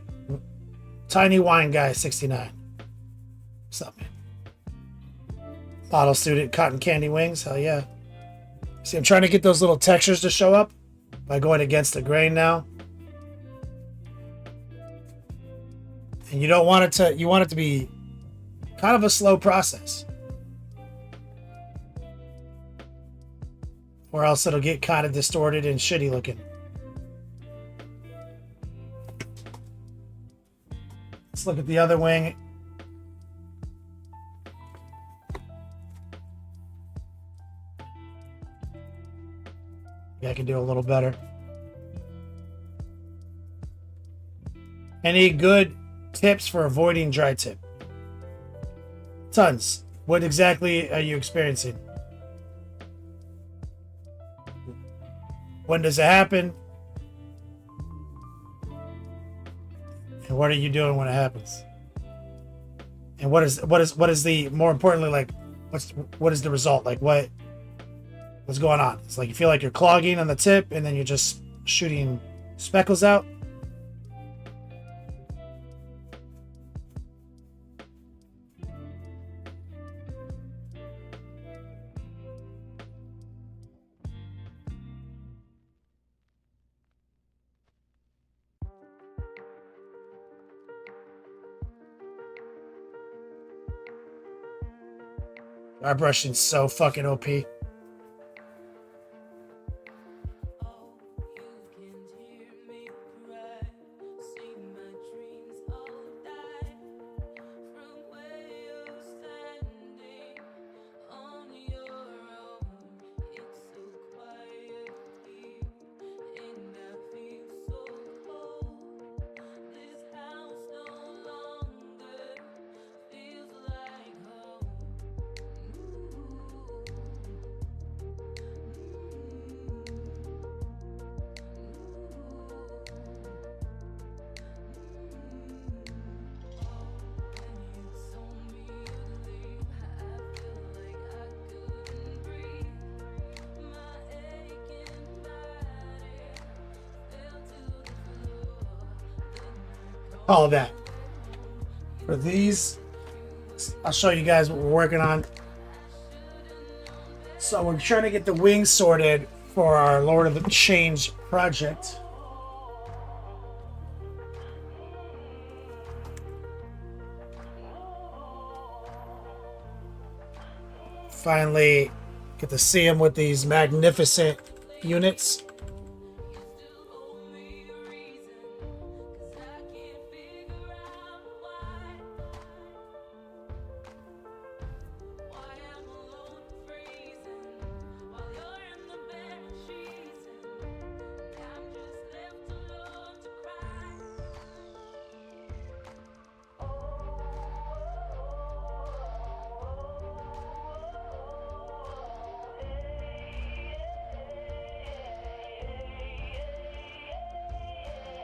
wine guy 69. What's up, man? Bottle student cotton candy wings, hell yeah. See, I'm trying to get those little textures to show up by going against the grain now. And you don't want it to, you want it to be kind of a slow process. Or else it'll get kind of distorted and shitty looking. Let's look at the other wing. Yeah, I can do a little better. Any good tips for avoiding dry tip? Tons. What exactly are you experiencing? When does it happen? And what are you doing when it happens? And what is the, more importantly, like what is the result? Like what's going on? It's like you feel like you're clogging on the tip and then you're just shooting speckles out. Airbrushing's so fucking OP. call that. For these, I'll show you guys what we're working on. So we're trying to get the wings sorted for our Lord of the Change project. Finally get to see him with these magnificent units.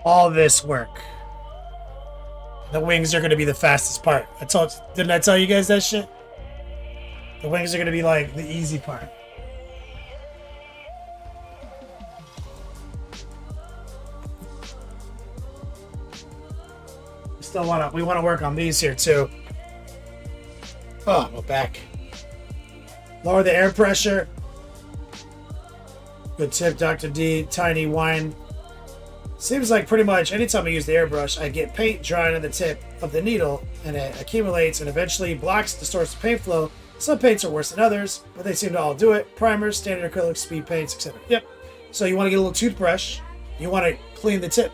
All this work. The wings are going to be the fastest part. Didn't I tell you guys that shit? The wings are going to be like the easy part. We want to work on these here too. Oh, we're back. Lower the air pressure. Good tip, Dr. D. Tiny wine. Seems like pretty much anytime I use the airbrush, I get paint drying on the tip of the needle, and it accumulates and eventually blocks, distorts the paint flow. Some paints are worse than others, but they seem to all do it. Primers, standard acrylics, speed paints, etc. Yep. So you want to get a little toothbrush. You want to clean the tip.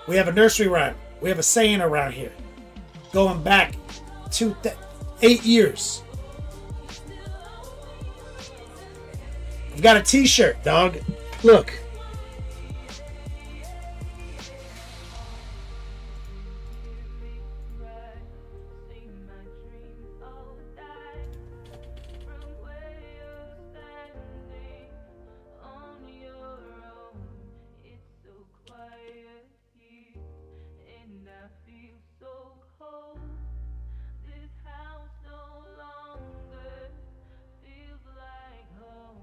We have a nursery rhyme. We have a saying around here. Going back to 8 years. I've got a t-shirt, dog. Look.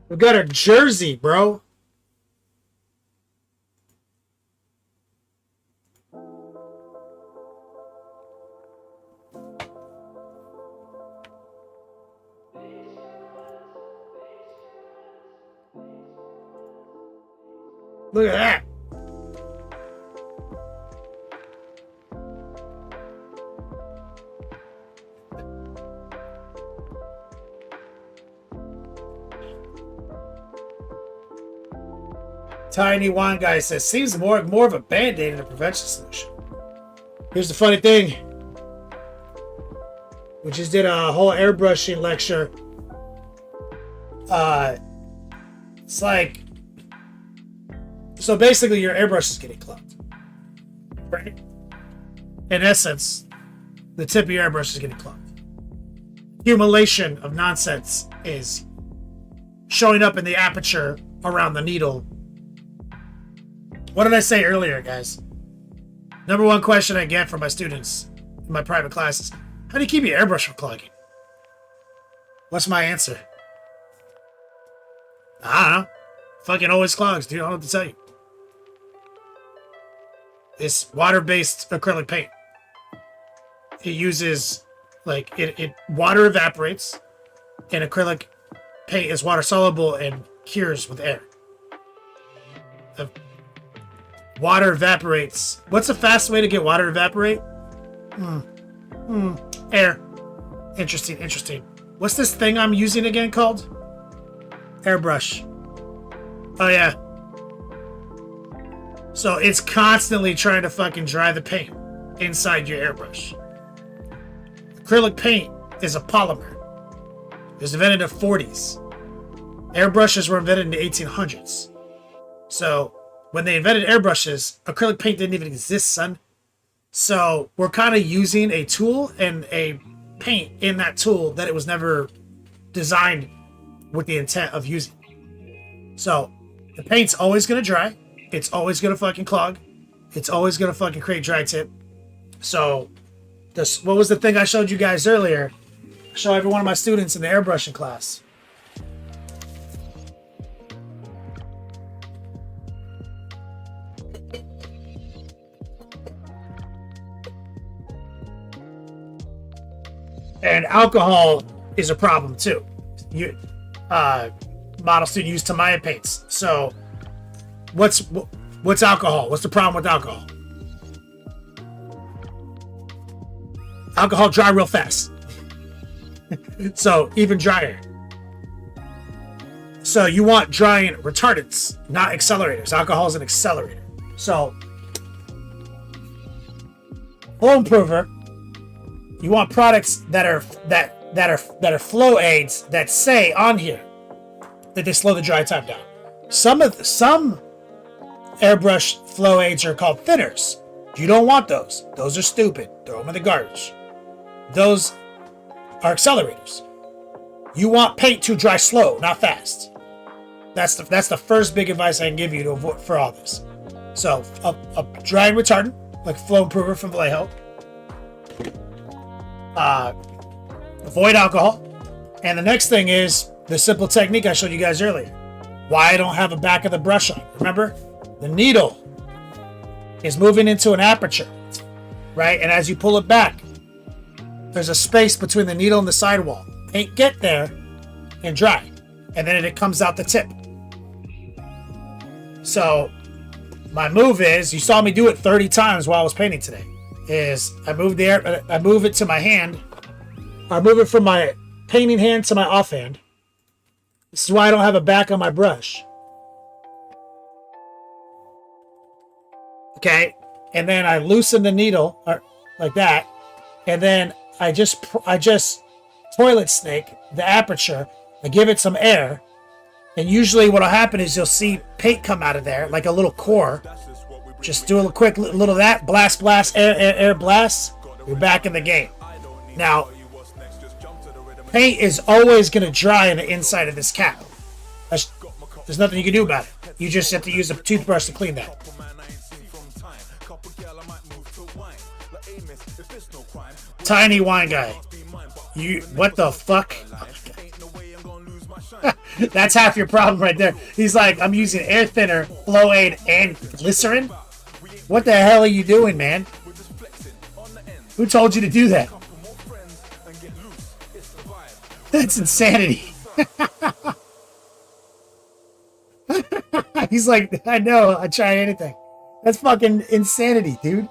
We got a jersey, bro. Look at that. Tiny Wine Guy says, seems more of a band-aid than a prevention solution. Here's the funny thing. We just did a whole airbrushing lecture. It's like, so basically your airbrush is getting clogged. Right? In essence, the tip of your airbrush is getting clogged. Accumulation of nonsense is showing up in the aperture around the needle. What did I say earlier, guys? Number one question I get from my students in my private classes: how do you keep your airbrush from clogging? What's my answer? I don't know. Fucking always clogs, dude. I don't know what to tell you. It's water-based acrylic paint. It uses, like, it water evaporates, and acrylic paint is water soluble and cures with air. Water evaporates. What's a fast way to get water to evaporate? Air. Interesting. What's this thing I'm using again called? Airbrush. Oh, yeah. So it's constantly trying to fucking dry the paint inside your airbrush. Acrylic paint is a polymer. It was invented in the 40s. Airbrushes were invented in the 1800s. So when they invented airbrushes, acrylic paint didn't even exist, son. So we're kind of using a tool and a paint in that tool that it was never designed with the intent of using. So the paint's always going to dry. It's always going to fucking clog. It's always going to fucking create dry tip. So what was the thing I showed you guys earlier? I show every one of my students in the airbrushing class. And alcohol is a problem too. You, model student use Tamiya paints. So, what's alcohol? What's the problem with alcohol? Alcohol dry real fast. So even drier. So you want drying retardants, not accelerators. Alcohol is an accelerator. So flow improver, you want products that are flow aids that say on here that they slow the dry time down. Some airbrush flow aids are called thinners. You don't want those. Those are stupid. Throw them in the garbage. Those are accelerators. You want paint to dry slow, not fast. That's the first big advice I can give you to avoid for all this. So a drying retardant like flow improver from Vallejo. Avoid alcohol. And the next thing is the simple technique I showed you guys earlier. Why I don't have a back of the brush on. Remember, the needle is moving into an aperture, right? And as you pull it back, there's a space between the needle and the sidewall. Paint get there and dry, and then it comes out the tip. So my move is, you saw me do it 30 times while I was painting today, is I move it to my hand. I move it from my painting hand to my offhand. This is why I don't have a back on my brush. Okay, and then I loosen the needle like that, and then I just toilet snake the aperture. I give it some air, and usually what'll happen is you'll see paint come out of there like a little core. Just do a quick little of that, blast, air blast. You're back in the game. Now, paint is always going to dry on the inside of this cap. There's nothing you can do about it. You just have to use a toothbrush to clean that. Tiny wine guy. You, what the fuck? That's half your problem right there. He's like, I'm using air thinner, flow aid, and glycerin? What the hell are you doing, man? Who told you to do that? That's insanity. He's like, I know, I try anything. That's fucking insanity, dude.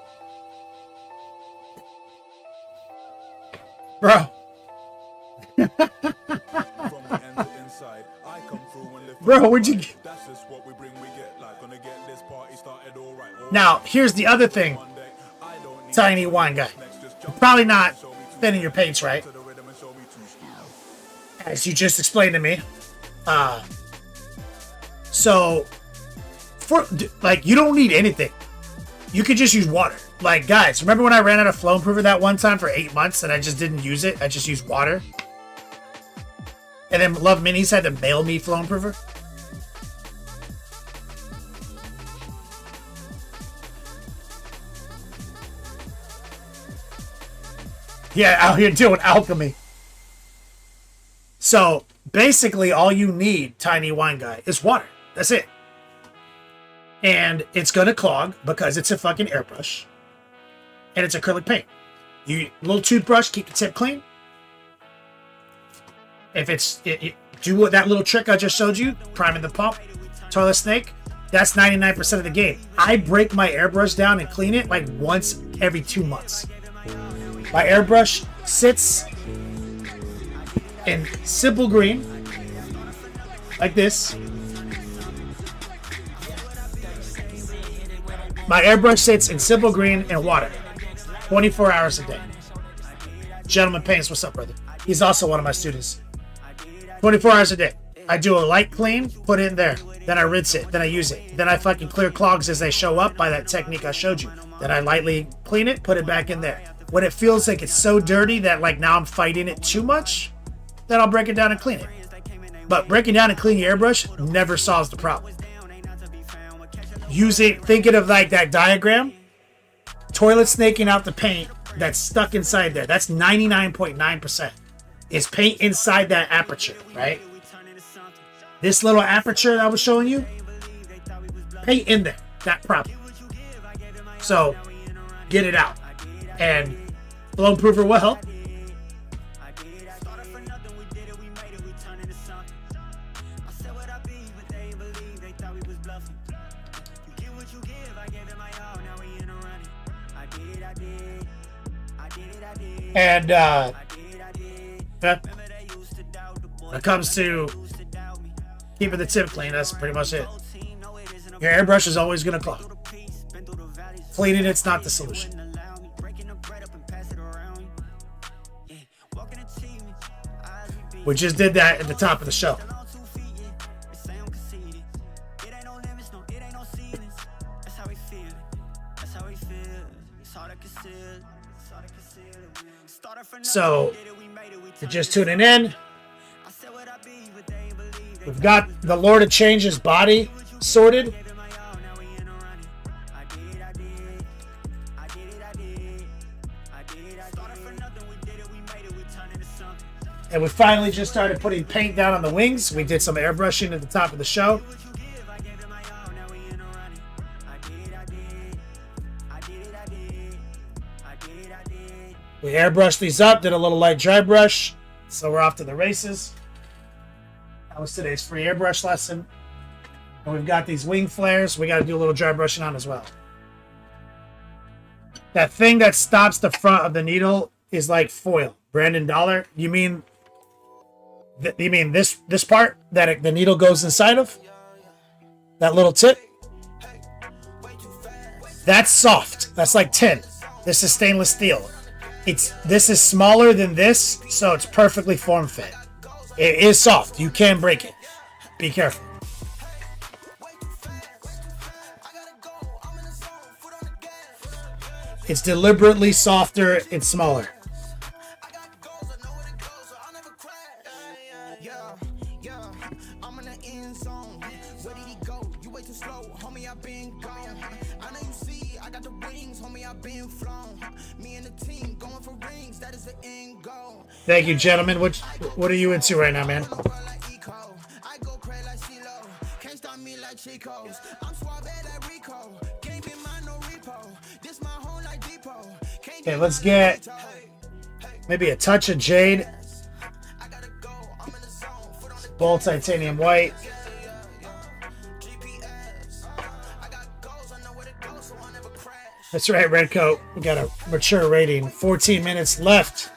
Bro. Bro, where'd you... Now, here's the other thing, Tiny Wine Guy. You're probably not thinning your paints right, as you just explained to me. So, you don't need anything. You could just use water. Like, guys, remember when I ran out of flow improver that one time for 8 months and I just didn't use it? I just used water. And then Love Minis had to mail me flow improver. Yeah, out here doing alchemy. So, basically, all you need, Tiny Wine Guy, is water. That's it. And it's going to clog because it's a fucking airbrush. And it's acrylic paint. You little toothbrush, keep the tip clean. If it's... do what that little trick I just showed you, priming the pump, toilet snake, that's 99% of the game. I break my airbrush down and clean it like once every 2 months. My airbrush sits in simple green, like this. My airbrush sits in simple green and water, 24 hours a day. Gentleman Paints, what's up, brother? He's also one of my students. 24 hours a day. I do a light clean, put it in there. Then I rinse it. Then I use it. Then I fucking clear clogs as they show up by that technique I showed you. Then I lightly clean it, put it back in there. When it feels like it's so dirty that like now I'm fighting it too much, then I'll break it down and clean it. But breaking down and cleaning your airbrush never solves the problem. Thinking of like that diagram, toilet snaking out the paint that's stuck inside there. That's 99.9%. Is paint inside that aperture, right? This little aperture that I was showing you, paint in there, that problem. So get it out. And flow improver will help. And when it comes to keeping the tip clean, that's pretty much it. Your airbrush is always going to clog. Cleaning it's not the solution. We just did that at the top of the show. So, if you're just tuning in, we've got the Lord of Change's body sorted. And we finally just started putting paint down on the wings. We did some airbrushing at the top of the show. We airbrushed these up, did a little light dry brush. So we're off to the races. That was today's free airbrush lesson. And we've got these wing flares. We got to do a little dry brushing on as well. That thing that stops the front of the needle is like foil. Brandon Dollar, you mean this part that the needle goes inside of? That little tip? That's soft. That's like tin. This is stainless steel. This is smaller than this, so it's perfectly form fit. It is soft. You can break it. Be careful. It's deliberately softer and smaller. Thank you, gentlemen. What are you into right now, man? Okay, let's get maybe a touch of jade. Bold titanium white. That's right, Redcoat. We got a mature rating. 14 minutes left.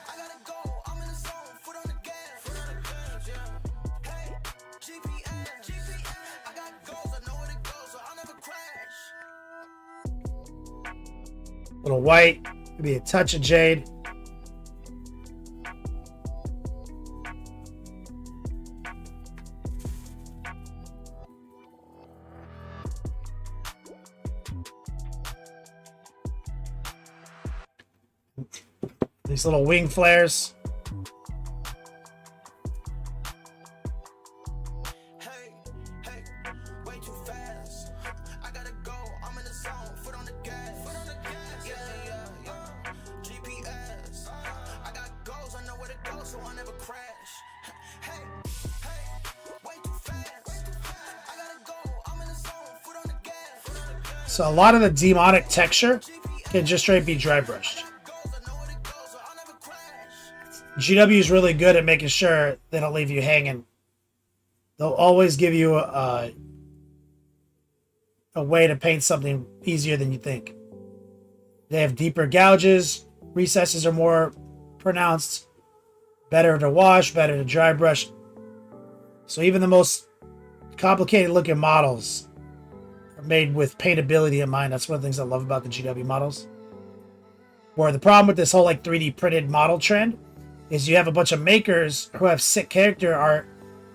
Little white, maybe a touch of jade. These little wing flares. So a lot of the demonic texture can just straight be dry brushed. GW is really good at making sure they don't leave you hanging. They'll always give you a way to paint something easier than you think. They have deeper gouges, recesses are more pronounced, better to wash, better to dry brush. So even the most complicated looking models are made with paintability in mind. That's one of the things I love about the GW models. Where the problem with this whole like 3D printed model trend is you have a bunch of makers who have sick character art,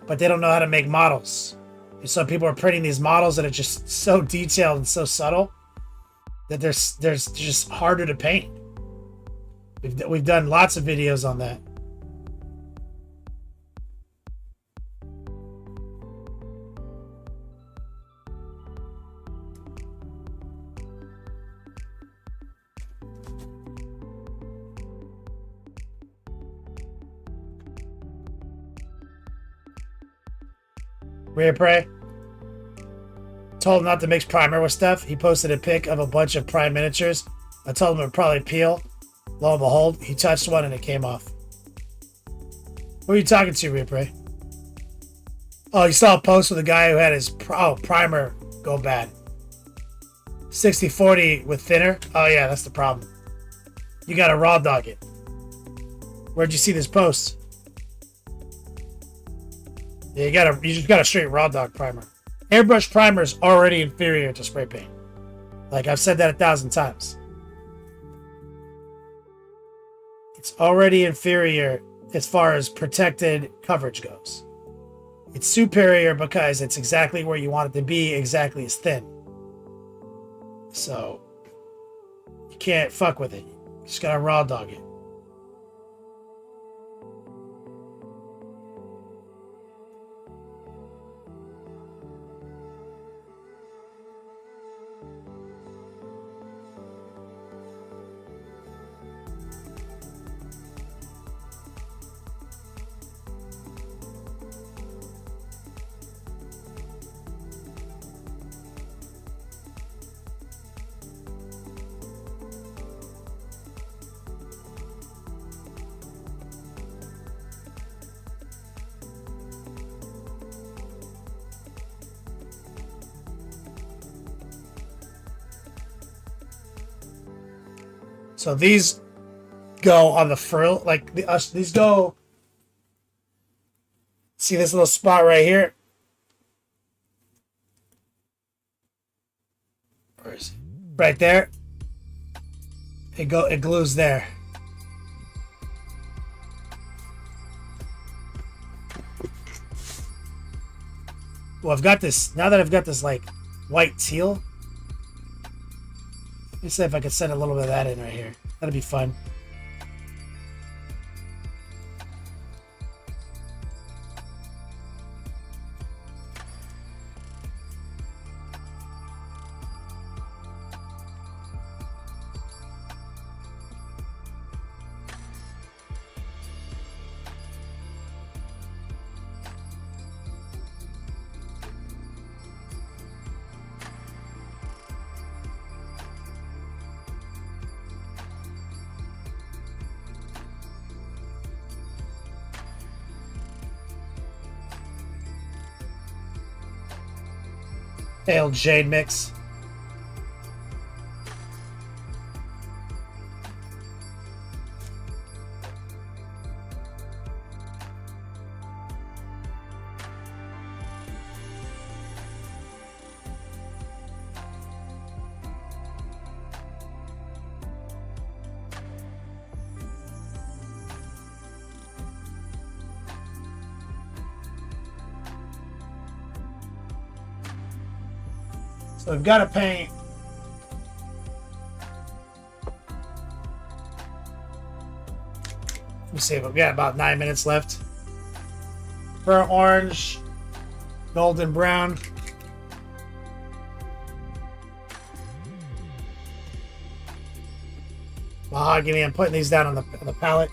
but they don't know how to make models. And so people are printing these models that are just so detailed and so subtle that they're just harder to paint. We've done lots of videos on that. Ray Prey told him not to mix primer with stuff. He posted a pic of a bunch of prime miniatures. I told him it would probably peel. Lo and behold, he touched one and it came off. Who are you talking to, Ray Prey? Oh, you saw a post with a guy who had his primer go bad. 60-40 with thinner. Oh yeah, that's the problem. You gotta raw dog it. Where'd you see this post? Yeah, you just got a straight raw dog primer. Airbrush primer is already inferior to spray paint. Like I've said that 1,000 times. It's already inferior as far as protected coverage goes. It's superior because it's exactly where you want it to be, exactly as thin. So you can't fuck with it. You just gotta raw dog it. So these go on the frill, like these go. See this little spot right here? Where is it? Right there. It glues there. Well, I've got this now that I've got this like white teal. Let me see if I could send a little bit of that in right here. That'd be fun. Pale jade mix. So we've got to paint. Let me see, we've got about 9 minutes left. Burnt orange, golden brown. Mahogany. I'm putting these down on the palette.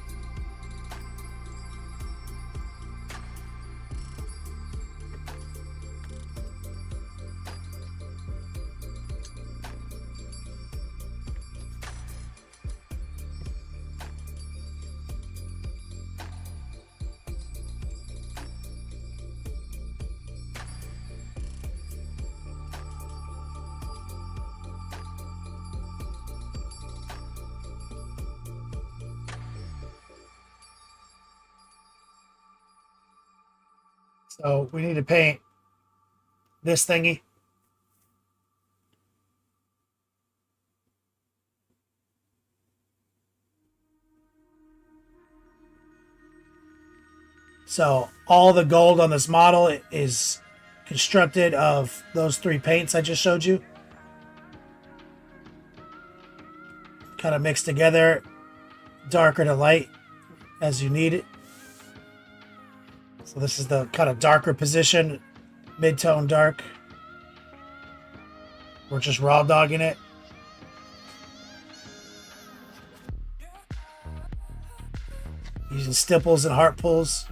So we need to paint this thingy. So all the gold on this model is constructed of those three paints I just showed you. Kind of mixed together, darker to light as you need it. So this is the kind of darker position, mid-tone dark. We're just raw dogging it. Using stipples and heart pulls.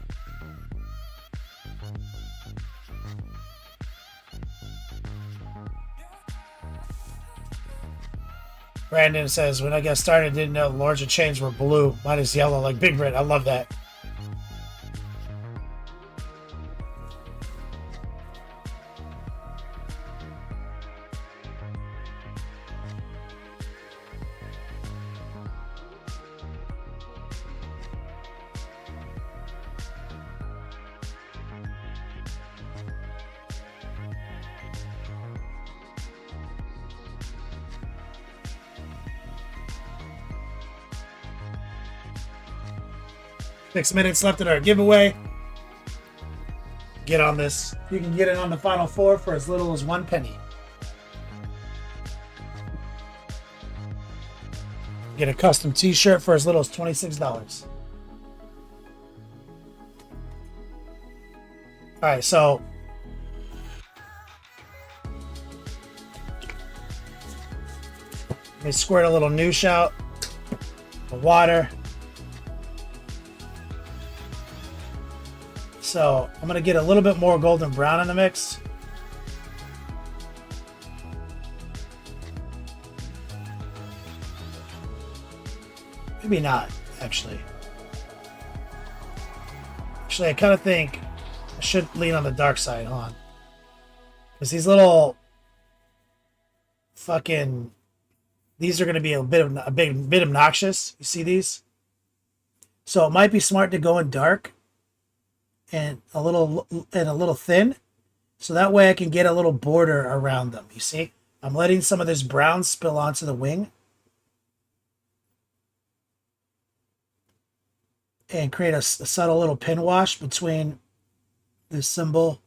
Brandon says, when I got started, I didn't know the larger chains were blue. Mine is yellow like Big Red. I love that. 6 minutes left in our giveaway. Get on this. You can get it on the final four for as little as 1 penny. Get a custom t-shirt for as little as $26. Alright, so let me squirt a little noosh out. The water. So I'm going to get a little bit more golden brown in the mix. Maybe not, actually. Actually, I kind of think I should lean on the dark side, hold on. Because these little fucking... These are going to be a bit obnoxious. You see these? So it might be smart to go in dark and a little thin, so that way I can get a little border around them. You see, I'm letting some of this brown spill onto the wing and create a subtle little pin wash between the symbol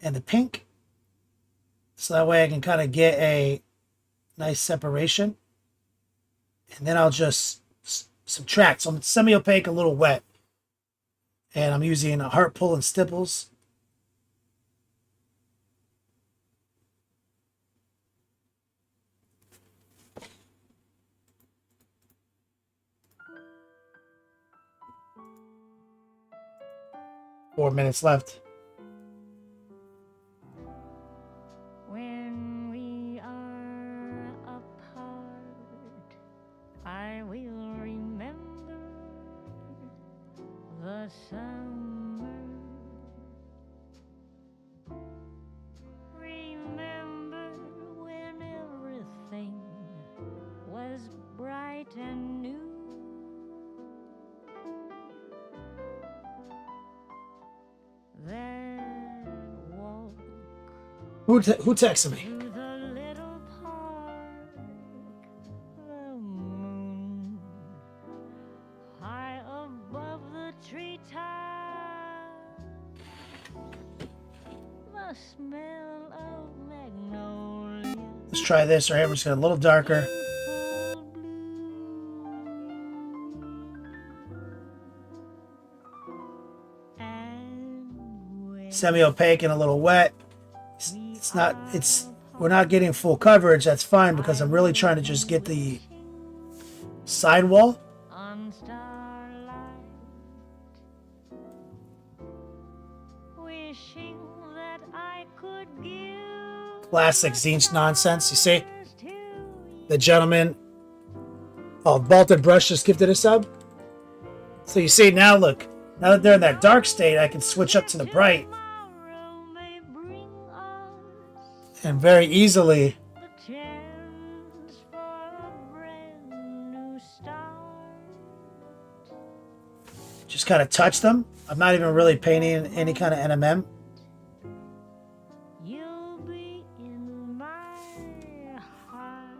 and the pink, so that way I can kind of get a nice separation. And then I'll just subtract. So I'm semi-opaque, a little wet. And I'm using a heart pull and stipples. Four minutes left. When we are apart, I will remember the summer. Remember when everything was bright and new. That walk Who texted me? to the little park, the moon high above the treetop, the smell of magnolia, Let's try this right here. We're just going a little darker. full bloom, and when Semi-opaque and a little wet. We're not getting full coverage. That's fine because I'm really trying to just get the sidewall. on starlight, wishing that I could give Classic Zinch nonsense. You see? to you. The gentleman. Oh, Vaulted Brush just gifted a sub. So you see now, look. Now that they're in that dark state, I can switch up to the bright Tomorrow may bring us and very easily the chance for a brand new start. just kind of touch them. I'm not even really painting any kind of NMM. You'll be in my heart.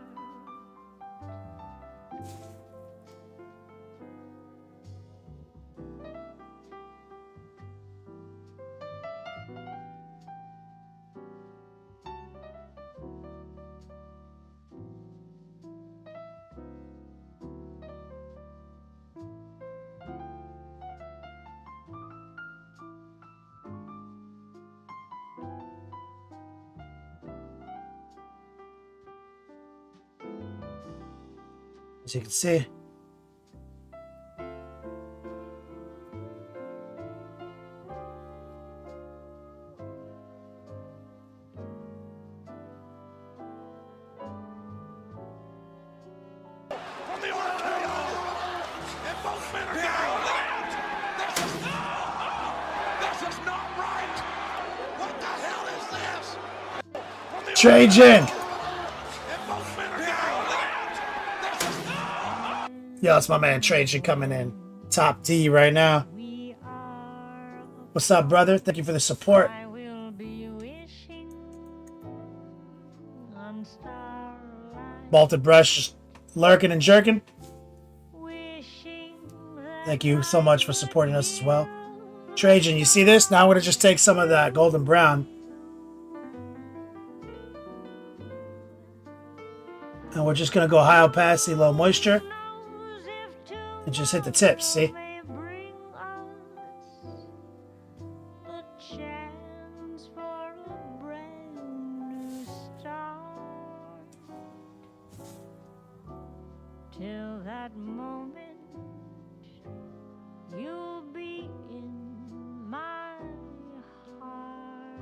As you can see. From the RKO, and both men are down. This is not right. What the hell is this? From the Trajan! and both men are down. Yo, it's my man Trajan coming in. Top D right now. We are. What's up, brother? Thank you for the support. I will be wishing on starlight, Vaulted Brush just lurking and jerking. wishing that Thank you so much for supporting us as well. Trajan, you see this? Now I'm going to just take some of that golden brown. And we're just going to go high opacity, low moisture. And just hit the tips, see? Till that moment, you'll be in my heart.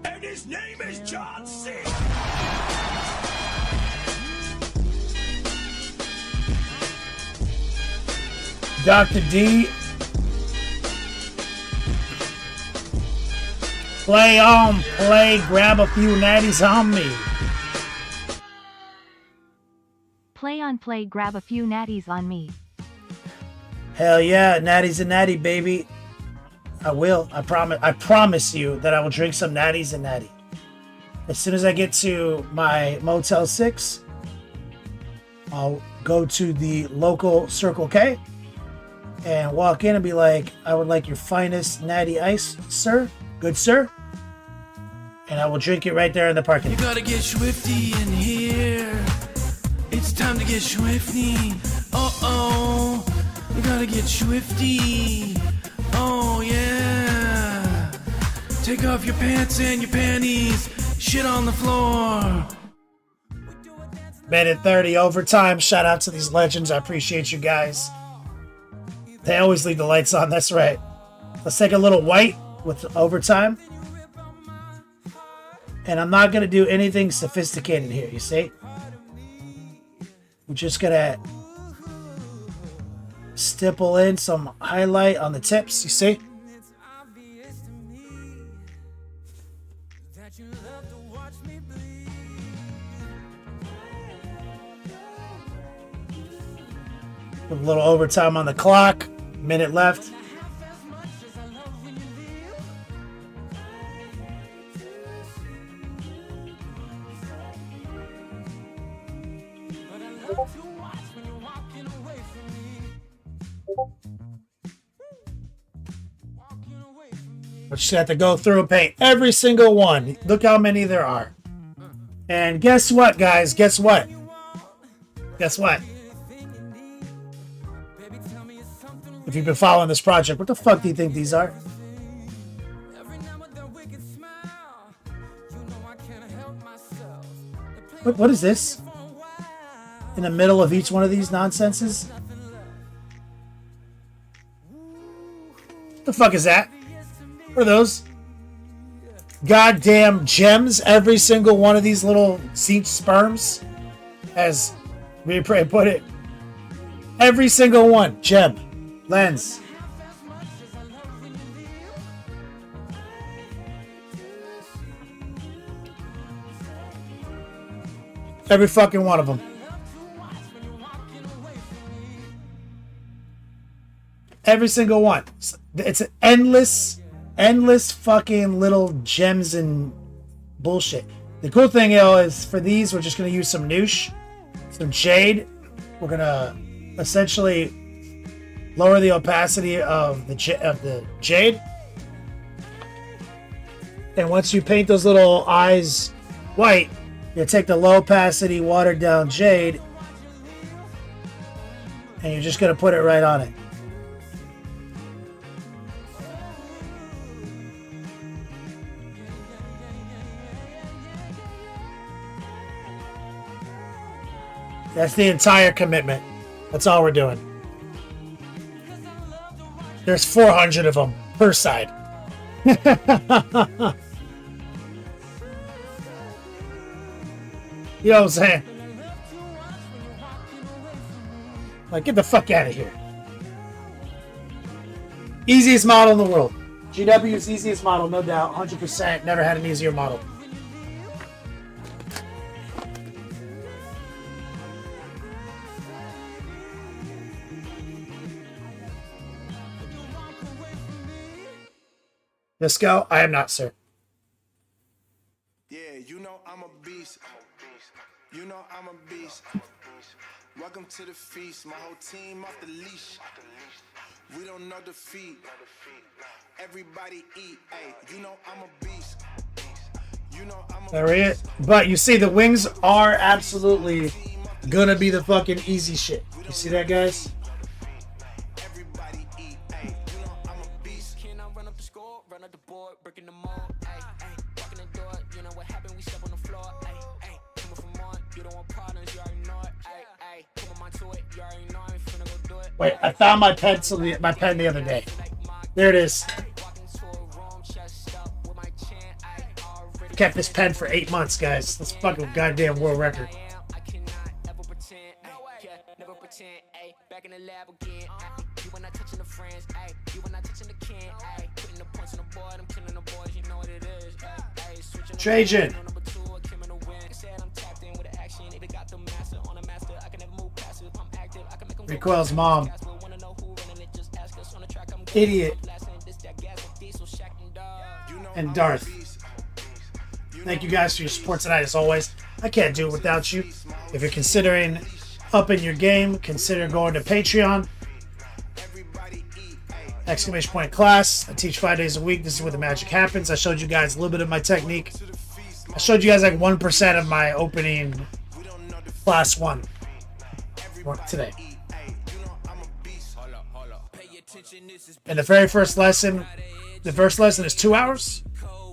And his name is John C. Dr. D. Play on, play, grab a few natties on me. Play on play, grab a few natties on me. Hell yeah, natties and natty, baby. I will. I promise you that I will drink some natties and natty. As soon as I get to my Motel 6, I'll go to the local Circle K and walk in and be like, I would like your finest natty ice, sir. Good sir. And I will drink it right there in the parking lot. You gotta get swifty in here. It's time to get swifty. Uh-oh. You gotta get swifty. Oh, yeah. Take off your pants and your panties. Shit on the floor. Minute 30 overtime. Shout out to these legends. I appreciate you guys. They always leave the lights on. That's right. Let's take a little white with overtime. And I'm not going to do anything sophisticated here, you see? We're just going to stipple in some highlight on the tips, you see? Put a little overtime on the clock. Minute left. But you have to go through and paint every single one. Look how many there are. And guess what, guys? Guess what? Guess what? If you've been following this project, what the fuck do you think these are? What is this? In the middle of each one of these nonsenses? What the fuck is that? What are those? Goddamn gems, every single one of these little seed sperms. As we put it. Every single one. Gem. Lens. Every fucking one of them. Every single one. It's an endless fucking little gems and bullshit. The cool thing is for these, we're just going to use some noosh, some jade. We're going to essentially lower the opacity of the jade. And once you paint those little eyes white, you take the low opacity watered down jade and you're just going to put it right on it. That's the entire commitment. That's all we're doing. There's 400 of them per side. You know what I'm saying? Like, get the fuck out of here. Easiest model in the world. GW's easiest model, no doubt. 100%. Never had an easier model. Disco? I am not, sir. Yeah, you know I'm a beast. You know know I'm a beast. Welcome to the feast. My whole team off the leash. We don't know defeat. Everybody eat. Hey, you know I'm a beast. You know I'm a There it. But you see, the wings are absolutely gonna be the fucking easy shit. You see that, guys? Everybody eat. Hey, you know I'm a beast. Can I run up the score, run up the board, breaking them all? Ay, ay, walking the door, you know what happened? We step on the floor. Ay, ay, coming from on, you don't want problems, you already know it. Ay, ay, put my mind to it, you already know I'm finna go do it. Wait, I found my pencil, my pen the other day. There it is. Kept this pen for 8 months, guys. That's fucking goddamn world record. I cannot ever pretend, yeah, never pretend, ay, back in the lab again, ay, you were not touching the friends, ay, you were not touching the can, ay, putting the points on the board, I'm killing the boys, you know what it is, ay, switching Trajan. number 2, I came in to win, said I'm tapped in with the action, if it got the master on a master, I can never move past it, I'm active, I can make them go Recoil's mom. wanna know who running it, just ask us on the track, I'm Idiot. this that gas with diesel, Shack and dog. And Darth. Thank you guys for your support tonight, as always. I can't do it without you. If you're considering upping your game, consider going to Patreon. Exclamation point class. I teach 5 days a week. This is where the magic happens. I showed you guys a little bit of my technique. I showed you guys like 1% of my opening class 1 today. And the very first lesson, is 2 hours.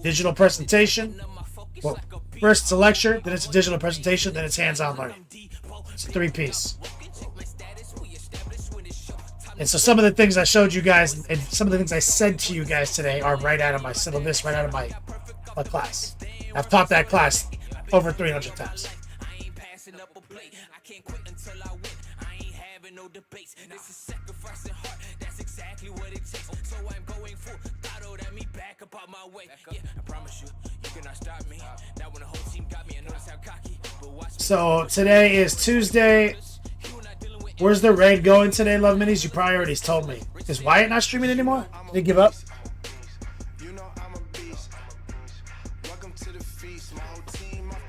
Digital presentation. Well, first it's a lecture, then it's a digital presentation, then it's hands-on learning. It's a 3-piece. And so some of the things I showed you guys and some of the things I said to you guys today are right out of my syllabus, right out of my class. I've taught that class over 300 times. So today is Tuesday. Where's the raid going today, Love Minis? You probably already told me. Is Wyatt not streaming anymore? Did he give up?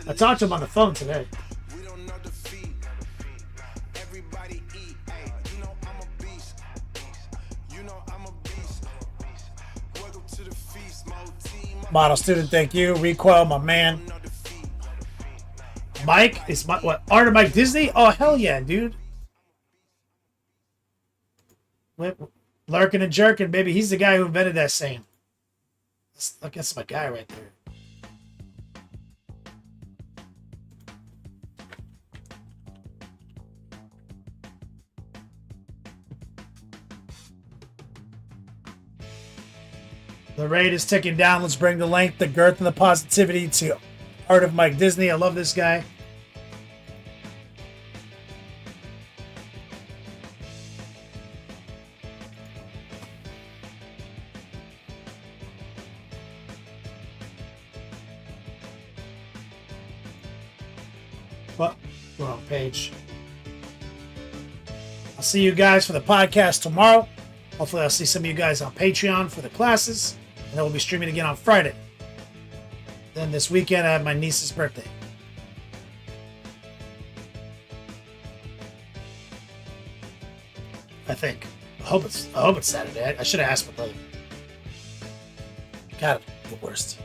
I talked to him on the phone today. Model student, thank you. Recoil, my man. Mike is my what? Art of Mike Disney? Oh hell yeah, dude. Lurking and jerking, baby. He's the guy who invented that saying. That's my guy right there. The raid is ticking down. Let's bring the length, the girth, and the positivity to Art of Mike Disney. I love this guy. Well, wrong page. I'll see you guys for the podcast tomorrow. Hopefully I'll see some of you guys on Patreon for the classes. And then we'll be streaming again on Friday. Then this weekend I have my niece's birthday. I think. I hope it's Saturday. I should have asked my brother. God, the worst.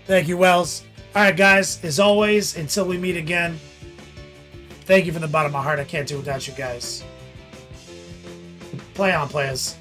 Thank you, Wells. Alright guys, as always, until we meet again, thank you from the bottom of my heart. I can't do it without you guys. Play on, players.